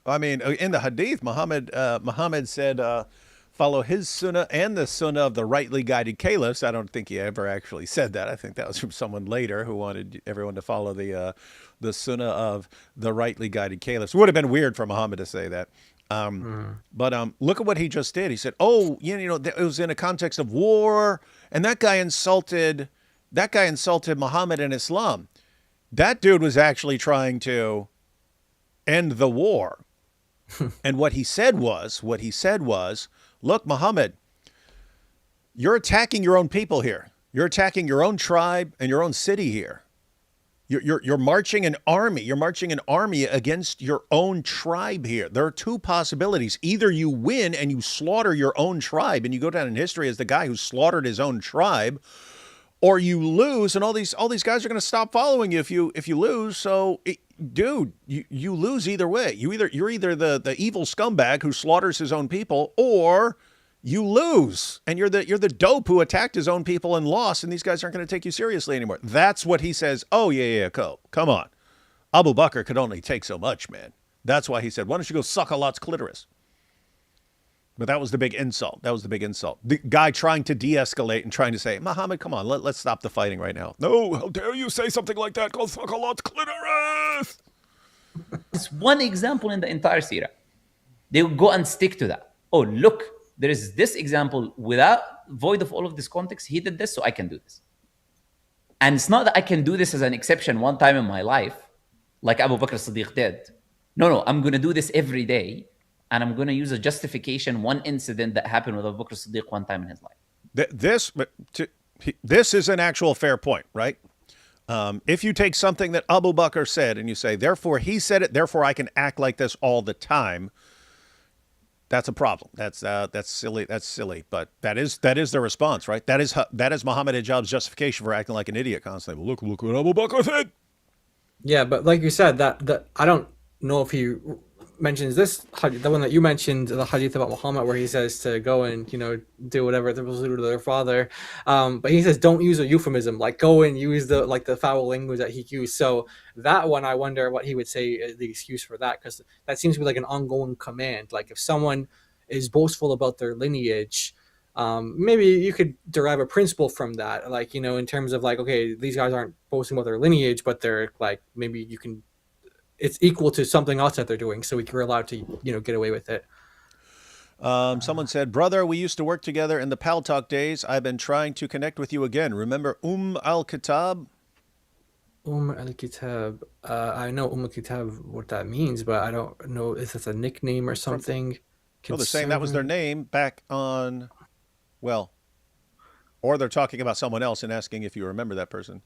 I mean, in the hadith, Muhammad said, follow his sunnah and the sunnah of the rightly guided caliphs. I don't think he ever actually said that. I think that was from someone later who wanted everyone to follow the sunnah of the rightly guided caliphs. It would have been weird for Muhammad to say that. But look at what he just did. He said, "Oh, it was in a context of war, and that guy insulted Muhammad and Islam. That dude was actually trying to end the war." And what he said was, "Look, Muhammad, you're attacking your own people here. You're attacking your own tribe and your own city here. You're marching an army. You're marching an army against your own tribe here. There are two possibilities. Either you win and you slaughter your own tribe and you go down in history as the guy who slaughtered his own tribe, or you lose and all these guys are going to stop following you if you lose. So, dude, you lose either way. You're either the evil scumbag who slaughters his own people, or you lose and you're the dope who attacked his own people and lost, and these guys aren't going to take you seriously anymore." That's what he says. Oh, yeah, come on. Abu Bakr could only take so much, man. That's why he said, "Why don't you go suck Allah's clitoris?" But that was the big insult. The guy trying to de-escalate and trying to say, "Muhammad, come on, let's stop the fighting right now." "No, how dare you say something like that? Go suck Allah's clitoris." It's one example in the entire seerah. They will go and stick to that. Oh, look, there is this example void of all of this context. He did this, so I can do this. And it's not that I can do this as an exception one time in my life, like Abu Bakr as-Siddiq did. No, I'm going to do this every day, and I'm going to use a justification, one incident that happened with Abu Bakr as-Siddiq one time in his life. This is an actual fair point, right? If you take something that Abu Bakr said and you say, therefore he said it, therefore I can act like this all the time, that's a problem. That's silly. That's silly. But that is the response, right? That is Muhammad Hijab's justification for acting like an idiot constantly. Well, look what Abu Bakr said. Yeah, but like you said, that I don't know if he mentions this, the one that you mentioned, the hadith about Muhammad, where he says to go and do whatever they're supposed to do to their father. But he says don't use a euphemism, like go and use the foul language that he used. So that one, I wonder what he would say the excuse for that, because that seems to be like an ongoing command. Like if someone is boastful about their lineage, maybe you could derive a principle from that, like in terms of like, okay, these guys aren't boasting about their lineage, but they're like, maybe it's equal to something else that they're doing, so we're allowed to get away with it. Someone said, "Brother, we used to work together in the Pal Talk days. I've been trying to connect with you again. Remember al-Kitab?" Al-Kitab. I know al-Kitab, what that means, but I don't know if it's a nickname or something. No, they're saying that was their name back on, or they're talking about someone else and asking if you remember that person.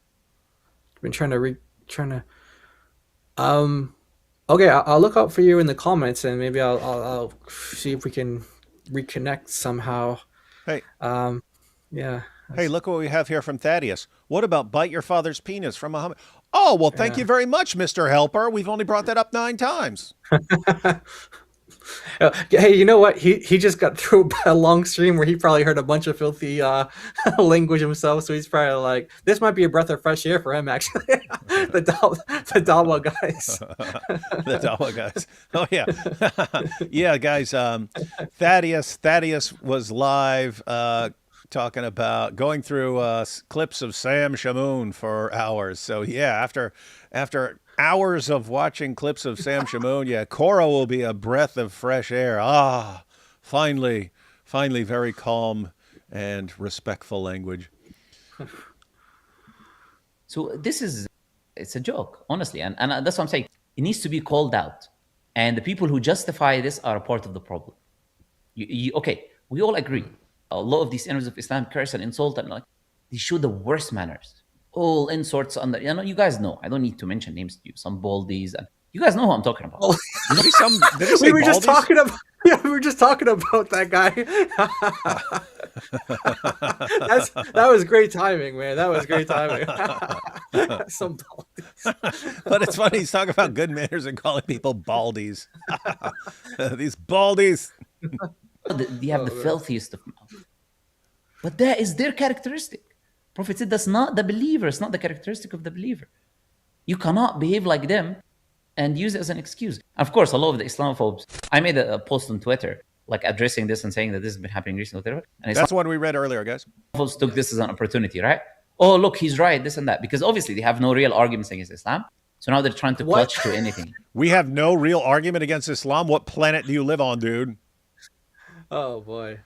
I've been trying to okay, I'll look out for you in the comments, and maybe I'll see if we can reconnect somehow. Hey. Yeah. Hey, look what we have here from Thaddeus. What about bite your father's penis from Muhammad? Oh, well, thank you very much, Mr. Helper. We've only brought that up 9 times. Hey, you know what? He just got through a long stream where he probably heard a bunch of filthy language himself, so he's probably like, this might be a breath of fresh air for him, actually. the Dawah guys. The Dawah guys. Oh, yeah. Yeah, guys, Thaddeus was live talking about going through clips of Sam Shamoon for hours. So yeah, after hours of watching clips of Sam Shamoon, yeah, Cora will be a breath of fresh air. Ah, finally, very calm and respectful language. So it's a joke, honestly, and that's what I'm saying. It needs to be called out, and the people who justify this are a part of the problem. Okay, we all agree. A lot of these enemies of Islam curse and insult, and like they show the worst manners. All in sorts under. You guys know. I don't need to mention names to you. Some baldies, and you guys know who I'm talking about. Did he say we were baldies? just talking about. Yeah, we were just talking about that guy. That was great timing, man. That was great timing. Some baldies. But it's funny, he's talking about good manners and calling people baldies. These baldies. They have the filthiest of mouth. But that is their characteristic. Prophet said that's not the believer. It's not the characteristic of the believer. You cannot behave like them and use it as an excuse. Of course, a lot of the Islamophobes, I made a post on Twitter, like addressing this and saying that this has been happening recently. And that's what we read earlier, guys. Islamophobes took this as an opportunity, right? Oh, look, he's right, this and that. Because obviously they have no real arguments against Islam. So now they're trying to clutch to anything. We have no real argument against Islam? What planet do you live on, dude? Oh, boy.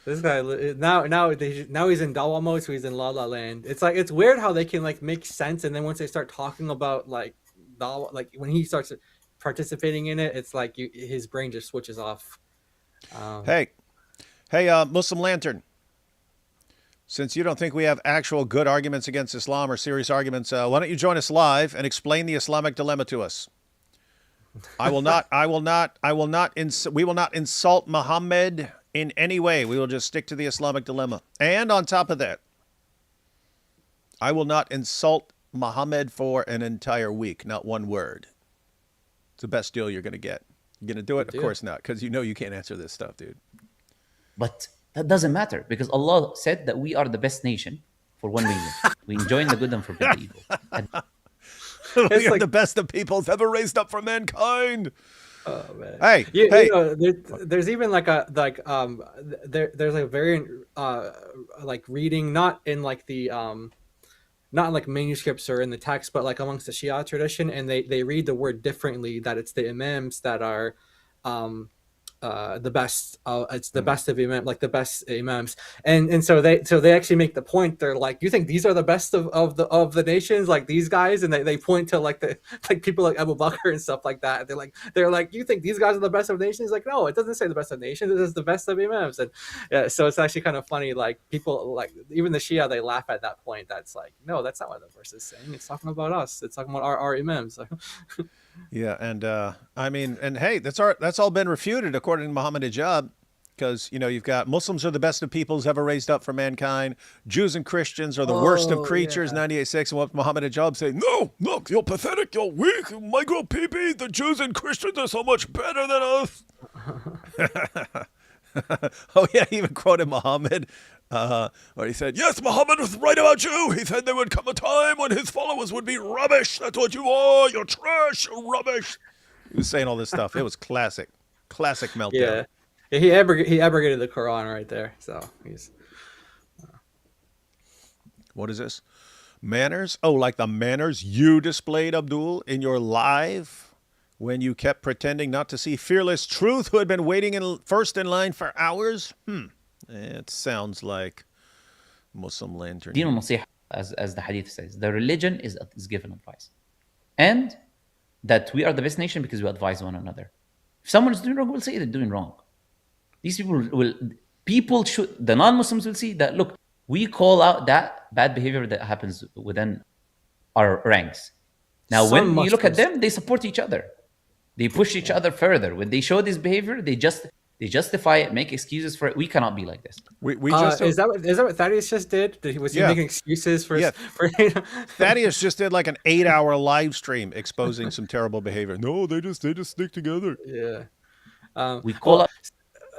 This guy now he's in Dawah mode, so he's in La La Land. It's weird how they can like make sense, and then once they start talking about like Dawah, like when he starts participating in it, it's like his brain just switches off. Hey, Muslim Lantern. Since you don't think we have actual good arguments against Islam or serious arguments, why don't you join us live and explain the Islamic dilemma to us? We will not insult Muhammad in any way. We will just stick to the Islamic dilemma. And on top of that, I will not insult Muhammad for an entire week, not one word. It's the best deal you're going to get. You're going to do it? Of course not, because you can't answer this stuff, dude. But that doesn't matter, because Allah said that we are the best nation for one reason. We enjoin the good and forbid the evil. We are the best of peoples ever raised up for mankind. Oh man! Hey, there's even there's a variant like reading, not in like the not in like manuscripts or in the text, but like amongst the Shia tradition, and they read the word differently. That it's the imams that are the best. It's the best of imam, like the best imams, and so they actually make the point. They're like, you think these are the best of the nations, like these guys, and they point to like people like Abu Bakr and stuff like that. They're like, you think these guys are the best of nations? Like, no, it doesn't say the best of nations. It says the best of imams, and yeah, so it's actually kind of funny. Like people, like even the Shia, they laugh at that point. That's like, no, that's not what the verse is saying. It's talking about us. It's talking about our imams. Yeah, and I mean, and hey, that's all been refuted according to Muhammad Hijab, because you've got Muslims are the best of peoples ever raised up for mankind. Jews and Christians are the worst of creatures. 98.6, and what Muhammad Hijab say? No, look, you're pathetic, you're weak, you micro pee. The Jews and Christians are so much better than us. Oh yeah, he even quoted Muhammad. Where he said, yes, Muhammad was right about you. He said there would come a time when his followers would be rubbish. That's what you are. You're trash. You're rubbish. He was saying all this stuff. It was classic meltdown. Yeah, he abrogated the Quran right there. So he's. What is this? Manners? Oh, like the manners you displayed, Abdul, in your live when you kept pretending not to see fearless truth who had been waiting first in line for hours? It sounds like Muslim Lantern. Deen al-Nasiha, as the hadith says, the religion is given advice. And that we are the best nation because we advise one another. If someone is doing wrong, we'll say they're doing wrong. These people should, the non-Muslims will see that, look, we call out that bad behavior that happens within our ranks. Now, when you look at them, they support each other. They push each other further. When they show this behavior, they justify it, make excuses for it. We cannot be like this. We just is that what Thaddeus just did? Was he making excuses for? Thaddeus just did like an 8-hour live stream exposing some terrible behavior. No, they just stick together. Yeah. We call up.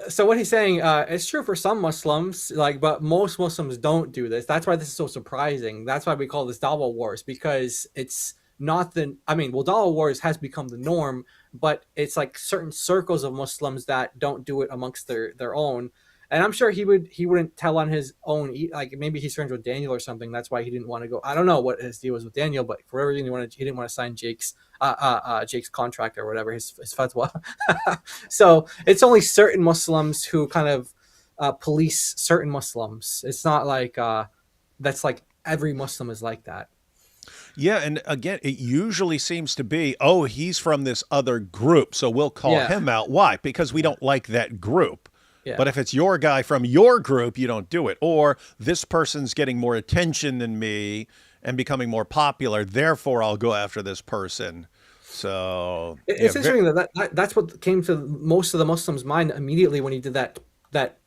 So what he's saying, it's true for some Muslims, but most Muslims don't do this. That's why this is so surprising. That's why we call this Dawah Wars, because it's not Dawah Wars has become the norm, but it's like certain circles of Muslims that don't do it amongst their own. And I'm sure he wouldn't tell on his own. Like maybe he's friends with Daniel or something. That's why he didn't want to go. I don't know what his deal was with Daniel, but for whatever reason he didn't want to sign Jake's contract or whatever, his fatwa. So it's only certain Muslims who kind of police certain Muslims. It's not like that's like every Muslim is like that. Yeah, and again, it usually seems to be, oh, he's from this other group, so we'll call him out. Why? Because we don't like that group. Yeah. But if it's your guy from your group, you don't do it. Or this person's getting more attention than me and becoming more popular, therefore I'll go after this person. So it's interesting that's what came to most of the Muslims' mind immediately when he did that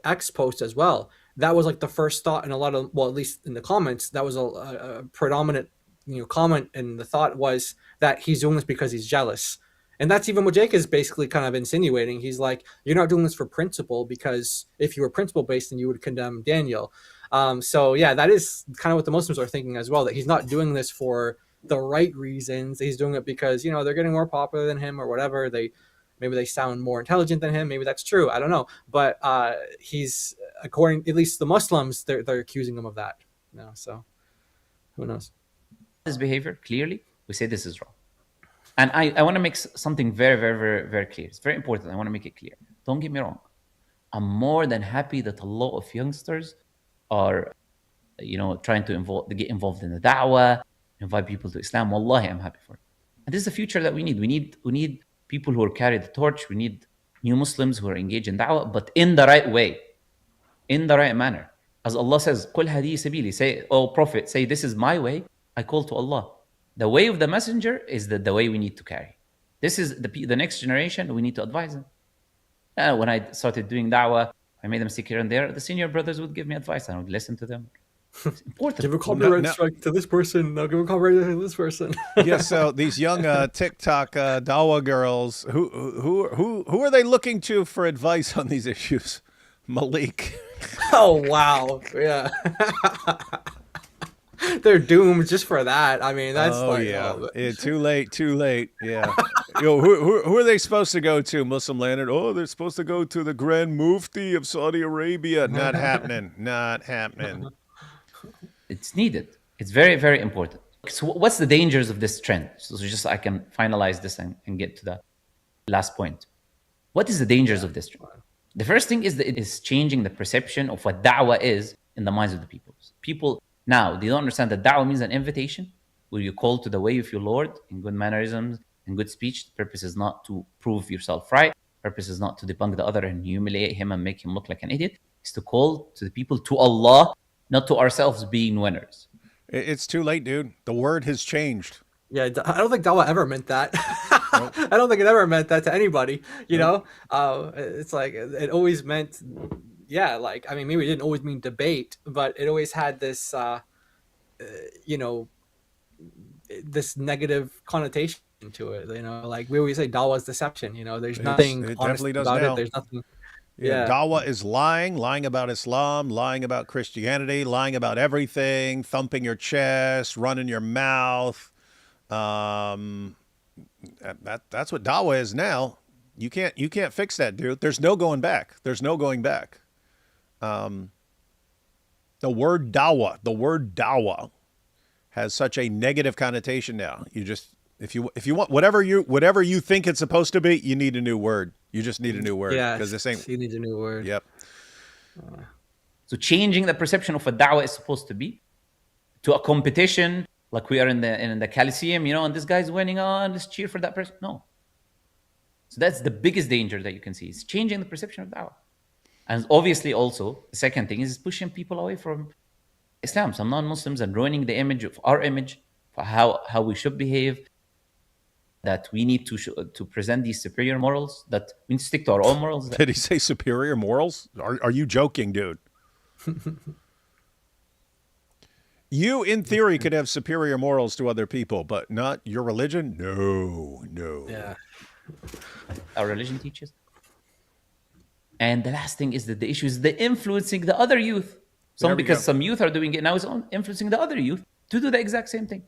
X post as well. That was like the first thought in a lot of, well, at least in the comments, that was a predominant comment, and the thought was that he's doing this because he's jealous. And that's even what Jake is basically kind of insinuating. He's like, you're not doing this for principle, because if you were principle based, then you would condemn Daniel. So yeah, that is kind of what the Muslims are thinking as well, that he's not doing this for the right reasons. He's doing it because, they're getting more popular than him or whatever. Maybe they sound more intelligent than him. Maybe that's true. I don't know. But he's, according, at least the Muslims, they're accusing him of that. So who knows? This behavior, clearly, we say this is wrong. And I want to make something very, very, very, very clear. It's very important. I want to make it clear. Don't get me wrong. I'm more than happy that a lot of youngsters are, trying to get involved in the da'wah, invite people to Islam. Wallahi, I'm happy for it. And this is the future that we need. We need people who will carry the torch. We need new Muslims who are engaged in da'wah, but in the right way, in the right manner. As Allah says, "Qul hadihi sabili." Say, "Oh Prophet, say this is my way. I call to Allah." The way of the messenger is the way we need to carry. This is the next generation. We need to advise them. When I started doing da'wah, I made a mistake here and there. The senior brothers would give me advice, and I would listen to them. It's important. Give a copyright strike to this person. No, give a copyright to this person. Yeah. So these young TikTok Dawah girls, who are they looking to for advice on these issues? Malik. Oh wow! Yeah. They're doomed just for that. I mean, that's too late. Yeah. Who are they supposed to go to? Muslim land? Oh, they're supposed to go to the Grand Mufti of Saudi Arabia. Not happening. Not happening. It's needed. It's very, very important. So what's the dangers of this trend? So just I can finalize this and get to the last point. What is the dangers of this trend? The first thing is that it is changing the perception of what da'wah is in the minds of the people. People now, they don't understand that da'wah means an invitation where you call to the way of your Lord in good mannerisms and good speech. The purpose is not to prove yourself right. The purpose is not to debunk the other and humiliate him and make him look like an idiot. It's to call to the people to Allah, not to ourselves being winners. It's too late, dude. The word has changed. Yeah, I don't think da'wah ever meant that. Nope. I don't think it ever meant that to anybody, know? It's like, it always meant... Yeah, like, I mean, maybe it didn't always mean debate, but it always had this, this negative connotation to it. Like we always say, dawah is deception. There's nothing honest about it. There's nothing. Yeah, dawah is lying about Islam, lying about Christianity, lying about everything, thumping your chest, running your mouth. That's what dawah is now. You can't fix that, dude. There's no going back. There's no going back. The word dawah has such a negative connotation now. You just, if you want whatever you think it's supposed to be, you need a new word. You just need a new word. Yeah, because this ain't. You need a new word. Yep. So changing the perception of what da'wah is supposed to be to a competition, like we are in the Coliseum, and this guy's winning on, let's cheer for that person. No. So that's the biggest danger that you can see. It's changing the perception of da'wah. And obviously also, the second thing is pushing people away from Islam. Some non-Muslims and ruining the image of our image, for how we should behave, that we need to present these superior morals, that we need to stick to our own morals. Did he say superior morals? Are you joking, dude? You, in theory, could have superior morals to other people, but not your religion? No. Yeah. Our religion teaches. And the last thing is that the issue is the influencing the other youth. Because some youth are doing it now, is influencing the other youth to do the exact same thing.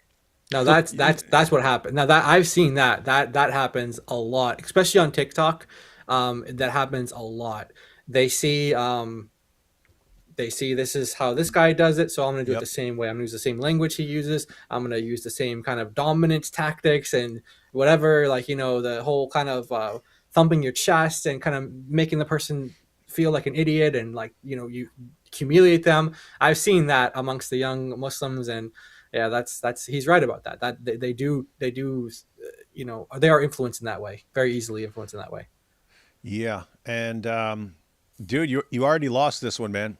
Now that's what happened. Now that I've seen that happens a lot, especially on TikTok. That happens a lot. They see they see this is how this guy does it, so I'm going to do Yep. it the same way. I'm going to use the same language he uses. I'm going to use the same kind of dominance tactics and whatever, like, you know, the whole kind of thumping your chest and kind of making the person feel like an idiot, and like, you know, you humiliate them. I've seen that amongst the young Muslims, and yeah, that's he's right about that. That they do you know, they are influenced in that way, very easily influenced in that way. Yeah, and dude, you already lost this one, man.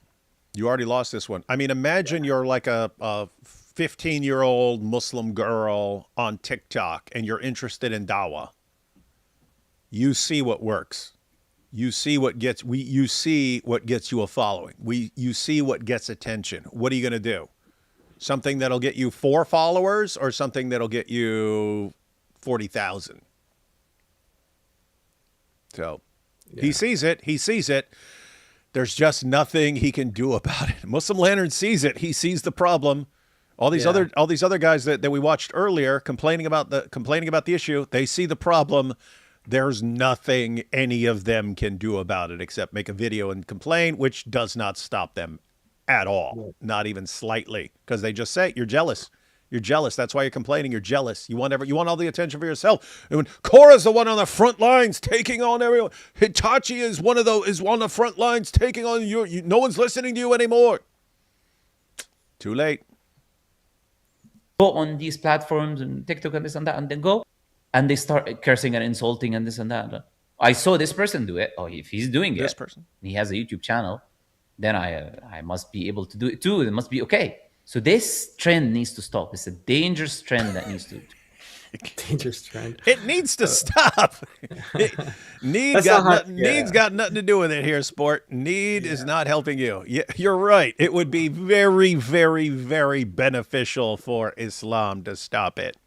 You already lost this one. I mean, imagine you're like a 15-year-old Muslim girl on TikTok, and you're interested in Dawah. You see what works. You see what gets you see what gets you a following. You see what gets attention. What are you going to do? Something that'll get you 4 followers, or something that'll get you 40,000? So he sees it. He sees it. There's just nothing he can do about it. Muslim Lantern sees it. He sees the problem. All these other guys that we watched earlier complaining about the issue, they see the problem. There's nothing any of them can do about it except make a video and complain, which does not stop them at all, not even slightly, because they just say, you're jealous. You're jealous. That's why you're complaining. You're jealous. You want all the attention for yourself. And when Korah's the one on the front lines taking on everyone, Hitachi is on the front lines taking on you. No one's listening to you anymore. Too late. Go on these platforms and TikTok and this and that, and then go and they start cursing and insulting and this and that. I saw this person do it. Oh, if he's doing it, this person, he has a YouTube channel, then I must be able to do it too. It must be okay. So this trend needs to stop. It's a dangerous trend that needs to. Dangerous trend. It needs to stop. Need's got nothing to do with it here, sport. Need is not helping you. You're right. It would be very, very, very beneficial for Islam to stop it.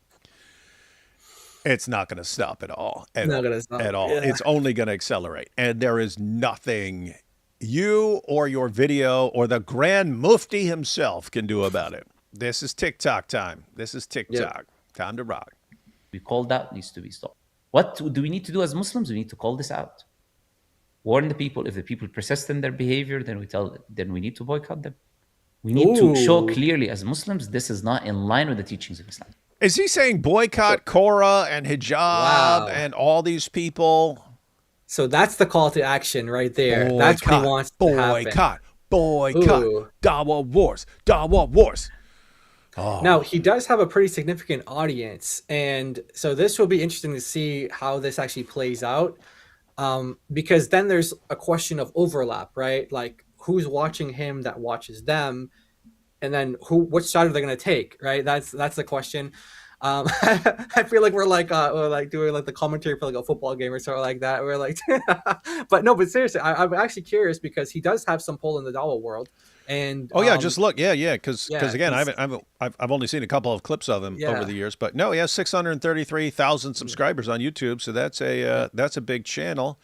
It's not going to stop at all. At all. Yeah. It's only going to accelerate. And there is nothing you or your video or the Grand Mufti himself can do about it. This is TikTok time. This is TikTok. Time to rock. We call that needs to be stopped. What do we need to do as Muslims? We need to call this out. Warn the people. If the people persist in their behavior, then we need to boycott them. We need to show clearly as Muslims, this is not in line with the teachings of Islam. Is he saying boycott Korah and hijab and all these people? So that's the call to action right there. That's what he wants to happen. Boycott. Dawah wars. Dawah wars. Oh. Now, he does have a pretty significant audience. And so this will be interesting to see how this actually plays out. Because then there's a question of overlap, right? Like, who's watching him that watches them? And then which side are they going to take, right? That's the question. I feel like we're doing like the commentary for like a football game or something like that. We're like, but seriously, I'm actually curious because he does have some pull in the Dawah world. And just look, because again, I've only seen a couple of clips of him over the years, but no, he has 633,000 subscribers on YouTube, so that's a big channel.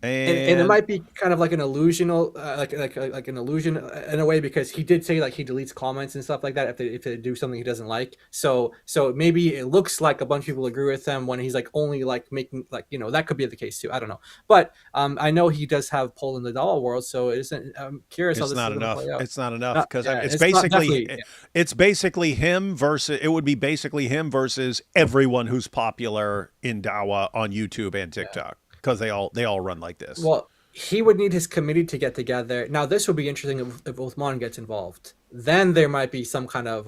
And it might be kind of like an illusional, like an illusion in a way, because he did say like he deletes comments and stuff like that if they do something he doesn't like. So maybe it looks like a bunch of people agree with him when he's like only like making like, you know, that could be the case too. I don't know, but I know he does have pull in the Dawah world, so it isn't. I'm curious how this is going to play out. It's not enough because it's basically him versus. It would be basically him versus everyone who's popular in Dawah on YouTube and TikTok. Because they all run like this. Well, he would need his committee to get together. Now, this would be interesting if Uthman gets involved. Then there might be some kind of,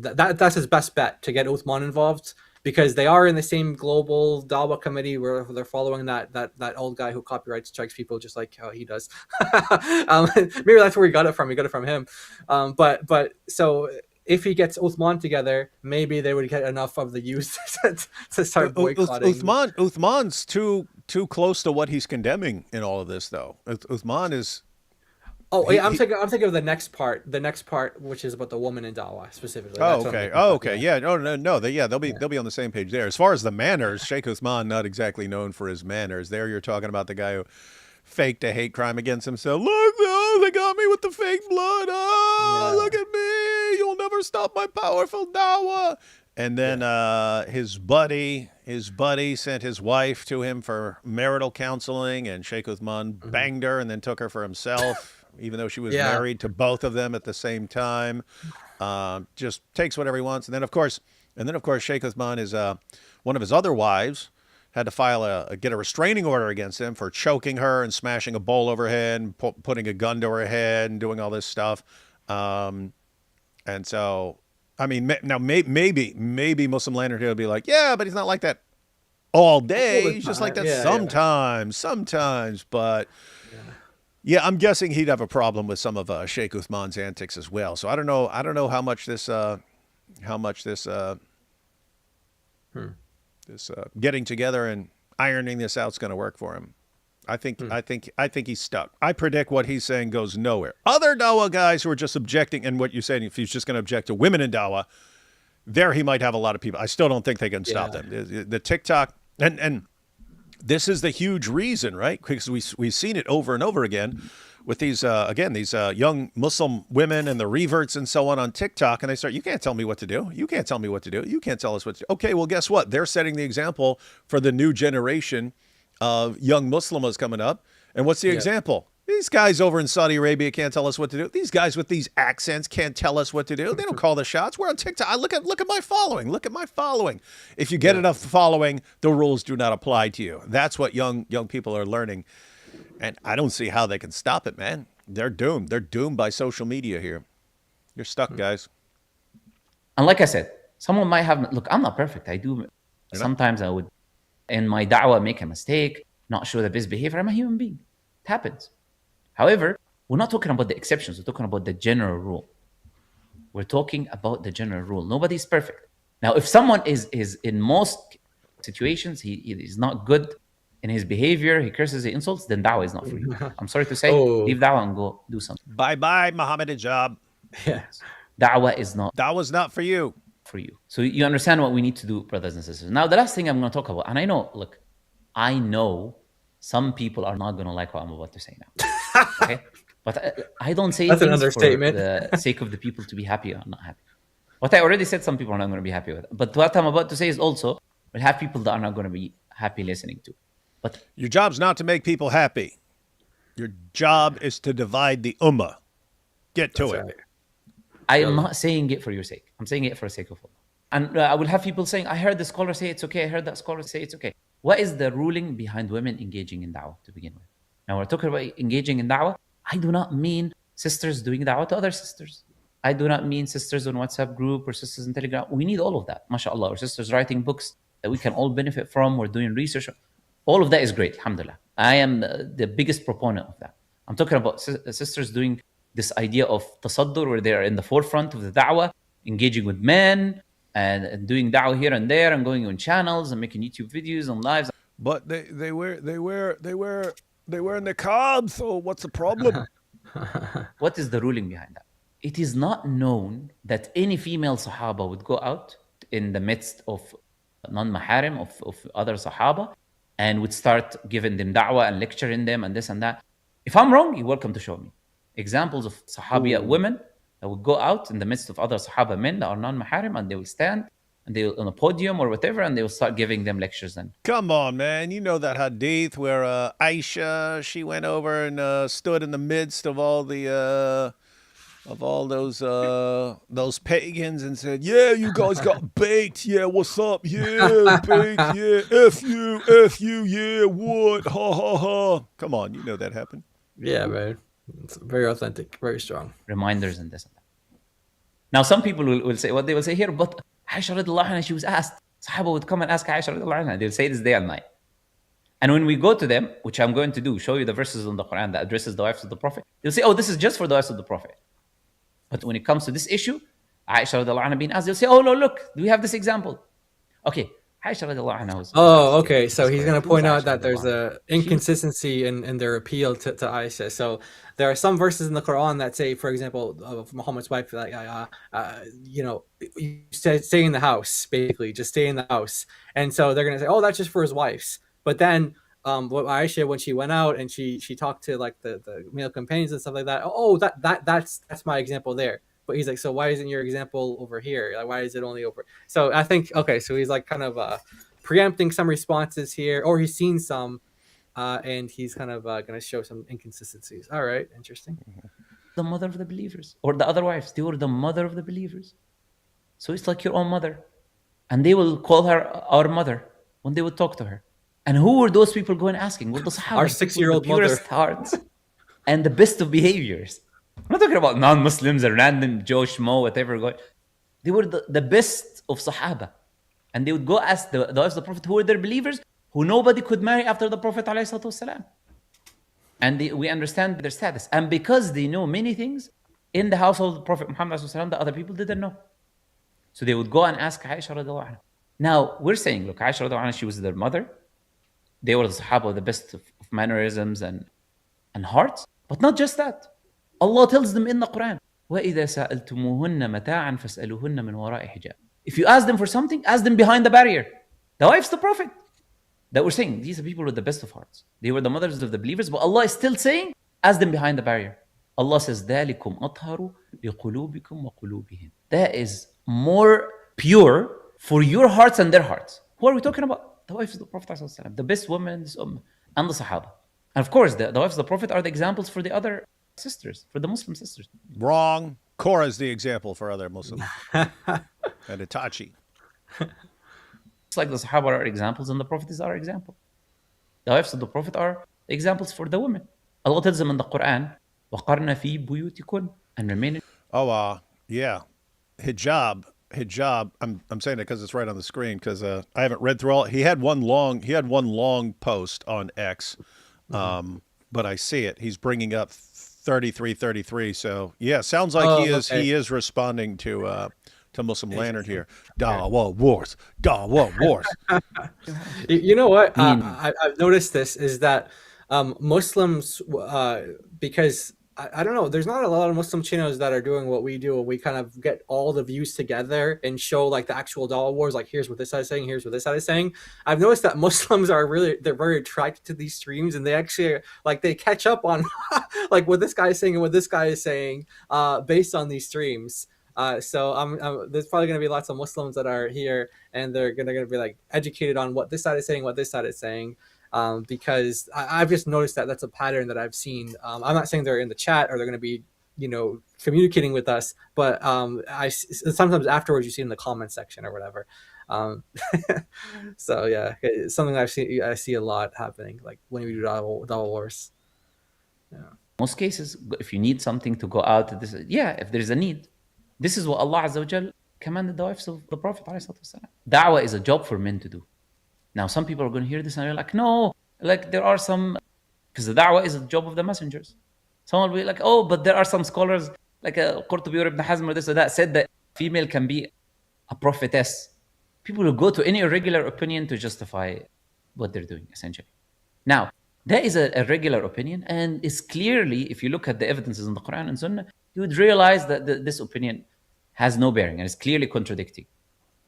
that's his best bet to get Uthman involved, because they are in the same global Dawah committee where they're following that old guy who copyright strikes people just like how he does. Maybe that's where he got it from. He got it from him. But so if he gets Uthman together, maybe they would get enough of the youth to start boycotting. Uthman's too close to what he's condemning in all of this, though. Uthman is. I'm thinking of the next part. The next part, which is about the woman in Dawah specifically. Okay. Yeah. No. They'll be on the same page there. As far as the manners, Sheikh Uthman not exactly known for his manners. There, you're talking about the guy who faked a hate crime against himself. Look, they got me with the fake blood. Look at me. You'll never stop my powerful Dawah. And then his buddy sent his wife to him for marital counseling, and Sheikh Uthman banged her and then took her for himself. even though she was Yeah. married to both of them at the same time. Just takes whatever he wants. And then, of course, Sheikh Uthman is one of his other wives had to get a restraining order against him for choking her and smashing a bowl over her head and putting a gun to her head and doing all this stuff. And so, I mean, now maybe Muslim Leonard here will be like, yeah, but he's not like that all day. He's just like that sometimes. But yeah, I'm guessing he'd have a problem with some of Sheikh Uthman's antics as well. So I don't know how much this getting together and ironing this out is going to work for him. I think he's stuck. I predict what he's saying goes nowhere. Other Dawah guys who are just objecting, and what you're saying, if he's just going to object to women in Dawah, there he might have a lot of people. I still don't think they can stop them. The TikTok, and this is the huge reason, right? Because we've seen it over and over again with these young Muslim women and the reverts and so on TikTok, and they start, you can't tell me what to do. You can't tell me what to do. You can't tell us what to do. Okay, well, guess what? They're setting the example for the new generation of young Muslims coming up. And what's the example? These guys over in Saudi Arabia can't tell us what to do. These guys with these accents can't tell us what to do. They don't call the shots. We're on TikTok. Look at my following. Look at my following. If you get enough following, the rules do not apply to you. That's what young people are learning. And I don't see how they can stop it, man. They're doomed. They're doomed by social media here. You're stuck, guys. And like I said, someone might have, look, I'm not perfect. Sometimes I would, in my da'wah, make a mistake, not show the best behavior. I'm a human being. It happens. However, we're not talking about the exceptions. We're talking about the general rule. We're talking about the general rule. Nobody's perfect. Now, if someone is in most situations, he is not good in his behavior, he curses, he insults, then da'wah is not for you. I'm sorry to say, leave da'wah and go do something. Bye-bye, Muhammad Hijab. Yes. Da'wah's not for you. So you understand what we need to do, brothers and sisters. Now, the last thing I'm going to talk about, and I know some people are not going to like what I'm about to say now. Okay? But I don't say that's an things understatement. for the sake of the people to be happy or not happy. What I already said, some people are not going to be happy with. But what I'm about to say is also, we'll have people that are not going to be happy listening to. But your job's not to make people happy. Your job is to divide the ummah. Get to it. Right. I am not saying it for your sake. I'm saying it for the sake of Allah. And I will have people saying, I heard the scholar say it's okay. I heard that scholar say it's okay. What is the ruling behind women engaging in da'wah to begin with? Now, we're talking about engaging in da'wah. I do not mean sisters doing da'wah to other sisters. I do not mean sisters on WhatsApp group or sisters in Telegram. We need all of that, mashallah. Or sisters writing books that we can all benefit from. We're doing research. All of that is great, alhamdulillah. I am the biggest proponent of that. I'm talking about sisters doing this idea of tasaddur, where they are in the forefront of the da'wah, engaging with men and doing da'wah here and there and going on channels and making YouTube videos and lives. But they wear niqab, so what's the problem? What is the ruling behind that? It is not known that any female Sahaba would go out in the midst of non-maharim, of other Sahaba, and would start giving them da'wah and lecturing them and this and that. If I'm wrong, you're welcome to show me examples of Sahabiya women that would go out in the midst of other Sahaba men that are non-maharim, and they will stand and they'll on a podium or whatever, and they will start giving them lectures. And come on, man, you know that hadith where Aisha, she went over and stood in the midst of all those pagans and said, "Yeah, you guys got baked. Yeah, what's up? Yeah, baked. Yeah, f you. Yeah, what? Ha ha ha." Come on, you know that happened. Yeah, man. It's very authentic, very strong. Reminders and this and that. Now, some people will say what they will say here, but Aisha radiallahu anha, she was asked. Sahaba would come and ask Aisha radiallahu anha. They'll say this day and night. And when we go to them, which I'm going to do, show you the verses in the Quran that addresses the wives of the Prophet, they'll say, oh, this is just for the wives of the Prophet. But when it comes to this issue, Aisha radiallahu anha being asked, they'll say, oh, no, look, do we have this example? Okay, Aisha radiallahu anha was... Oh, okay, so he's going to point out that there's a inconsistency in their appeal to Aisha. So there are some verses in the Quran that say, for example, of Muhammad's wife, like, you stay in the house, basically, just stay in the house. And so they're going to say, oh, that's just for his wives. But then Aisha, when she went out and she talked to like the male companions and stuff like that, oh, that's my example there. But he's like, so why isn't your example over here? Like, why is it only over? So I think, okay, so he's like kind of preempting some responses here, or he's seen some and he's kind of going to show some inconsistencies. All right, interesting. The mother of the believers, or the other wives, they were the mother of the believers. So it's like your own mother. And they will call her our mother when they would talk to her. And who were those people going asking? Well, the Sahaba, Our 6-year-old the purest hearts and the best of behaviors. I'm not talking about non-Muslims or random Joe Schmo, whatever. They were the best of Sahaba. And they would go ask the wives of the Prophet, who were their believers, who nobody could marry after the Prophet ﷺ. And we understand their status. And because they know many things in the household of the Prophet Muhammad ﷺ that other people didn't know. So they would go and ask Aisha radiallahu anha. Now, we're saying, look, Aisha radiallahu anha, she was their mother. They were the Sahaba, the best of mannerisms and hearts. But not just that. Allah tells them in the Quran, وَإِذَا سَأَلْتُمُوهُنَّ مَتَاعًا فَاسْأَلُوهُنَّ مِنْ وَرَاءِ حِجَابٍ. If you ask them for something, ask them behind the barrier. The wives of the Prophet. That we're saying, these are people with the best of hearts. They were the mothers of the believers, but Allah is still saying, ask them behind the barrier. Allah says, ذَلِكُمْ أَطْهَرُ لِقُلُوبِكُمْ وَقُلُوبِهِمْ. That is more pure for your hearts and their hearts. Who are we talking about? The wives of the Prophet ﷺ, the best women in this ummah, and the Sahaba. And of course, the wives of the Prophet are the examples for the other sisters, for the Muslim sisters. Wrong. Korah is the example for other Muslims. And Itachi. It's like the Sahaba are examples and the Prophet is our example. The wives of the Prophet are examples for the women. Allah tells them in the Quran, وَقَرْنَ فِي بُيُوتِكُنْ, and remain in... Oh, yeah. Hijab. I'm saying it because it's right on the screen because I haven't read through all. He had one long post on X, but I see it. He's bringing up 33. So yeah, sounds like he is responding to Muslim Lantern here. Dawah wars. You know what? I've noticed this is that Muslims, because I don't know, there's not a lot of Muslim channels that are doing what we do, and we kind of get all the views together and show like the actual Dawah wars, like here's what this side is saying, here's what this side is saying. I've noticed that Muslims are they're very attracted to these streams, and they actually they catch up on like what this guy is saying and what this guy is saying based on these streams. So there's probably going to be lots of Muslims that are here, and they're going to be like educated on what this side is saying, what this side is saying. Because I've just noticed that that's a pattern that I've seen. I'm not saying they're in the chat or they're going to be, communicating with us, but I sometimes afterwards you see in the comment section or whatever. So yeah, it's something I see a lot happening, like when we do Dawah wars. Yeah. Most cases, if you need something to go out, if there's a need, this is what Allah Azza wa Jal commanded the wives of the Prophet. Da'wah is a job for men to do. Now, some people are going to hear this and they're like, no, like there are some, because the da'wah is a job of the messengers. Someone will be like, oh, but there are some scholars like Qurtubi or Ibn Hazm or this or that said that female can be a prophetess. People will go to any irregular opinion to justify what they're doing, essentially. Now, that is a regular opinion, and it's clearly, if you look at the evidences in the Quran and Sunnah, you would realize that this opinion has no bearing and is clearly contradicting.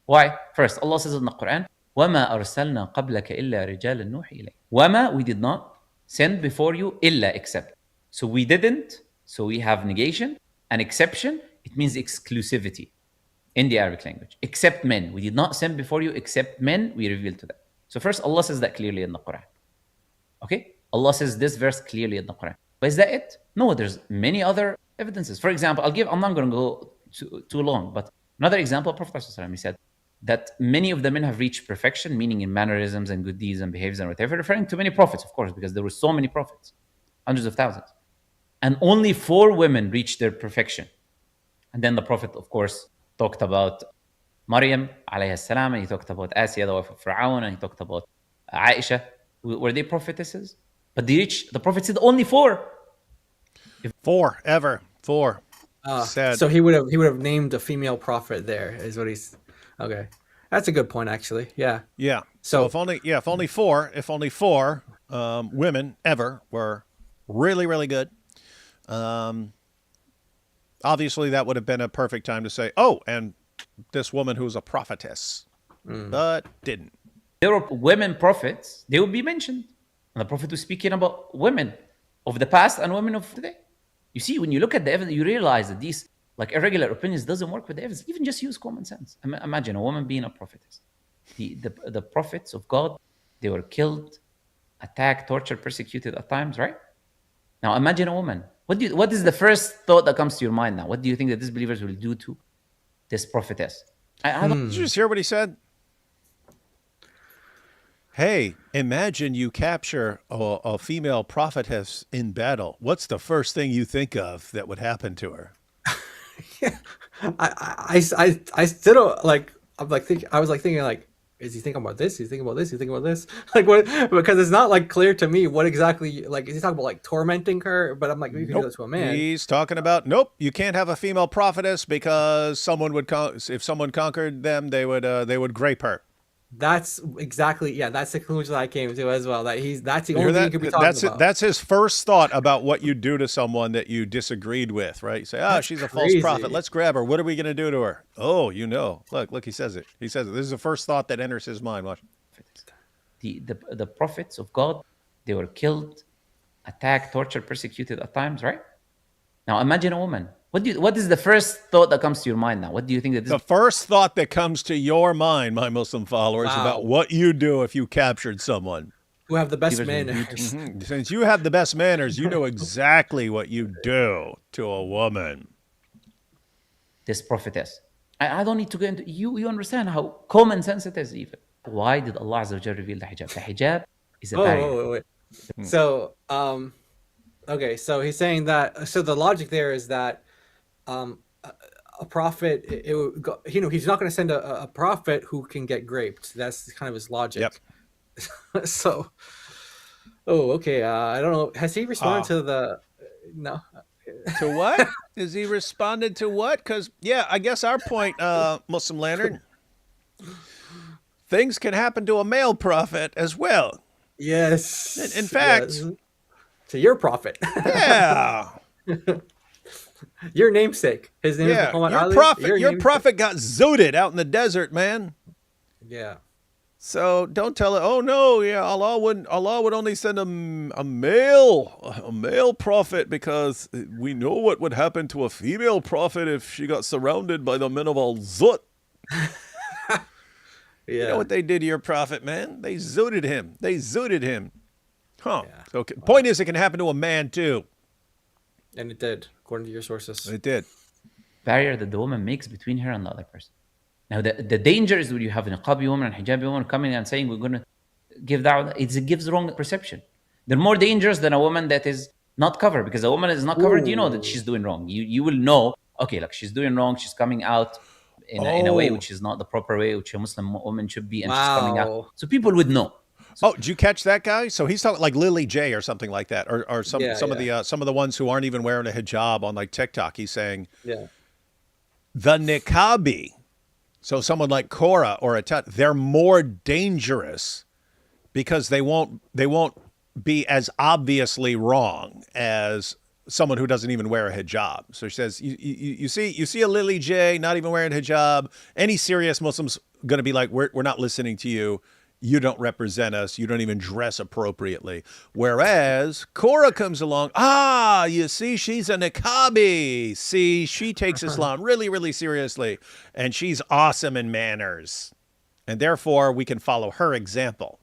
Why? First, Allah says in the Quran, وَمَا أَرْسَلْنَا قَبْلَكَ إِلَّا رِجَالًا نُوحِي إِلَيْهِ. وَمَا, we did not send before you, إِلَّا, except. So we didn't, so we have negation. An exception, it means exclusivity in the Arabic language. Except men. We did not send before you except men, we revealed to them. So first, Allah says that clearly in the Quran. Okay? Allah says this verse clearly in the Quran. But is that it? No, there's many other evidences. For example, I'm not going to go too long, but another example, Prophet ﷺ, he said that many of the men have reached perfection, meaning in mannerisms and good deeds and behaviors and whatever, referring to many prophets, of course, because there were so many prophets, hundreds of thousands. And only 4 women reached their perfection. And then the Prophet, of course, talked about Maryam, alayhi salam, and he talked about Asiya, the wife of Fir'aun, and he talked about Aisha. Were they prophetesses? But the Prophet said only 4. 4 ever. 4. Said. So he would have named a female prophet there, is what he's. Okay, that's a good point, actually. Yeah. Yeah. So if only 4 women ever were really, really good, obviously that would have been a perfect time to say, oh, and this woman who's a prophetess, but didn't. There were women prophets. They would be mentioned. And the Prophet was speaking about women of the past and women of today. You see, when you look at the evidence, you realize that these like irregular opinions doesn't work with the evidence. Even just use common sense. Imagine a woman being a prophetess. The prophets of God, they were killed attacked, tortured, persecuted at times, right? Now imagine a woman. What is the first thought that comes to your mind now? What do you think that disbelievers will do to this prophetess? I don't. Did you just hear what he said? Hey, imagine you capture a female prophetess in battle. What's the first thing you think of that would happen to her? I still don't like. I'm like thinking. I was like thinking like, is he thinking about this? Is he thinking about this? Is he thinking about this? Like what? Because it's not like clear to me what exactly. Like is he talking about like tormenting her? But I'm like, you can do that to a man. He's talking about nope. You can't have a female prophetess because someone would if someone conquered them, they would grape her. That's exactly that's the conclusion I came to as well. That's the only thing you could be talking about. That's his first thought about what you do to someone that you disagreed with, right? You say, she's a false prophet. Let's grab her. What are we going to do to her? Oh, look, he says it. He says it. This is the first thought that enters his mind. Watch. The prophets of God, they were killed, attacked, tortured, persecuted at times, right? Now imagine a woman. What is the first thought that comes to your mind now? What do you think that the first thought that comes to your mind, my Muslim followers, about what you do if you captured someone who have the best manners? Mm-hmm. Since you have the best manners, you know exactly what you do to a woman. This prophetess. I don't need to get into you understand how common sense it is even. Why did Allah Azza wa Jalla reveal the hijab? The hijab is a barrier. Wait. So okay, so he's saying that. So the logic there is that a prophet, he's not going to send a prophet who can get raped. That's kind of his logic. Yep. So, okay. I don't know. Has he responded to the? No. To what? Has he responded to what? Because I guess our point, Muslim Lantern, things can happen to a male prophet as well. Yes. In fact, to your prophet. Yeah. Your namesake. His name is Muhammad Ali. Your prophet got zooted out in the desert, man. Yeah. So don't tell it. Oh no, Allah would only send a male prophet because we know what would happen to a female prophet if she got surrounded by the men of al-Zut. You know what they did to your prophet, man? They zooted him. Huh. Yeah. So point is, it can happen to a man too. And it did, according to your sources. It did. Barrier that the woman makes between her and the other person. Now, the danger is when you have a niqabi woman and hijabi woman coming and saying, we're going to give da'wah. It gives wrong perception. They're more dangerous than a woman that is not covered, because a woman is not covered, you know that she's doing wrong. You will know, okay, like she's doing wrong. She's coming out in a way which is not the proper way, which a Muslim woman should be, and she's coming out. So people would know. Did you catch that guy? So he's talking like Lily J or something like that, or some of the ones who aren't even wearing a hijab on like TikTok. He's saying, the niqabi, so someone like Korah or Atat, they're more dangerous because they won't be as obviously wrong as someone who doesn't even wear a hijab. So she says, you see a Lily J not even wearing a hijab. Any serious Muslim's going to be like, we're not listening to you. You don't represent us. You don't even dress appropriately. Whereas Korah comes along. You see, she's a niqabi. See, she takes Islam really, really seriously. And she's awesome in manners. And therefore, we can follow her example.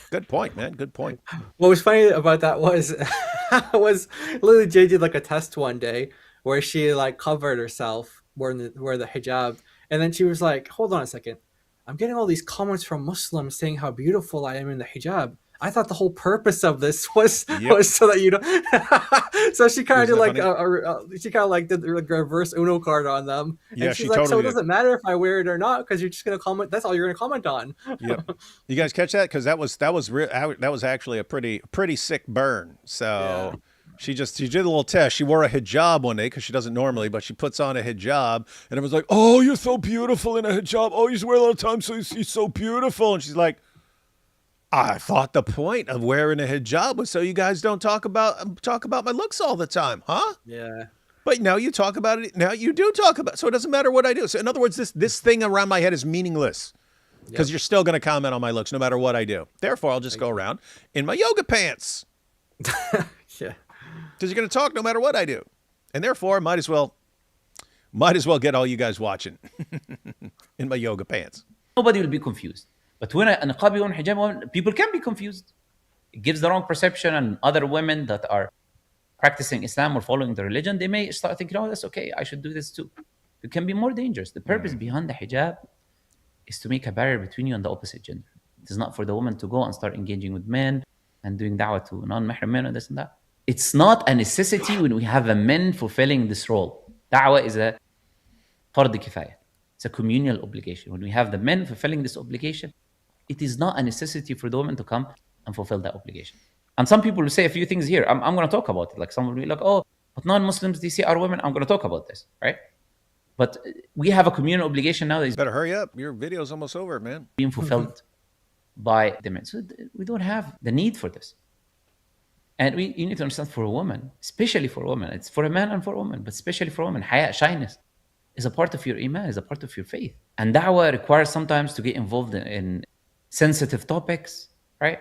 Good point, man. Good point. What was funny about that was Lily J did like a test one day where she like covered herself wearing the hijab. And then she was like, hold on a second. I'm getting all these comments from Muslims saying how beautiful I am in the hijab. I thought the whole purpose of this was so that you don't. So she kind of did like did the reverse Uno card on them. Yeah, and she's like, so it doesn't matter if I wear it or not because you're just gonna comment. That's all you're gonna comment on. Yep. You guys catch that? Because that was actually a pretty sick burn. So. Yeah. She did a little test. She wore a hijab one day because she doesn't normally, but she puts on a hijab and it was like, oh, you're so beautiful in a hijab. Oh, you wear it all the time, so you're so beautiful. And she's like, I thought the point of wearing a hijab was so you guys don't talk about my looks all the time, huh? Yeah. But now you talk about it. Now you do talk about it. So it doesn't matter what I do. So in other words, this thing around my head is meaningless because you're still going to comment on my looks no matter what I do. Therefore, I'll just go around in my yoga pants. Yeah. Because you're going to talk no matter what I do. And therefore, might as well get all you guys watching in my yoga pants. Nobody will be confused. But when a niqabi or hijab, people can be confused. it gives the wrong perception, and other women that are practicing Islam or following the religion, they may start thinking, oh, that's okay, I should do this too. It can be more dangerous. The purpose behind the hijab is to make a barrier between you and the opposite gender. It is not for the woman to go and start engaging with men and doing da'wah to non-mahram men and this and that. It's not a necessity when we have a men fulfilling this role. Da'wah is a fard kifaya. It's a communal obligation. When we have the men fulfilling this obligation, it is not a necessity for the woman to come and fulfill that obligation. And some people will say a few things here. I'm going to talk about it. Like some will be like, oh, but non-Muslims, they see our women. I'm going to talk about this, right? But we have a communal obligation now that is Better hurry up. Your video's almost over, man. being fulfilled by the men. So we don't have the need for this. And you need to understand, for a woman, especially for a woman, it's for a man and for a woman, but especially for a woman, haya, shyness, is a part of your iman, is a part of your faith. And da'wah requires sometimes to get involved in sensitive topics, right?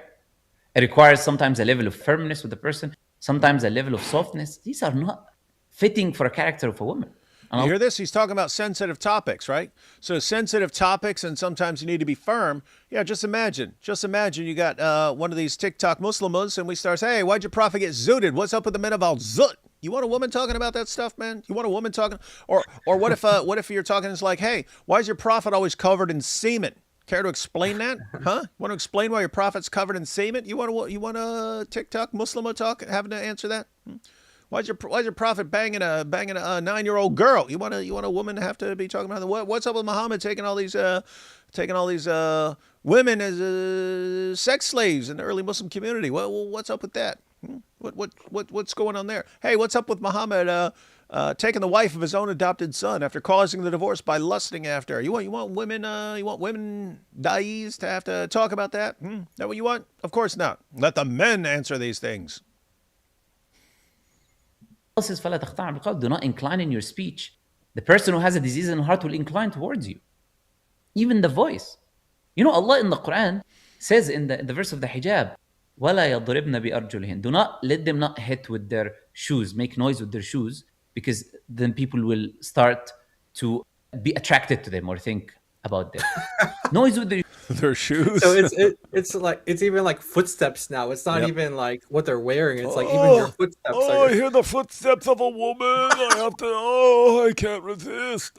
It requires sometimes a level of firmness with the person, sometimes a level of softness. These are not fitting for a character of a woman. You hear this? He's talking about sensitive topics, right? So sensitive topics, and sometimes you need to be firm. Yeah, just imagine you got one of these TikTok Muslims, and we start saying, hey, why'd your prophet get zooted? What's up with the men of al-zut? You want a woman talking about that stuff, man? You want a woman talking? Or what if you're talking, it's like, hey, why is your prophet always covered in semen? Care to explain that? Huh? Want to explain why your prophet's covered in semen? You want a TikTok Muslim having to answer that? Why's your prophet banging a 9-year-old girl? You want a woman to have to be talking about that? What's up with Muhammad taking all these women as sex slaves in the early Muslim community? Well, what's up with that? What's going on there? Hey, what's up with Muhammad taking the wife of his own adopted son after causing the divorce by lusting after her? You want women da'is to have to talk about that? That what you want? Of course not. Let the men answer these things. Says, فَلَا تَخْضَعْنَ بِالْقَوْلِ. Do not incline in your speech. The person who has a disease in the heart will incline towards you. Even the voice. You know, Allah in the Quran says in the verse of the hijab, وَلَا يَضْرِبْنَ بِأَرْجُلِهِنْ. Do not let them not hit with their shoes, make noise with their shoes, because then people will start to be attracted to them or think about them. Noise with their shoes. So it's even like footsteps now. It's not even like what they're wearing. It's like even your footsteps. I hear the footsteps of a woman. I can't resist.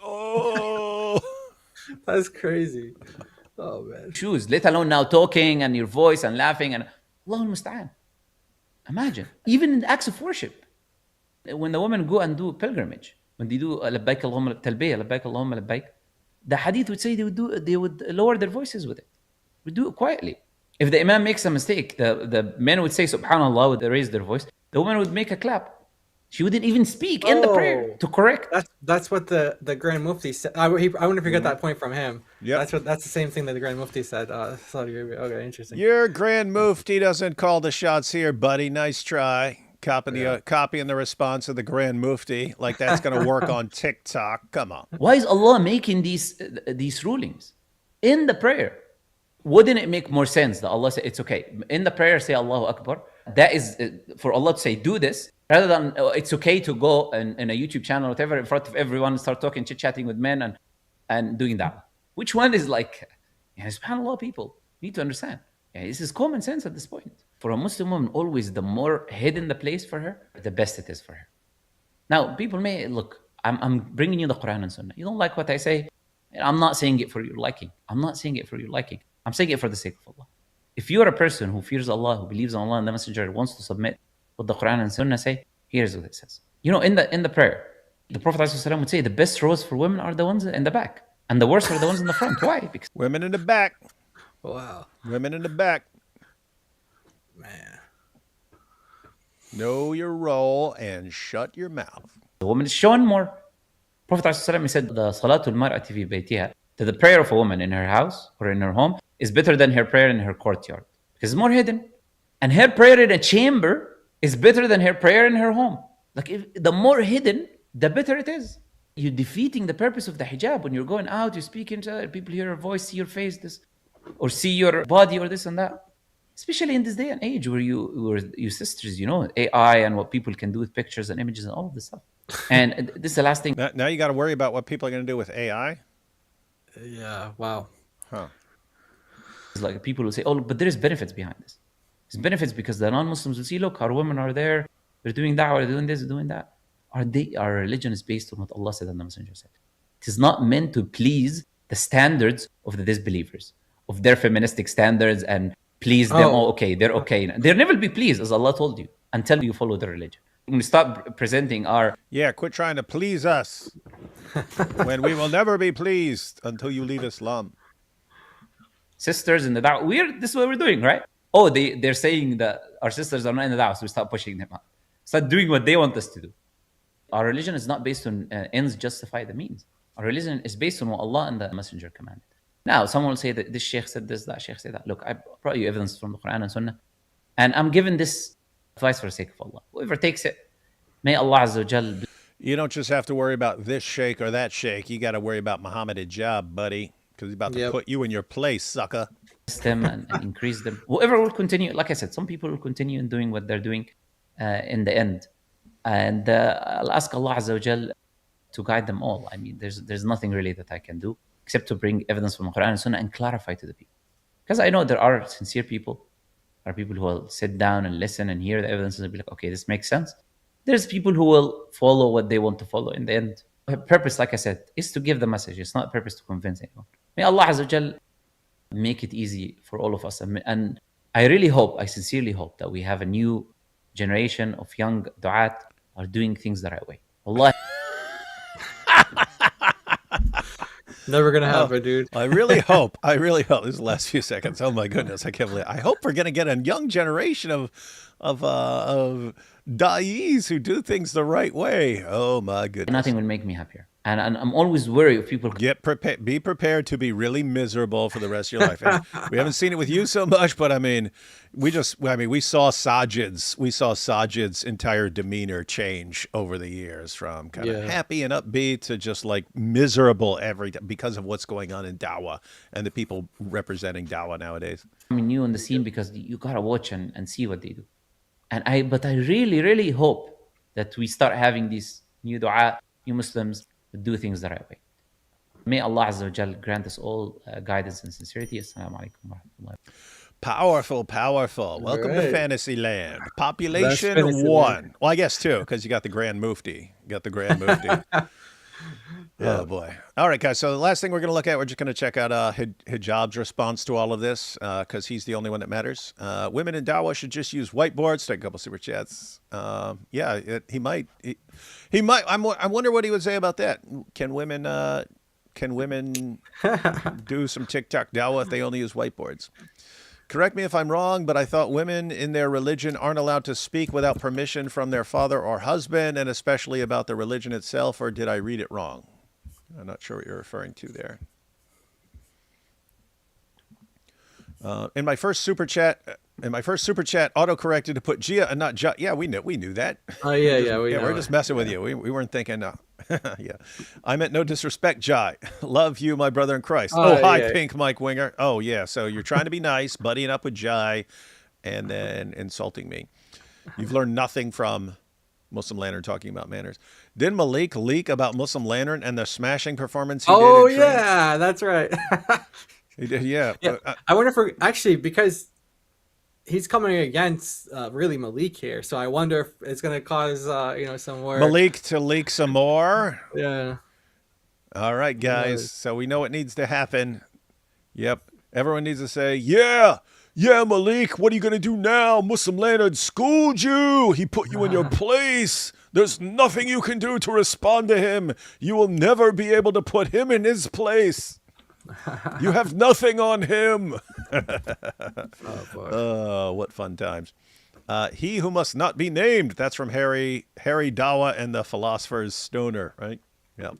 That's crazy. Oh man. Shoes, let alone now talking and your voice and laughing and Allahul Musta'an. Imagine, even in the acts of worship, when the women go and do pilgrimage, when they do labbaik Allahumma talbiyah, labbaik Allahumma labbaik, the hadith would say they would lower their voices with it. Would do it quietly. If the imam makes a mistake, the men would say subhanallah, would raise their voice. The woman would make a clap. She wouldn't even speak in the prayer to correct. That's what the Grand Mufti said. I wonder if you got that point from him. Yeah, that's the same thing that the Grand Mufti said. Saudi Arabia. Okay, interesting. Your Grand Mufti doesn't call the shots here, buddy. Nice try. Copying the response of the Grand Mufti, like that's going to work on TikTok. Come on. Why is Allah making these rulings in the prayer? Wouldn't it make more sense that Allah say it's okay in the prayer, say Allahu Akbar? That is for Allah to say do this, rather than it's okay to go in a YouTube channel or whatever in front of everyone and start talking, chit-chatting with men and doing that. Which one is like, subhanAllah, people need to understand. This is common sense at this point. For a Muslim woman, always the more hidden the place for her, the best it is for her. Now, people may, look, I'm bringing you the Quran and Sunnah. You don't like what I say? I'm not saying it for your liking. I'm saying it for the sake of Allah. If you are a person who fears Allah, who believes in Allah and the Messenger, wants to submit what the Quran and Sunnah say, here's what it says. You know, in the prayer, the Prophet ﷺ would say the best rows for women are the ones in the back, and the worst are the ones in the front. Why? Because women in the back. Wow. Women in the back. Man. Know your role and shut your mouth. The woman is shown more. Prophet ﷺ said, the salatul mar'ati fi baytiha, that the prayer of a woman in her house or in her home is better than her prayer in her courtyard. Because it's more hidden. And her prayer in a chamber is better than her prayer in her home. Like the more hidden, the better it is. You're defeating the purpose of the hijab. When you're going out, you're speaking to other people, hear your voice, see your face, this, or see your body or this and that. Especially in this day and age where your sisters, you know, AI and what people can do with pictures and images and all of this stuff. And this is the last thing. Now you got to worry about what people are going to do with AI? Yeah, wow. Huh. It's like people will say, oh, but there is benefits behind this. It's benefits because the non-Muslims will see, look, our women are there, they're doing da'wah, they're doing this, they're doing that. Our religion is based on what Allah said and the Messenger said. It is not meant to please the standards of the disbelievers, of their feministic standards, and please them. Oh, okay, they're okay. They'll never be pleased, as Allah told you, until you follow the religion. When we stop presenting our... Yeah, quit trying to please us when we will never be pleased until you leave Islam. Sisters in the da'wah, this is what we're doing, right? Oh, they're saying that our sisters are not in the da'wah, so we start pushing them out. Start doing what they want us to do. Our religion is not based on ends justify the means. Our religion is based on what Allah and the Messenger commanded. Now, someone will say that this sheikh said this, that sheikh said that. Look, I brought you evidence from the Quran and Sunnah, and I'm giving this advice for the sake of Allah. Whoever takes it, may Allah Azza wa Jal... You don't just have to worry about this sheikh or that sheikh. You got to worry about Muhammad Hijab, buddy, because he's about to put you in your place, sucker. Them and increase them. Whoever will continue, like I said, some people will continue in doing what they're doing in the end. And I'll ask Allah Azza wa Jal to guide them all. I mean, there's nothing really that I can do except to bring evidence from the Quran and Sunnah and clarify to the people. Because I know there are sincere people. There are people who will sit down and listen and hear the evidence and be like, okay, this makes sense. There's people who will follow what they want to follow in the end. The purpose, like I said, is to give the message. It's not a purpose to convince anyone. May Allah Azza wa Jal make it easy for all of us. And I really hope, I sincerely hope that we have a new generation of young du'at are doing things the right way. Allah. Never gonna happen, dude. I really hope. This is the last few seconds. Oh my goodness, I can't believe. I hope we're gonna get a young generation of da'is who do things the right way. Oh my goodness. Nothing will make me happier. And I'm always worried if people be prepared to be really miserable for the rest of your life. And we haven't seen it with you so much, but I mean, we saw Sajid's entire demeanor change over the years from kind of happy and upbeat to just like miserable because of what's going on in Dawah and the people representing Dawah nowadays. I mean, new on the scene because you gotta watch and see what they do. But I really, really hope that we start having these new du'a, new Muslims do things the right way. May Allah Azza wa Jal grant us all guidance and sincerity. Assalamu alaikum wa rahmatullahi. Powerful. Welcome to Fantasy Land. Population 1. Well, I guess 2, because you got the Grand Mufti. Oh, boy. All right, guys. So the last thing we're going to look at, we're just going to check out Hijab's response to all of this, because he's the only one that matters. Women in Dawah should just use whiteboards. Take a couple super chats. He might. He might. I wonder what he would say about that. Can women do some TikTok Dawah if they only use whiteboards? Correct me if I'm wrong, but I thought women in their religion aren't allowed to speak without permission from their father or husband, and especially about the religion itself, or did I read it wrong? I'm not sure what you're referring to there. In my first super chat, auto-corrected to put Gia and not Jai. Yeah, we knew that. Oh, yeah, we're just messing with you. We weren't thinking, yeah. I meant no disrespect, Jai. Love you, my brother in Christ. Hi, Pink Mike Winger. Oh, yeah, so you're trying to be nice, buddying up with Jai, and then insulting me. You've learned nothing from Muslim Lantern talking about manners. Didn't Malik leak about Muslim Lantern and the smashing performance he did? Oh, yeah, that's right. He did, yeah. I wonder if we're actually, because he's coming against really Malik here, so I wonder if it's going to cause some more Malik to leak some more. Yeah. All right, guys. So we know what needs to happen. Yep. Everyone needs to say, yeah, Malik, what are you going to do now? Muslim Lantern schooled you. He put you in your place. There's nothing you can do to respond to him. You will never be able to put him in his place. You have nothing on him. Oh, what fun times. He who must not be named. That's from Harry Dawah and the Philosopher's Stoner, right? Yeah.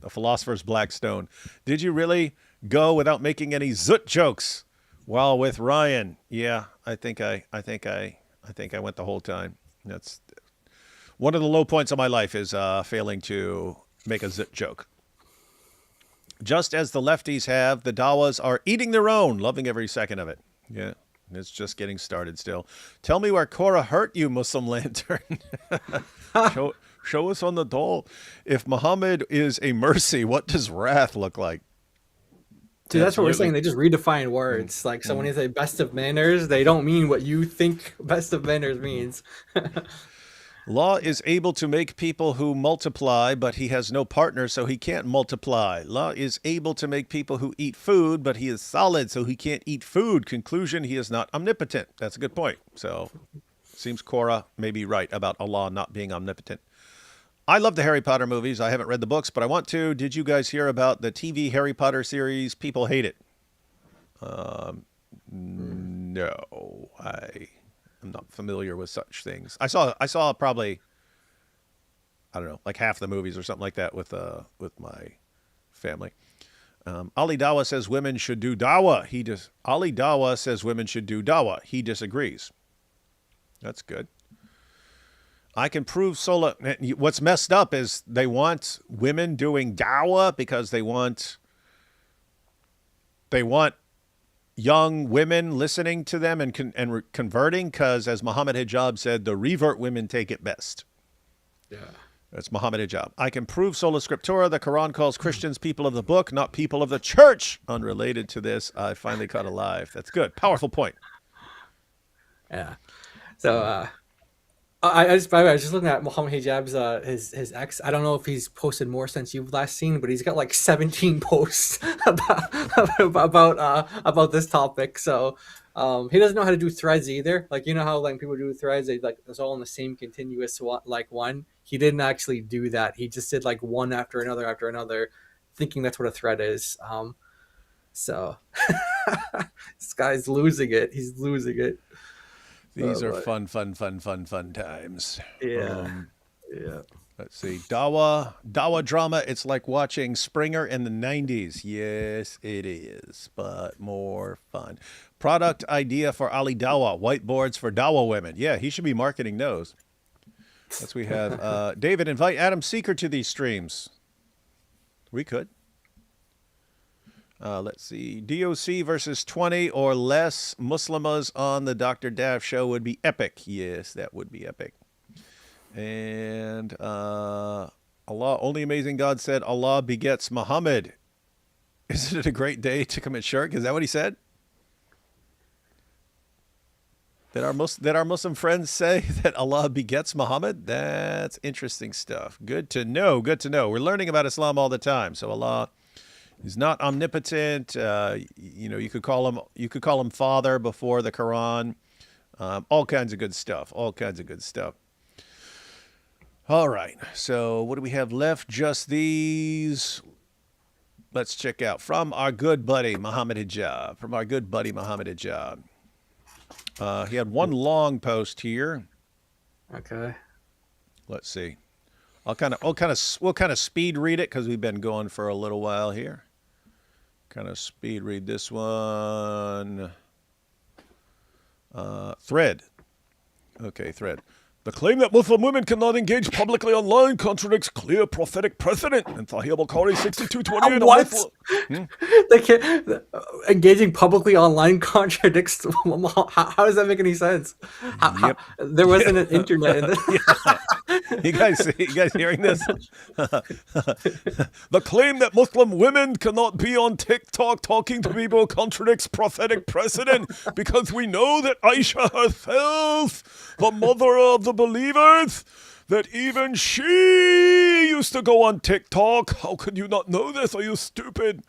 The Philosopher's Black Stone. Did you really go without making any zut jokes while with Ryan? Yeah, I think I went the whole time. That's one of the low points of my life is failing to make a zut joke. Just as the lefties have, the Dawas are eating their own, loving every second of it. Yeah, it's just getting started still. Tell me where Korah hurt you, Muslim Lantern. Show us on the doll. If Muhammad is a mercy, what does wrath look like? Dude, that's what we're Absolutely. saying. They just redefine words. Like, so when you say best of manners, they don't mean what you think best of manners means. Law is able to make people who multiply, but he has no partner, so he can't multiply. Law is able to make people who eat food, but he is solid, so he can't eat food. Conclusion, he is not omnipotent. That's a good point. So, seems Korah may be right about Allah not being omnipotent. I love the Harry Potter movies. I haven't read the books, but I want to. Did you guys hear about the TV Harry Potter series? People hate it. No, I'm not familiar with such things. I saw probably, I don't know, like half the movies or something like that with my family. Ali Dawah says women should do Dawah. Ali Dawah says women should do Dawah. He disagrees. That's good. I can prove sola. What's messed up is they want women doing Dawah because they want young women listening to them and converting, because as Muhammad Hijab said, the revert women take it best. Yeah. That's Muhammad Hijab. I can prove sola scriptura. The Quran calls Christians people of the book, not people of the church. Unrelated to this, I finally caught alive. That's good. Powerful point. Yeah. So, by the way, I was just looking at Muhammad Hijab's his ex. I don't know if he's posted more since you've last seen, but he's got like 17 posts about this topic. So he doesn't know how to do threads either. Like, you know how like people do threads, it's all in the same continuous one. He didn't actually do that. He just did like one after another, thinking that's what a thread is. So this guy's losing it. He's losing it. These are fun times. Yeah. Yeah. Let's see. Dawah drama. It's like watching Springer in the 90s. Yes, it is, but more fun. Product idea for Ali Dawah. Whiteboards for Dawah women. Yeah, he should be marketing those. Let's we have. David, invite Adam Seeker to these streams. We could. Let's see. DOC versus 20 or less Muslimas on the Dr. Dav show would be epic. Yes, that would be epic. And Allah, only amazing God said Allah begets Muhammad. Isn't it a great day to commit shirk? Is that what he said? Did our Muslim friends say that Allah begets Muhammad? That's interesting stuff. Good to know. Good to know. We're learning about Islam all the time. So Allah is not omnipotent. You could call him Father before the Quran. All kinds of good stuff. All kinds of good stuff. All right. So what do we have left? Just these. Let's check out from our good buddy Muhammad Hijab. He had one long post here. Okay. Let's see. We'll kind of speed read it because we've been going for a little while here. Kind of speed read this one. Thread. Okay, thread. The claim that Muslim women cannot engage publicly online contradicts clear prophetic precedent. And Sahih al-Bukhari 6228. What? Engaging publicly online contradicts. How does that make any sense? There wasn't an internet in this. You guys hearing this? The claim that Muslim women cannot be on TikTok talking to people contradicts prophetic precedent, because we know that Aisha herself, the mother of the believers, that even she used to go on TikTok. How could you not know this? Are you stupid?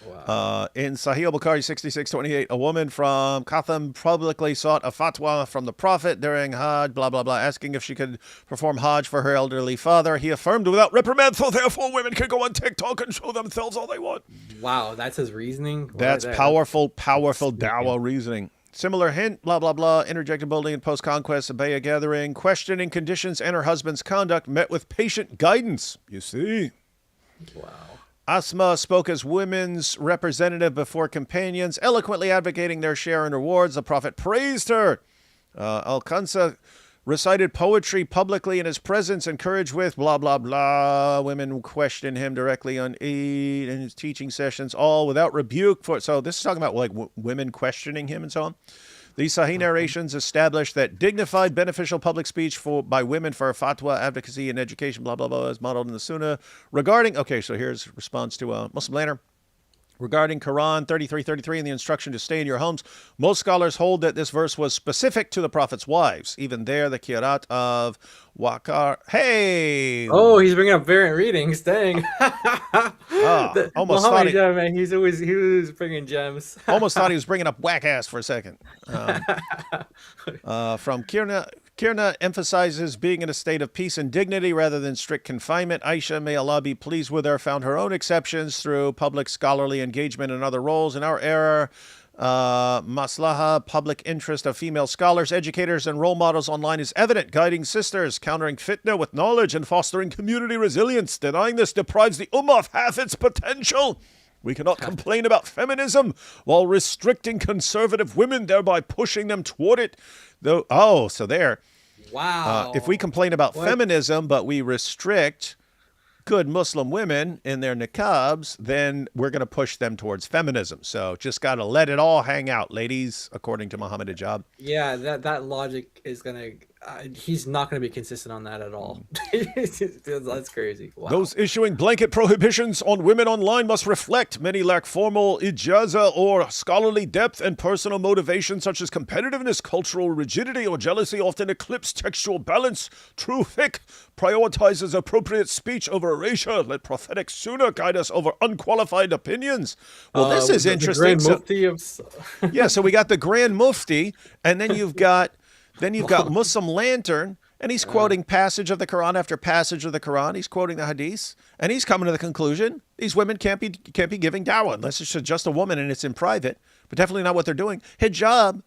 Wow. In Sahih al-Bukhari 6628, a woman from Qatham publicly sought a fatwa from the Prophet during Hajj, blah, blah, blah, asking if she could perform Hajj for her elderly father. He affirmed without reprimand, so therefore women can go on TikTok and show themselves all they want. Wow, that's his reasoning? That's powerful Dawah reasoning. Similar hint, blah, blah, blah, interjected boldly in post-conquest Abaya gathering, questioning conditions and her husband's conduct, met with patient guidance. You see? Wow. Asma spoke as women's representative before companions, eloquently advocating their share in rewards. The Prophet praised her. Al-Kansa recited poetry publicly in his presence, encouraged with blah, blah, blah. Women questioned him directly on Eid and his teaching sessions, all without rebuke. So this is talking about like women questioning him and so on. These Sahih narrations establish that dignified, beneficial public speech by women for fatwa, advocacy, and education, blah, blah, blah, is modeled in the Sunnah. So here's response to Muslim Lander. Regarding Quran 33:33 and the instruction to stay in your homes, most scholars hold that this verse was specific to the Prophet's wives. Even there, the Kirat of Waqar. Hey! Oh, he's bringing up variant readings. Dang. Almost thought he, man. He was bringing gems. almost thought he was bringing up whack ass for a second. From Kirna emphasizes being in a state of peace and dignity rather than strict confinement. Aisha, may Allah be pleased with her, found her own exceptions through public scholarly engagement in other roles. In our era, maslaha, public interest of female scholars, educators, and role models online is evident, guiding sisters, countering fitna with knowledge, and fostering community resilience. Denying this deprives the ummah of half its potential. We cannot complain about feminism while restricting conservative women, thereby pushing them toward it. Though, so there. Wow. If we complain about feminism, but we restrict good Muslim women in their niqabs, then we're going to push them towards feminism. So just got to let it all hang out, ladies, according to Muhammad Hijab. Yeah, that logic is going to... he's not going to be consistent on that at all. That's crazy. Wow. Those issuing blanket prohibitions on women online must reflect many lack formal ijaza or scholarly depth, and personal motivation such as competitiveness, cultural rigidity, or jealousy often eclipse textual balance. True fiqh prioritizes appropriate speech over erasure. Let prophetic sunnah guide us over unqualified opinions. Well, this is interesting. The Grand Mufti of... yeah, so we got the Grand Mufti, and then you've got Muslim Lantern, and he's quoting passage of the Quran after passage of the Quran. He's quoting the Hadith, and he's coming to the conclusion these women can't be giving dawah unless it's just a woman and it's in private, but definitely not what they're doing. Hijab,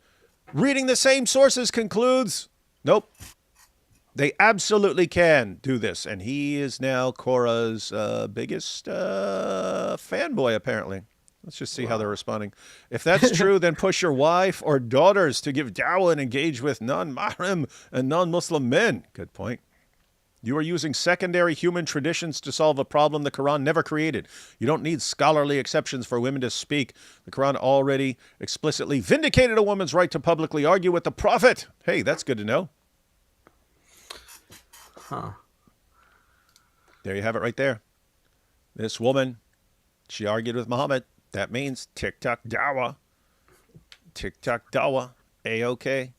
reading the same sources, concludes, nope, they absolutely can do this. And he is now Korah's biggest fanboy, apparently. Let's just see how they're responding. If that's true, then push your wife or daughters to give dawah and engage with non-mahram and non-Muslim men. Good point. You are using secondary human traditions to solve a problem the Quran never created. You don't need scholarly exceptions for women to speak. The Quran already explicitly vindicated a woman's right to publicly argue with the Prophet. Hey, that's good to know. Huh. There you have it right there. This woman, she argued with Muhammad. That means TikTok dawah. TikTok dawah. A-OK.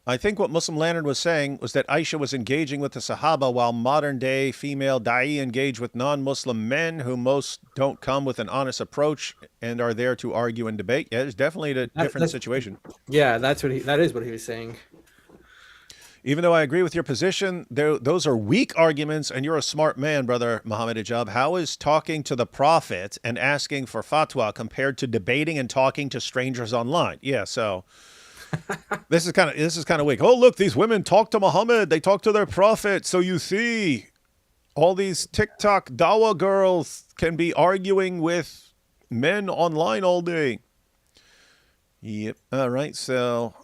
I think what Muslim Lantern was saying was that Aisha was engaging with the Sahaba while modern-day female da'i engage with non-Muslim men who most don't come with an honest approach and are there to argue and debate. Yeah, it's definitely a different situation. Yeah, that is what he was saying. Even though I agree with your position, those are weak arguments, and you're a smart man, brother Muhammad Hijab. How is talking to the Prophet and asking for fatwa compared to debating and talking to strangers online? Yeah, so this is kind of weak. Oh, look, these women talk to Muhammad. They talk to their Prophet. So you see, all these TikTok dawah girls can be arguing with men online all day. Yep. All right. So,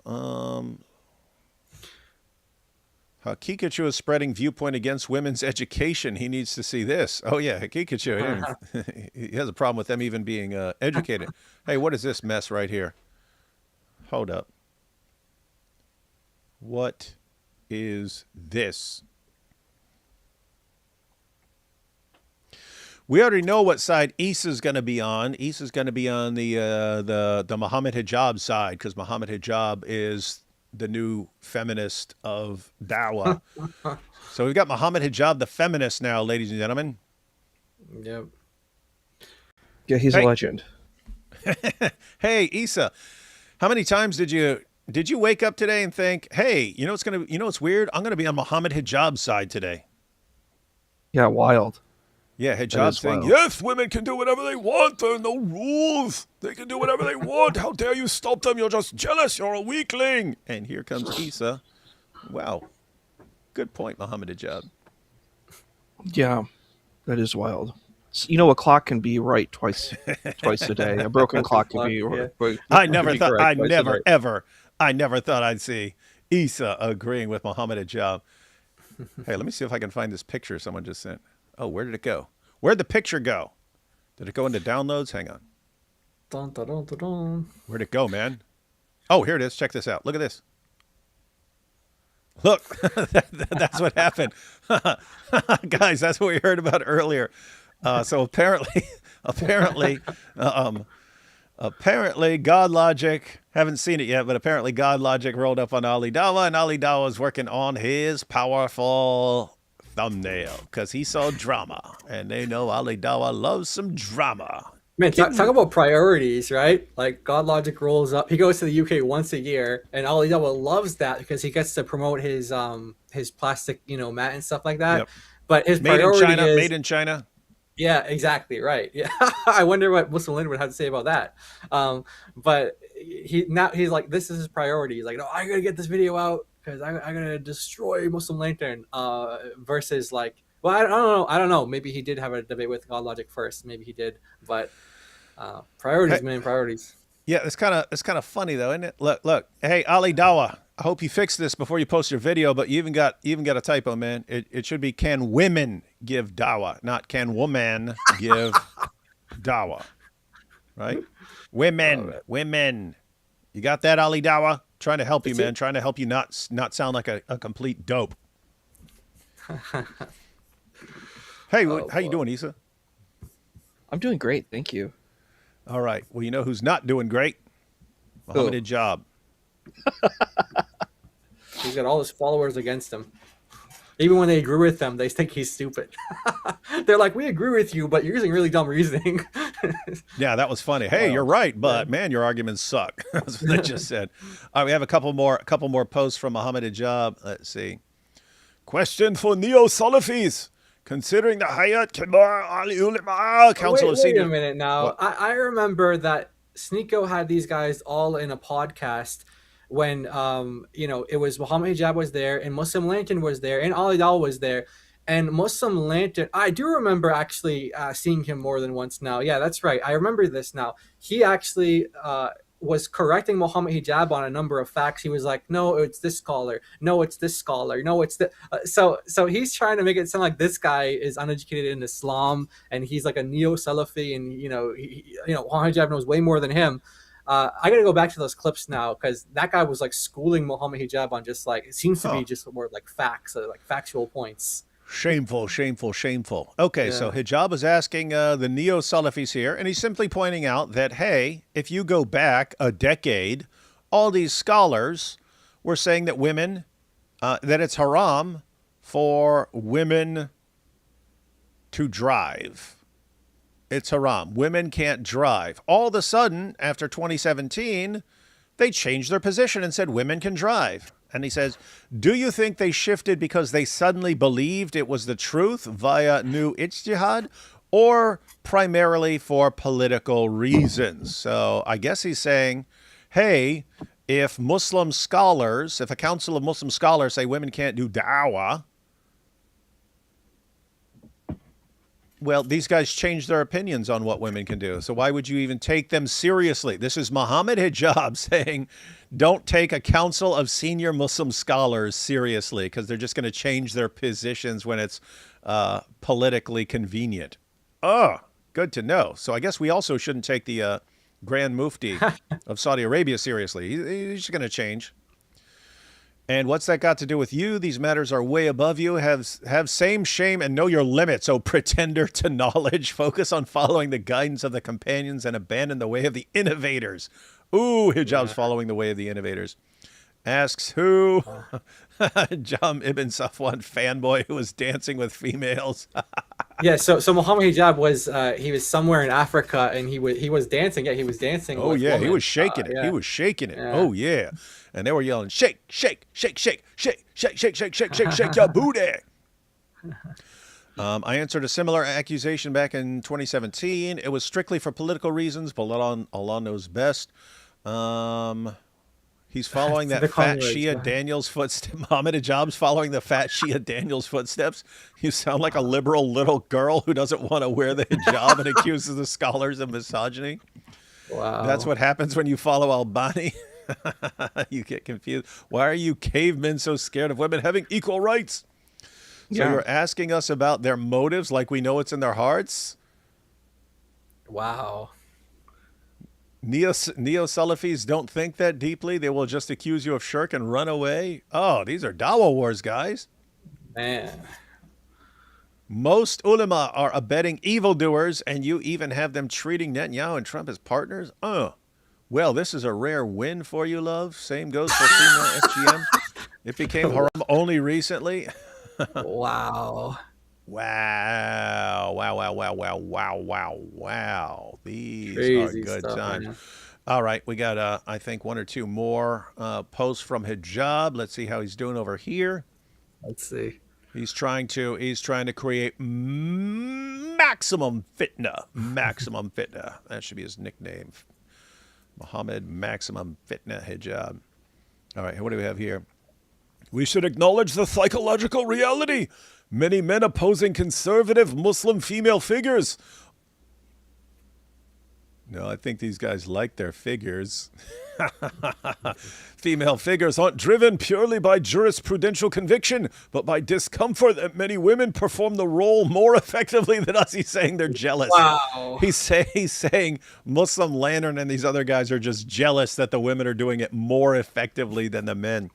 Hakikachu is spreading viewpoint against women's education. He needs to see this. Oh, yeah, Hakikachu. He has a problem with them even being educated. Hey, what is this mess right here? Hold up. What is this? We already know what side Issa's going to be on. Issa's going to be on the Muhammad Hijab side, because Muhammad Hijab is the new feminist of dawah. So we've got Muhammad Hijab, the feminist now, ladies and gentlemen. Yep. Yeah, he's a legend. Hey, Issa, how many times did you wake up today and think, hey, you know what's weird? I'm gonna be on Muhammad Hijab's side today. Yeah, wild. Yeah, Hijab saying, yes, women can do whatever they want. There are no rules. They can do whatever they want. How dare you stop them? You're just jealous. You're a weakling. And here comes Issa. Wow. Good point, Muhammad Hijab. Yeah, that is wild. You know, a clock can be right twice a day. A broken clock can be right. I never thought I'd see Issa agreeing with Muhammad Hijab. Hey, let me see if I can find this picture someone just sent. Oh, where did it go? Where'd the picture go? Did it go into downloads? Hang on. Dun, dun, dun, dun, dun. Where'd it go, man? Oh, here it is. Check this out. Look at this. Look, that's what happened. Guys, that's what we heard about earlier. So apparently, apparently, apparently, God Logic, haven't seen it yet, but apparently God Logic rolled up on Ali Dawah, and Ali Dawah is working on his powerful thumbnail because he saw drama, and they know Ali Dawah loves some drama. Man, talk about priorities, right? Like God Logic rolls up. He goes to the UK once a year, and Ali Dawah loves that because he gets to promote his plastic, mat and stuff like that. Yep. But his Made in priority China, is made in China. Yeah, exactly right. Yeah, I wonder what Muslim Lynn would have to say about that. But he's like, this is his priority. He's like, no, I gotta get this video out because I'm gonna destroy Muslim Lantern. Versus like, well, I don't know. Maybe he did have a debate with God Logic first. Maybe he did, but priorities, man, priorities. Yeah, it's kind of funny though, isn't it? Look. Hey, Ali Dawah, I hope you fix this before you post your video. But you even got a typo, man. It should be can women give dawah, not can woman give dawah, right? Women. You got that, Ali Dawah? Trying to help you, man. Trying to help you not sound like a complete dope. Hey, how you doing, Issa? I'm doing great, thank you. All right. Well, you know who's not doing great? Mohammed Hijab. He's got all his followers against him. Even when they agree with him, they think he's stupid. They're like, we agree with you, but you're using really dumb reasoning. Yeah, that was funny. Hey, you're right, but man, your arguments suck. That's what they just said. All right, we have a couple more posts from Mohammed Hijab. Let's see. Question for Neo-Salafis. Considering the Hayat Kibar al-Ulama Council of Senior... Wait a minute now. I remember that Sneeko had these guys all in a podcast when it was Muhammad Hijab was there and Muslim Lantern was there and Ali Dawah was there. And Muslim Lantern, I do remember actually seeing him more than once now. Yeah, that's right. I remember this now. He actually was correcting Muhammad Hijab on a number of facts. He was like, no, it's this scholar. No, it's this scholar. No, it's the... So he's trying to make it sound like this guy is uneducated in Islam and he's like a neo-Salafi and, Muhammad Hijab knows way more than him. I got to go back to those clips now because that guy was like schooling Muhammad Hijab on just like, it seems to be just more like facts, like factual points. Shameful. Okay, so Hijab is asking the neo-Salafis here, and he's simply pointing out that, hey, if you go back a decade, all these scholars were saying that women, that it's haram for women to drive. It's haram. Women can't drive. All of a sudden, after 2017, they changed their position and said women can drive. And he says, do you think they shifted because they suddenly believed it was the truth via new ijtihad or primarily for political reasons? So I guess he's saying, hey, if a council of Muslim scholars say women can't do da'wah, well, these guys changed their opinions on what women can do. So why would you even take them seriously? This is Mohammed Hijab saying, don't take a council of senior Muslim scholars seriously because they're just going to change their positions when it's politically convenient. Oh, good to know. So I guess we also shouldn't take the Grand Mufti of Saudi Arabia seriously. He's just going to change. And what's that got to do with you? These matters are way above you. Have same shame and know your limits, oh pretender to knowledge. Focus on following the guidance of the companions and abandon the way of the innovators. Ooh, Hijab's following the way of the innovators. Asks who? Jam Ibn Safwan fanboy who was dancing with females. Yeah, so Muhammad Hijab was he was somewhere in Africa and he was dancing. Yeah, he was dancing. Oh with yeah, women. he was shaking it. Yeah. He was shaking it. Yeah. Oh yeah, and they were yelling, shake, shake, shake, shake, shake, shake, shake, shake, shake, shake, shake your booty. I answered a similar accusation back in 2017. It was strictly for political reasons, but Allah knows best. He's following that fat Shia Daniels footsteps. Mohammed Hijab's following the fat Shia Daniels footsteps. You sound like a liberal little girl who doesn't want to wear the hijab and accuses the scholars of misogyny. Wow. That's what happens when you follow Albani. You get confused. Why are you cavemen so scared of women having equal rights? So you're asking us about their motives like we know what's in their hearts? Wow. Neo-Salafis don't think that deeply. They will just accuse you of shirk and run away. Oh, these are Dawah wars, guys. Man. Most ulama are abetting evildoers, and you even have them treating Netanyahu and Trump as partners? Well, this is a rare win for you, love. Same goes for female FGM. It became haram only recently. Wow. Wow. These Crazy are good stuff, times. man. All right, we got, I think, one or two more posts from Hijab. Let's see how he's doing over here. Let's see. He's trying to create maximum fitna. Maximum fitna. That should be his nickname. Muhammad Maximum Fitna Hijab. All right, what do we have here? We should acknowledge the psychological reality. Many men opposing conservative Muslim female figures. No, I think these guys like their figures. Female figures aren't driven purely by jurisprudential conviction, but by discomfort that many women perform the role more effectively than us. He's saying they're jealous. Wow. He's saying Muslim Lantern and these other guys are just jealous that the women are doing it more effectively than the men.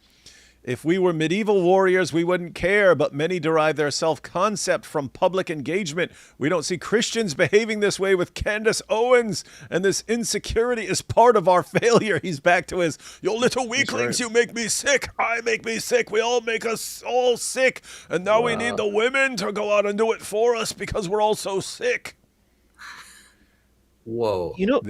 If we were medieval warriors, we wouldn't care, but many derive their self-concept from public engagement. We don't see Christians behaving this way with Candace Owens, and this insecurity is part of our failure. He's back to his, you little weaklings, you make me sick, I make me sick, we all make us all sick, and now we need the women to go out and do it for us because we're all so sick. Whoa. You know,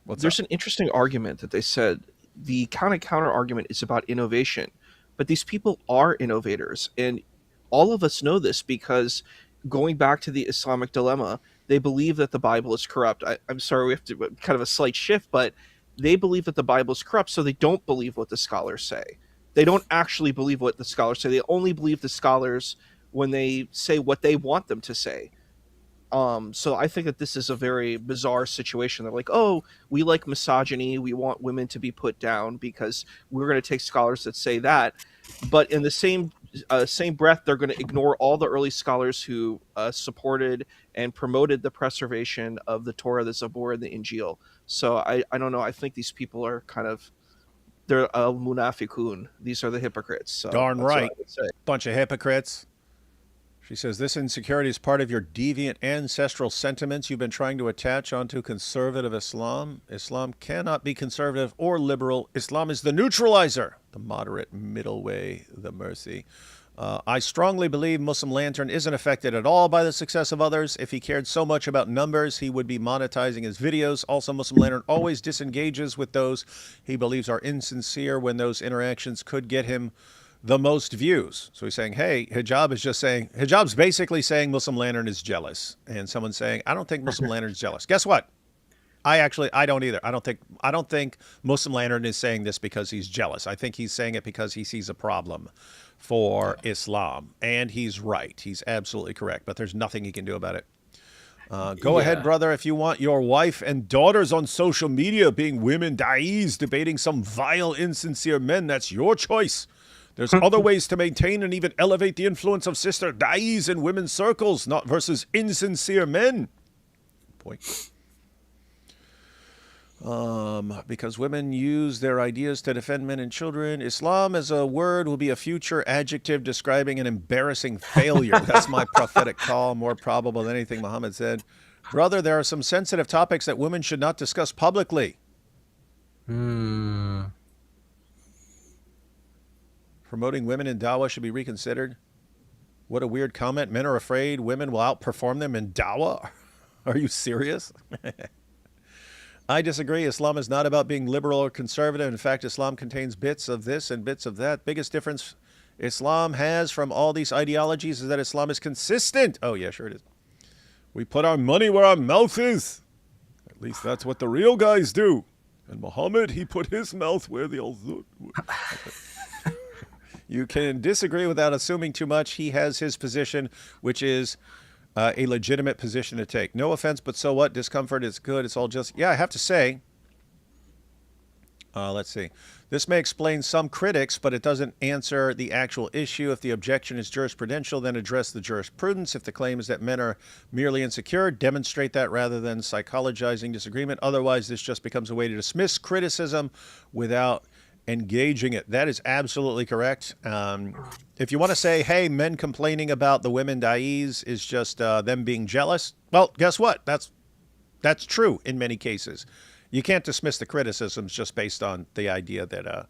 there's an interesting argument that they said the counter argument is about innovation. But these people are innovators, and all of us know this because going back to the Islamic dilemma, they believe that the Bible is corrupt. I'm sorry, we have to kind of a slight shift, but they believe that the Bible is corrupt, so they don't believe what the scholars say. They don't actually believe what the scholars say. They only believe the scholars when they say what they want them to say. So I think that this is a very bizarre situation. They're like, oh, we like misogyny. We want women to be put down because we're going to take scholars that say that. But in the same breath, they're going to ignore all the early scholars who supported and promoted the preservation of the Torah, the Zabur, and the Injil. So I don't know. I think these people are they're munafiqun. These are the hypocrites. So darn that's what right. I would say. Bunch of hypocrites. She says, this insecurity is part of your deviant ancestral sentiments you've been trying to attach onto conservative Islam. Islam cannot be conservative or liberal. Islam is the neutralizer, the moderate middle way, the mercy. I strongly believe Muslim Lantern isn't affected at all by the success of others. If he cared so much about numbers, he would be monetizing his videos. Also, Muslim Lantern always disengages with those he believes are insincere when those interactions could get him the most views. So he's saying, hey, Hijab's basically saying Muslim Lantern is jealous. And someone's saying, I don't think Muslim Lantern is jealous. Guess what? I don't either. I don't think Muslim Lantern is saying this because he's jealous. I think he's saying it because he sees a problem for Islam. And he's right. He's absolutely correct. But there's nothing he can do about it. Go ahead, brother, if you want your wife and daughters on social media being women da'is debating some vile, insincere men. That's your choice. There's other ways to maintain and even elevate the influence of sister da'is in women's circles, not versus insincere men. Point. Because women use their ideas to defend men and children. Islam as a word will be a future adjective describing an embarrassing failure. That's my prophetic call, more probable than anything Muhammad said. Brother, there are some sensitive topics that women should not discuss publicly. Promoting women in Dawah should be reconsidered. What a weird comment. Men are afraid women will outperform them in Dawah. Are you serious? I disagree. Islam is not about being liberal or conservative. In fact, Islam contains bits of this and bits of that. Biggest difference Islam has from all these ideologies is that Islam is consistent. Oh, yeah, sure it is. We put our money where our mouth is. At least that's what the real guys do. And Muhammad, he put his mouth where the al-Zud. You can disagree without assuming too much. He has his position, which is a legitimate position to take. No offense, but so what? Discomfort is good. It's all just... Yeah, I have to say... let's see. This may explain some critics, but it doesn't answer the actual issue. If the objection is jurisprudential, then address the jurisprudence. If the claim is that men are merely insecure, demonstrate that rather than psychologizing disagreement. Otherwise, this just becomes a way to dismiss criticism without engaging it. That is absolutely correct. If you want to say, hey, men complaining about the women da'is is just them being jealous, well, guess what? That's true in many cases. You can't dismiss the criticisms just based on the idea that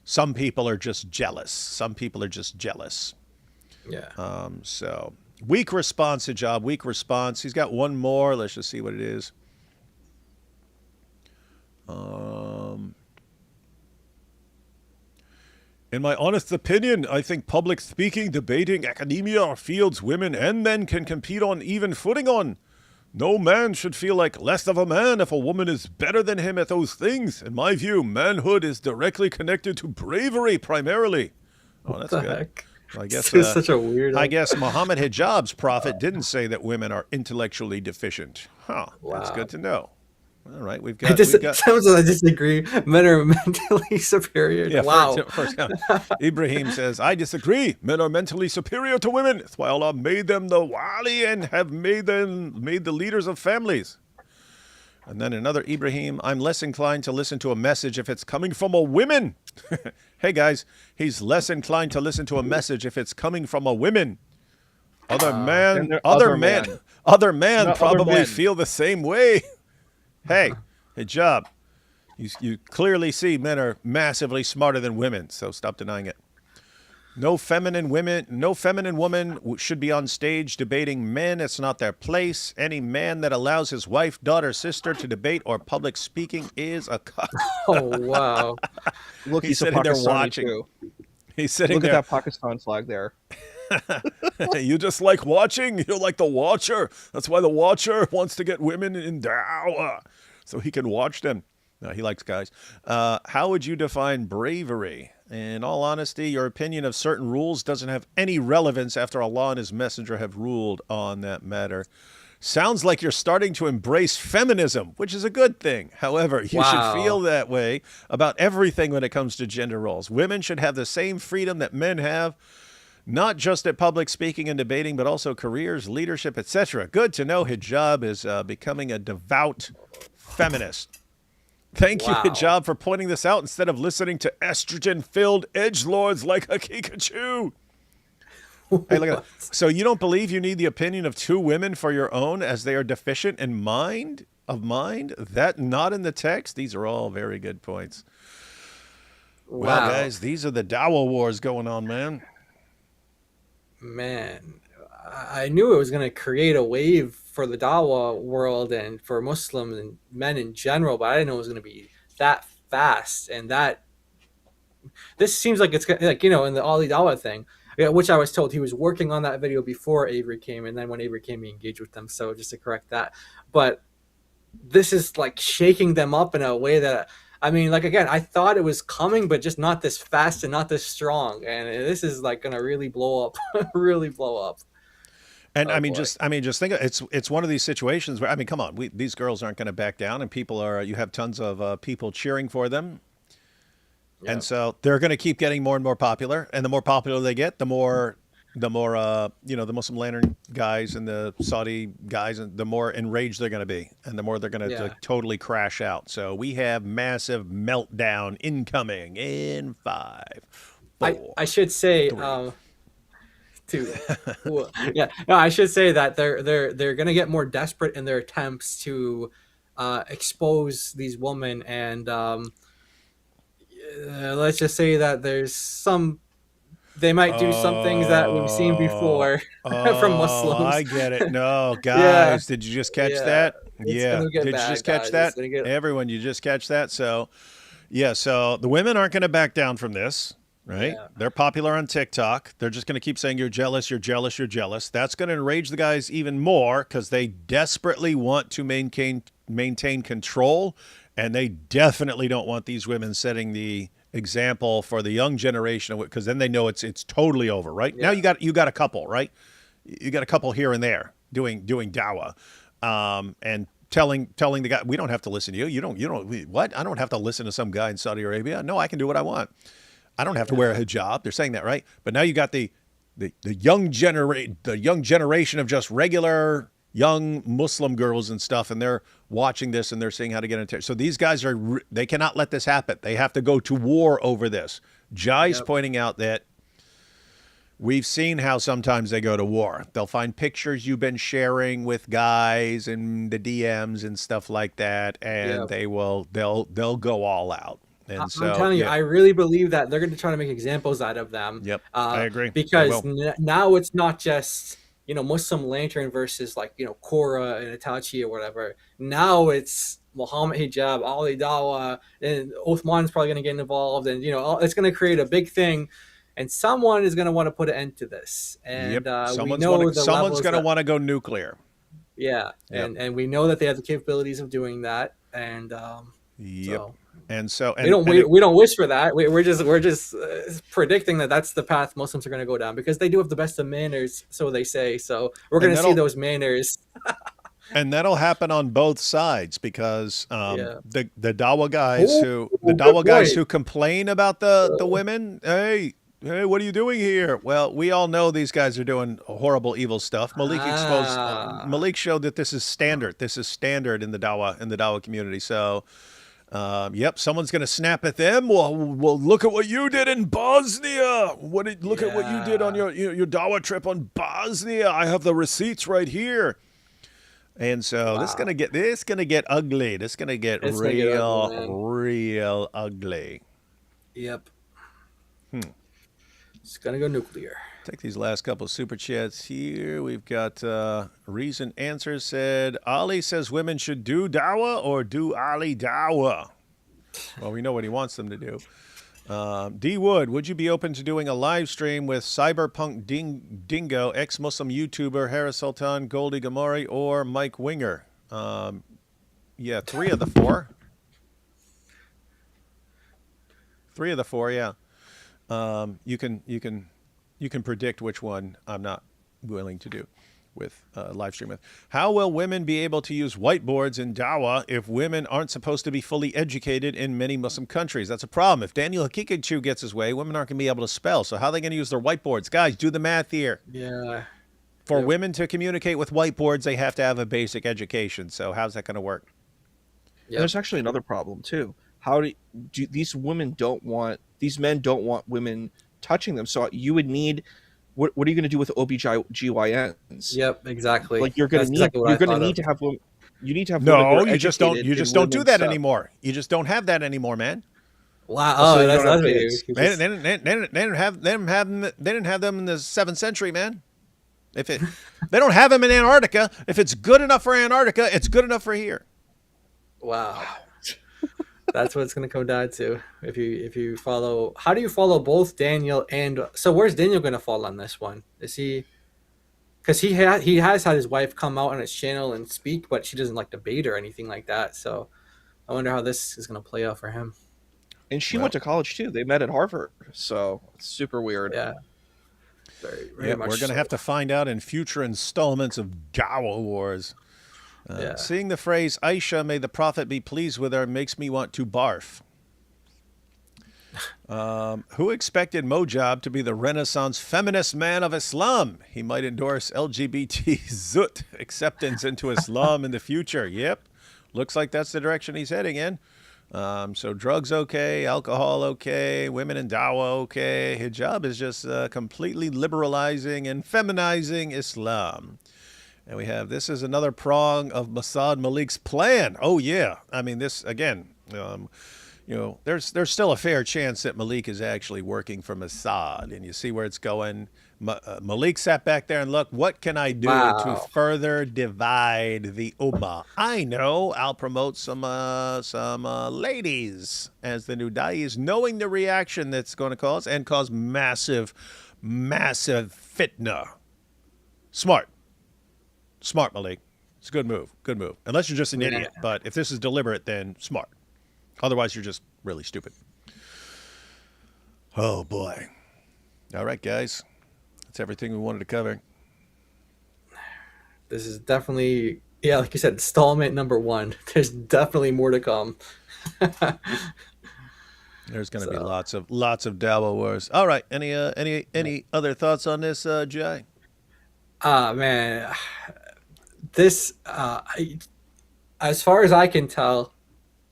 some people are just jealous. Some people are just jealous. Yeah. So weak response, Hijab, weak response. He's got one more. Let's just see what it is. In my honest opinion, I think public speaking, debating, academia are fields women and men can compete on even footing on. No man should feel like less of a man if a woman is better than him at those things. In my view, manhood is directly connected to bravery primarily. Oh, that's good. Heck? I guess This is such a weird. I guess Muhammad Hijab's prophet didn't say that women are intellectually deficient. Huh. That's good to know. All right, we've got. Sounds like I disagree. Men are mentally superior. Yeah, wow. First, Ibrahim says, I disagree. Men are mentally superior to women. That's why Allah made them the wali and have made the leaders of families. And then another Ibrahim, I'm less inclined to listen to a message if it's coming from a woman. Hey guys, he's less inclined to listen to a message if it's coming from a woman. Other man probably feel the same way. Hey, Hijab, you clearly see men are massively smarter than women, so stop denying it. No feminine woman should be on stage debating men. It's not their place. Any man that allows his wife, daughter, sister to debate or public speaking is a cock. Oh, wow. Look, he's he's a sitting there Pakistani watching. too. He's sitting Look there. at that Pakistan flag there. You just like watching? You're like the watcher. That's why the watcher wants to get women in Dawah, so he can watch them. No, he likes guys. How would you define bravery? In all honesty, your opinion of certain rules doesn't have any relevance after Allah and His Messenger have ruled on that matter. Sounds like you're starting to embrace feminism, which is a good thing. However, you should feel that way about everything when it comes to gender roles. Women should have the same freedom that men have, not just at public speaking and debating, but also careers, leadership, etc. Good to know Hijab is becoming a devout feminist. Thank you, Hijab, for pointing this out instead of listening to estrogen-filled edgelords like Hakikachu. Hey, look at that. So you don't believe you need the opinion of two women for your own as they are deficient in mind? That not in the text? These are all very good points. Wow. Well, guys, these are the Dawah wars going on, man. Man, I knew it was going to create a wave for the Dawah world and for Muslims and men in general, but I didn't know it was going to be that fast. And that this seems like it's like, you know, in the Ali Dawah thing, which I was told he was working on that video before Avery came, and then when Avery came, he engaged with them. So just to correct that, but this is like shaking them up in a way that, I mean, like, again, I thought it was coming, but just not this fast and not this strong. And this is like going to really blow up, really blow up. And just think it's one of these situations where, I mean, come on, these girls aren't going to back down, and you have tons of people cheering for them. Yep. And so they're going to keep getting more and more popular. And the more popular they get, the more the Muslim Lantern guys and the Saudi guys, and the more enraged they're going to be, and the more they're going to totally crash out. So we have massive meltdown incoming in 5, 4, I should say, 3. I should say that they're going to get more desperate in their attempts to expose these women, and let's just say that they might do some things that we've seen before from Muslims. I get it. No, guys, did you just catch that? Yeah. Did you just catch that? Everyone, you just catch that? So, so the women aren't going to back down from this, right? Yeah. They're popular on TikTok. They're just going to keep saying, you're jealous, you're jealous, you're jealous. That's going to enrage the guys even more because they desperately want to maintain control, and they definitely don't want these women setting the example for the young generation, because then they know it's totally over, right? Yeah. Now you got a couple, right? You got a couple here and there doing Dawah, and telling the guy, we don't have to listen to you. You don't what? I don't have to listen to some guy in Saudi Arabia. No, I can do what I want. I don't have to wear a hijab. They're saying that, right? But now you got the young generation of just regular young Muslim girls and stuff, and they're watching this and they're seeing how to get into. So these guys they cannot let this happen. They have to go to war over this. Jai's pointing out that we've seen how sometimes they go to war. They'll find pictures you've been sharing with guys and the DMs and stuff like that, and they'll go all out. And I'm so, telling you, I really believe that they're going to try to make examples out of them. Yep, I agree. Because now it's not just, Muslim Lantern versus Korra and Itachi or whatever. Now it's Muhammad Hijab, Ali Dawah, and Uthman's probably going to get involved, and it's going to create a big thing. And someone is going to want to put an end to this. And someone's going to want to go nuclear. Yeah, and we know that they have the capabilities of doing that. And we don't wish for that. We're just predicting that that's the path Muslims are going to go down, because they do have the best of manners, so they say. So we're going to see those manners. And that'll happen on both sides, because the Dawah guys who complain about the women, hey, what are you doing here? Well, we all know these guys are doing horrible, evil stuff. Malik showed that this is standard. This is standard in the Dawah community. So, someone's going to snap at them. Well, look at what you did in Bosnia. Look at what you did on your Dawah trip on Bosnia. I have the receipts right here. And so this is gonna get ugly. This is gonna get real ugly. Yep. It's gonna go nuclear. Take these last couple of super chats here. We've got Reason Answer said, Ali says women should do Dawah or do Ali Dawah. Well, we know what he wants them to do. D Wood, would you be open to doing a live stream with Cyberpunk Dingo, ex-Muslim YouTuber Harris Sultan, Goldie Gamori, or Mike Winger? 3 of the 4. 3 of the 4, yeah. You can predict which one I'm not willing to do with live stream with. How will women be able to use whiteboards in Dawah if women aren't supposed to be fully educated in many Muslim countries? That's a problem. If Daniel Hakikachu gets his way, women aren't going to be able to spell. So how are they going to use their whiteboards? Guys, do the math here. Yeah. For women to communicate with whiteboards, they have to have a basic education. So how's that going to work? Yep. There's actually another problem too. How do these men don't want women touching them? So you would need. What are you going to do with OBGYNs? Yep, exactly. Like you're going to need to have women. You need to have you just don't do that anymore. You just don't have that anymore, man. Wow. Oh, that's what they didn't have them in the 7th century, man. They don't have them in Antarctica. If it's good enough for Antarctica, it's good enough for here. Wow. That's what it's going to come down to. If you follow, how do you follow both Daniel and so where's Daniel going to fall on this one? Is he? Because he has had his wife come out on his channel and speak, but she doesn't like debate or anything like that. So I wonder how this is going to play out for him. And she went to college too. They met at Harvard, so it's super weird. Yeah. Very much we're going to have to find out in future installments of Dawah Wars. Seeing the phrase, Aisha, may the Prophet be pleased with her, makes me want to barf. Who expected Mojab to be the Renaissance feminist man of Islam? He might endorse LGBT zut acceptance into Islam in the future. Yep. Looks like that's the direction he's heading in. So drugs okay, alcohol okay, women in Dawah okay. Hijab is just completely liberalizing and feminizing Islam. And we have, this is another prong of Mossad Malik's plan. Oh, yeah. I mean, this, again, there's still a fair chance that Malik is actually working for Mossad. And you see where it's going. Malik sat back there and look, what can I do to further divide the Ummah? I know, I'll promote some ladies as the new da'is, knowing the reaction that's going to cause massive, massive fitna. Smart, Malik. It's a good move. Good move. Unless you're just an idiot. But if this is deliberate, then smart. Otherwise, you're just really stupid. Oh, boy. All right, guys. That's everything we wanted to cover. This is definitely, like you said, installment number 1. There's definitely more to come. There's going to be lots of Dawah Wars. All right. Any other thoughts on this, Jai? Man, this, as far as I can tell,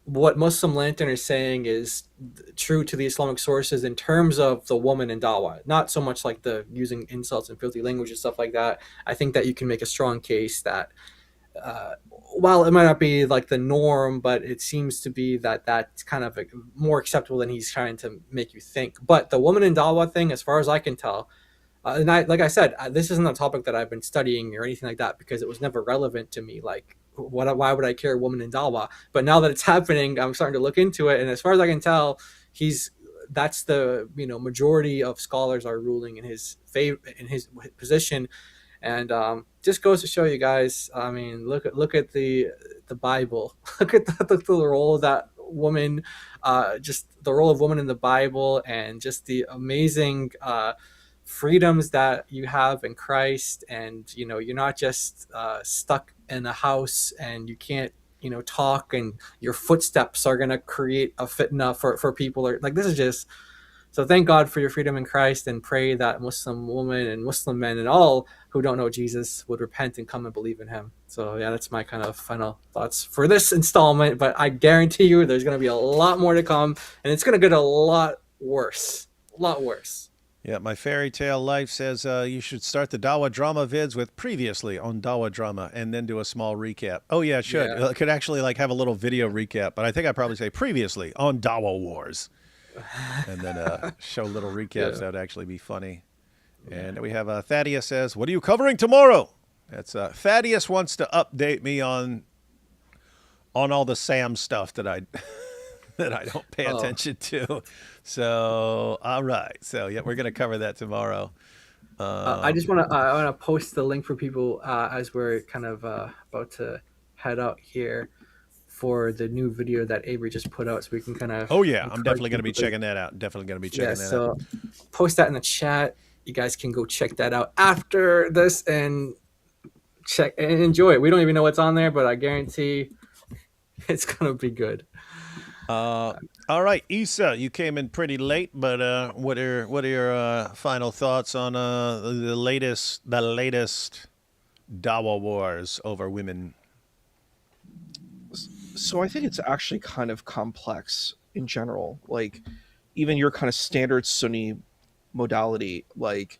what Muslim Lantern is saying is true to the Islamic sources in terms of the woman in Dawah. Not so much like the using insults and filthy language and stuff like that. I think that you can make a strong case that while it might not be like the norm, but it seems to be that that's kind of more acceptable than he's trying to make you think. But the woman in Dawah thing, as far as I can tell, and like I said, this isn't a topic that I've been studying or anything like that because it was never relevant to me. Like, why would I care woman in Dawah? But now that it's happening, I'm starting to look into it, and as far as I can tell, that's the majority of scholars are ruling in his favor, in his position, and just goes to show you guys. I mean, look at the Bible. Look at the role of that woman, just the role of woman in the Bible, and just the amazing freedoms that you have in Christ. And you're not just stuck in a house and you can't talk, and your footsteps are going to create a fitna for people. Or like, this is just, so thank God for your freedom in Christ, and pray that Muslim women and Muslim men and all who don't know Jesus would repent and come and believe in him. So yeah, that's my kind of final thoughts for this installment, but I guarantee you there's going to be a lot more to come, and it's going to get a lot worse. Yeah, my fairy tale life says you should start the Dawah drama vids with previously on Dawah drama, and then do a small recap. Oh yeah, it should. Yeah. It could actually like have a little video recap, but I think I'd probably say previously on Dawah Wars, and then show little recaps. Yeah. That would actually be funny. And we have Thaddeus says, "What are you covering tomorrow?" That's Thaddeus wants to update me on all the Sam stuff that I that I don't pay attention to. So, all right. So, yeah, we're going to cover that tomorrow. I just want to post the link for people as we're kind of about to head out here for the new video that Avery just put out, so we can kind of. Oh yeah, I'm definitely going to be checking that out. So post that in the chat. You guys can go check that out after this and check and enjoy it. We don't even know what's on there, but I guarantee it's gonna be good. All right, Issa, you came in pretty late, but what are your final thoughts on the latest Dawah wars over women? So I think it's actually kind of complex in general. Like, even your kind of standard Sunni modality, like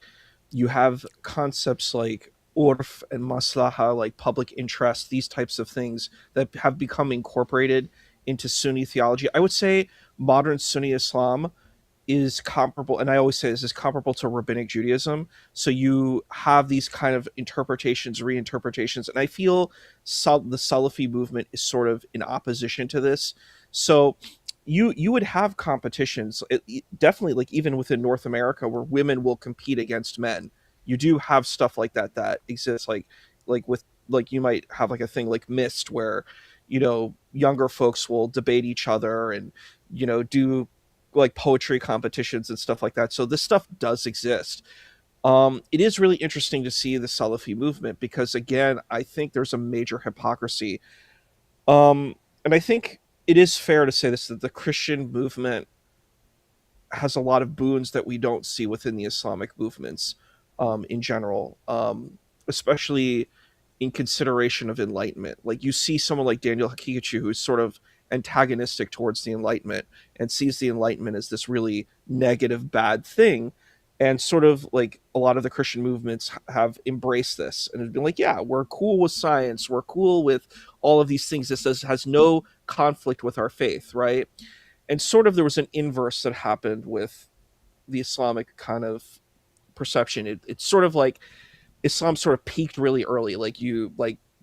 you have concepts like urf and maslaha, like public interest, these types of things that have become incorporated into Sunni theology. I would say modern Sunni Islam is comparable, and I always say this is comparable to Rabbinic Judaism. So you have these kind of interpretations, reinterpretations, and I feel the Salafi movement is sort of in opposition to this. So you would have competitions, definitely, like even within North America, where women will compete against men. You do have stuff like that exists, like with like you might have like a thing like Mist, where younger folks will debate each other and do like poetry competitions and stuff like that. So this stuff does exist. It is really interesting to see the Salafi movement because, again, I think there's a major hypocrisy. And I think it is fair to say this, that the Christian movement has a lot of boons that we don't see within the Islamic movements in general, especially in consideration of enlightenment. Like you see someone like Daniel Haqiqatjou, who's sort of antagonistic towards the Enlightenment and sees the Enlightenment as this really negative, bad thing. And sort of like a lot of the Christian movements have embraced this and have been like, yeah, we're cool with science. We're cool with all of these things. This has no conflict with our faith, right? And sort of there was an inverse that happened with the Islamic kind of perception. It's sort of like Islam sort of peaked really early.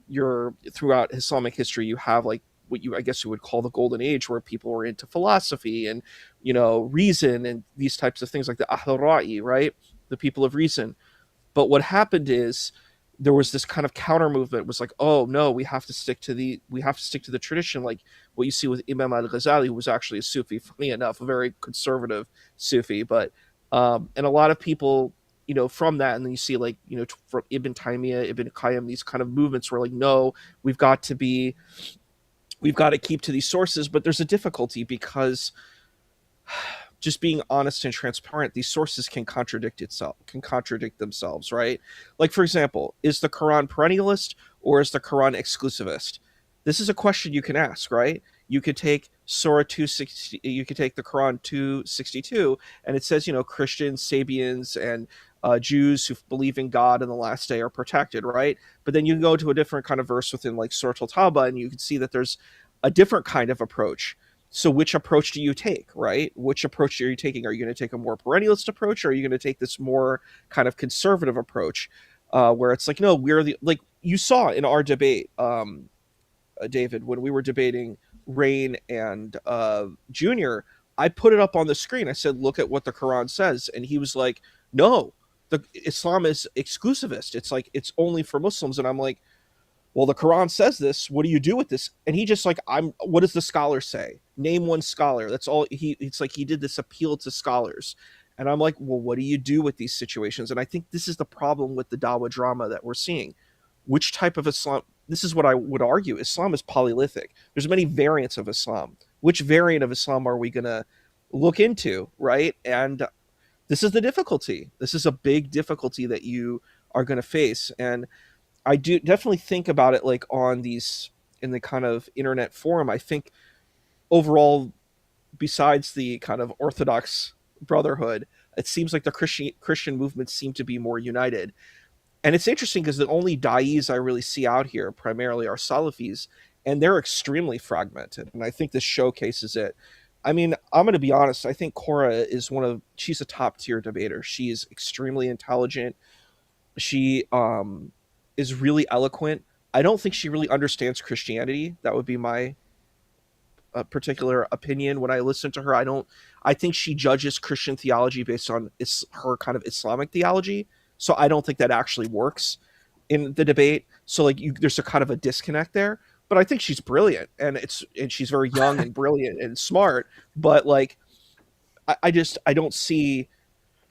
You're throughout Islamic history, you have like what I guess you would call the golden age, where people were into philosophy and reason and these types of things, like the Ahl Ra'i, right? The people of reason. But what happened is there was this kind of counter movement. It was like, oh no, we have to stick to the tradition, like what you see with Imam al-Ghazali, who was actually a Sufi, funny enough, a very conservative Sufi. But and a lot of people from that, and then you see like from Ibn Taymiyyah, Ibn Qayyim, these kind of movements were like, no, we've got to keep to these sources. But there's a difficulty because just being honest and transparent, these sources can contradict themselves, right? Like, for example, is the Quran perennialist or is the Quran exclusivist? This is a question you can ask, right? You could take Surah 260, you could take the Quran 262, and it says, Christians, Sabians, and Jews who believe in God and the last day are protected, right? But then you can go to a different kind of verse within like Surah Al-Tawbah, and you can see that there's a different kind of approach. So which approach do you take, right? Which approach are you taking? Are you going to take a more perennialist approach, or are you going to take this more kind of conservative approach, where it's like, no, we're the, like you saw in our debate, David, when we were debating Rain and Junior, I put it up on the screen. I said, look at what the Quran says. And he was like, no, Islam is exclusivist. It's like, it's only for Muslims. And I'm like, well, the Quran says this. What do you do with this? And he just like, what does the scholar say? Name one scholar. That's all. It's like he did this appeal to scholars. And I'm like, well, what do you do with these situations? And I think this is the problem with the Dawah drama that we're seeing. Which type of Islam? This is what I would argue. Islam is polythic. There's many variants of Islam. Which variant of Islam are we going to look into, right? And this is the difficulty. This is a big difficulty that you are going to face. And I do definitely think about it like on these, in the kind of internet forum. I think overall, besides the kind of Orthodox Brotherhood, it seems like the Christian movements seem to be more united. And it's interesting because the only da'is I really see out here primarily are Salafis, and they're extremely fragmented. And I think this showcases it. I mean, I'm going to be honest. I think Cora is she's a top tier debater. She is extremely intelligent. She is really eloquent. I don't think she really understands Christianity. That would be my particular opinion when I listen to her. I think she judges Christian theology based on her kind of Islamic theology. So I don't think that actually works in the debate. So like there's a kind of a disconnect there, but I think she's brilliant, and she's very young and brilliant and smart. But like, I don't see,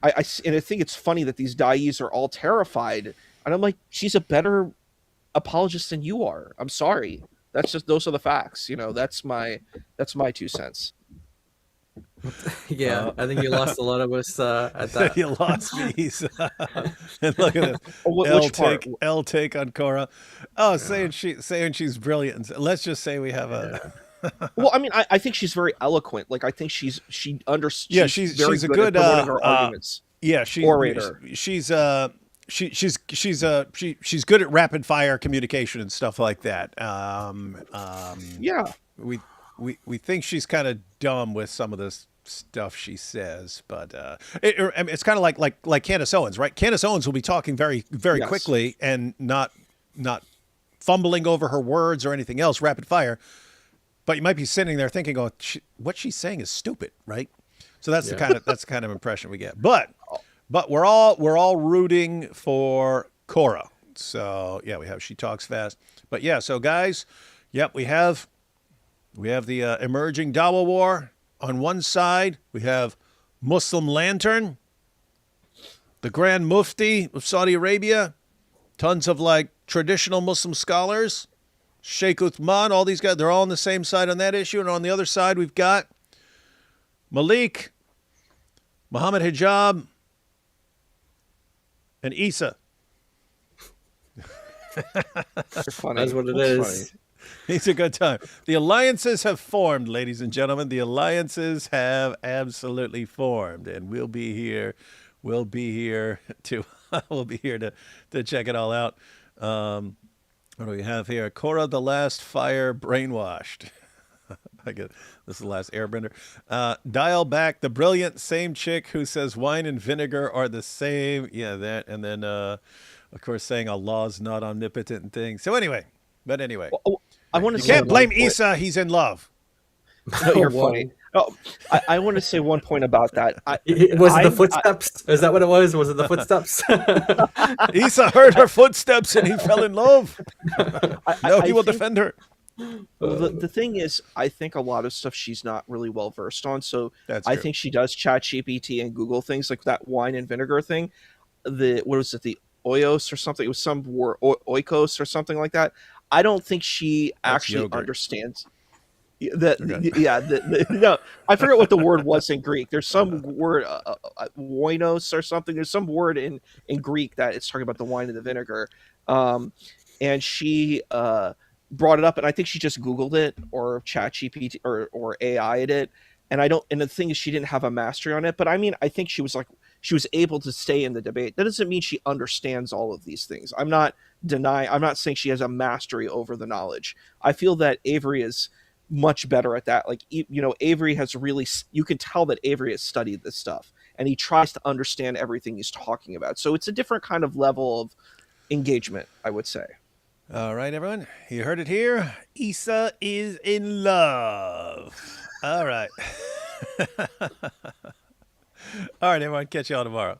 and I think it's funny that these da'is are all terrified. And I'm like, she's a better apologist than you are. I'm sorry. Those are the facts. That's my 2 cents. Yeah, I think you lost a lot of us at that. You lost me. And look at this. L take on Cora. Oh, saying she's brilliant. Let's just say we have a. Well, I mean, I think she's very eloquent. Like I think she's she's a good arguments. Yeah, orator. She's good at rapid fire communication and stuff like that. Yeah, we think she's kind of dumb with some of this stuff she says, but it's kind of like Candace Owens, right? Candace Owens will be talking very Yes. quickly and not fumbling over her words or anything else, rapid fire. But you might be sitting there thinking, "Oh, what she's saying is stupid," right? So that's the kind of impression we get. But we're all rooting for Cora. So yeah, she talks fast. But yeah, so guys, yep, we have the emerging Dawah war. On one side, we have Muslim Lantern, the Grand Mufti of Saudi Arabia, tons of like traditional Muslim scholars, Sheikh Uthman, all these guys, they're all on the same side on that issue. And on the other side, we've got Malik, Muhammad Hijab, and Isa. Funny. That's what it is. Funny. It's a good time. The alliances have formed, ladies and gentlemen. The alliances have absolutely formed, and we'll be here. We'll be here to check it all out. What do we have here? Cora the Last Fire brainwashed. I get this is the last airbender. Dial back the brilliant same chick who says wine and vinegar are the same. Yeah, that, and then of course saying Allah's not omnipotent and things. So anyway. Well, I want to. You can't blame Isa. He's in love. No, you're funny. Oh, I want to say one point about that. Was it the footsteps? Is that what it was? Was it the footsteps? Isa heard her footsteps and he fell in love. He will defend her. The thing is, I think a lot of stuff she's not really well versed on. So I think she does ChatGPT and Google things like that wine and vinegar thing. What was it? The Oyos or something? It was some word, oikos or something like that. I don't think she actually understands. No, I forget what the word was in Greek. There's some word, oinos or something. There's some word in Greek that it's talking about the wine and the vinegar. and she brought it up, and I think she just Googled it or Chat GPT or AI'd it. And the thing is, she didn't have a mastery on it. But I mean, I think she was able to stay in the debate. That doesn't mean she understands all of these things. I'm not saying she has a mastery over the knowledge. I feel that Avery is much better at that. Like, Avery has really, you can tell that Avery has studied this stuff and he tries to understand everything he's talking about. So it's a different kind of level of engagement, I would say. All right, everyone. You heard it here. Issa is in love. All right. All right, everyone. Catch y'all tomorrow.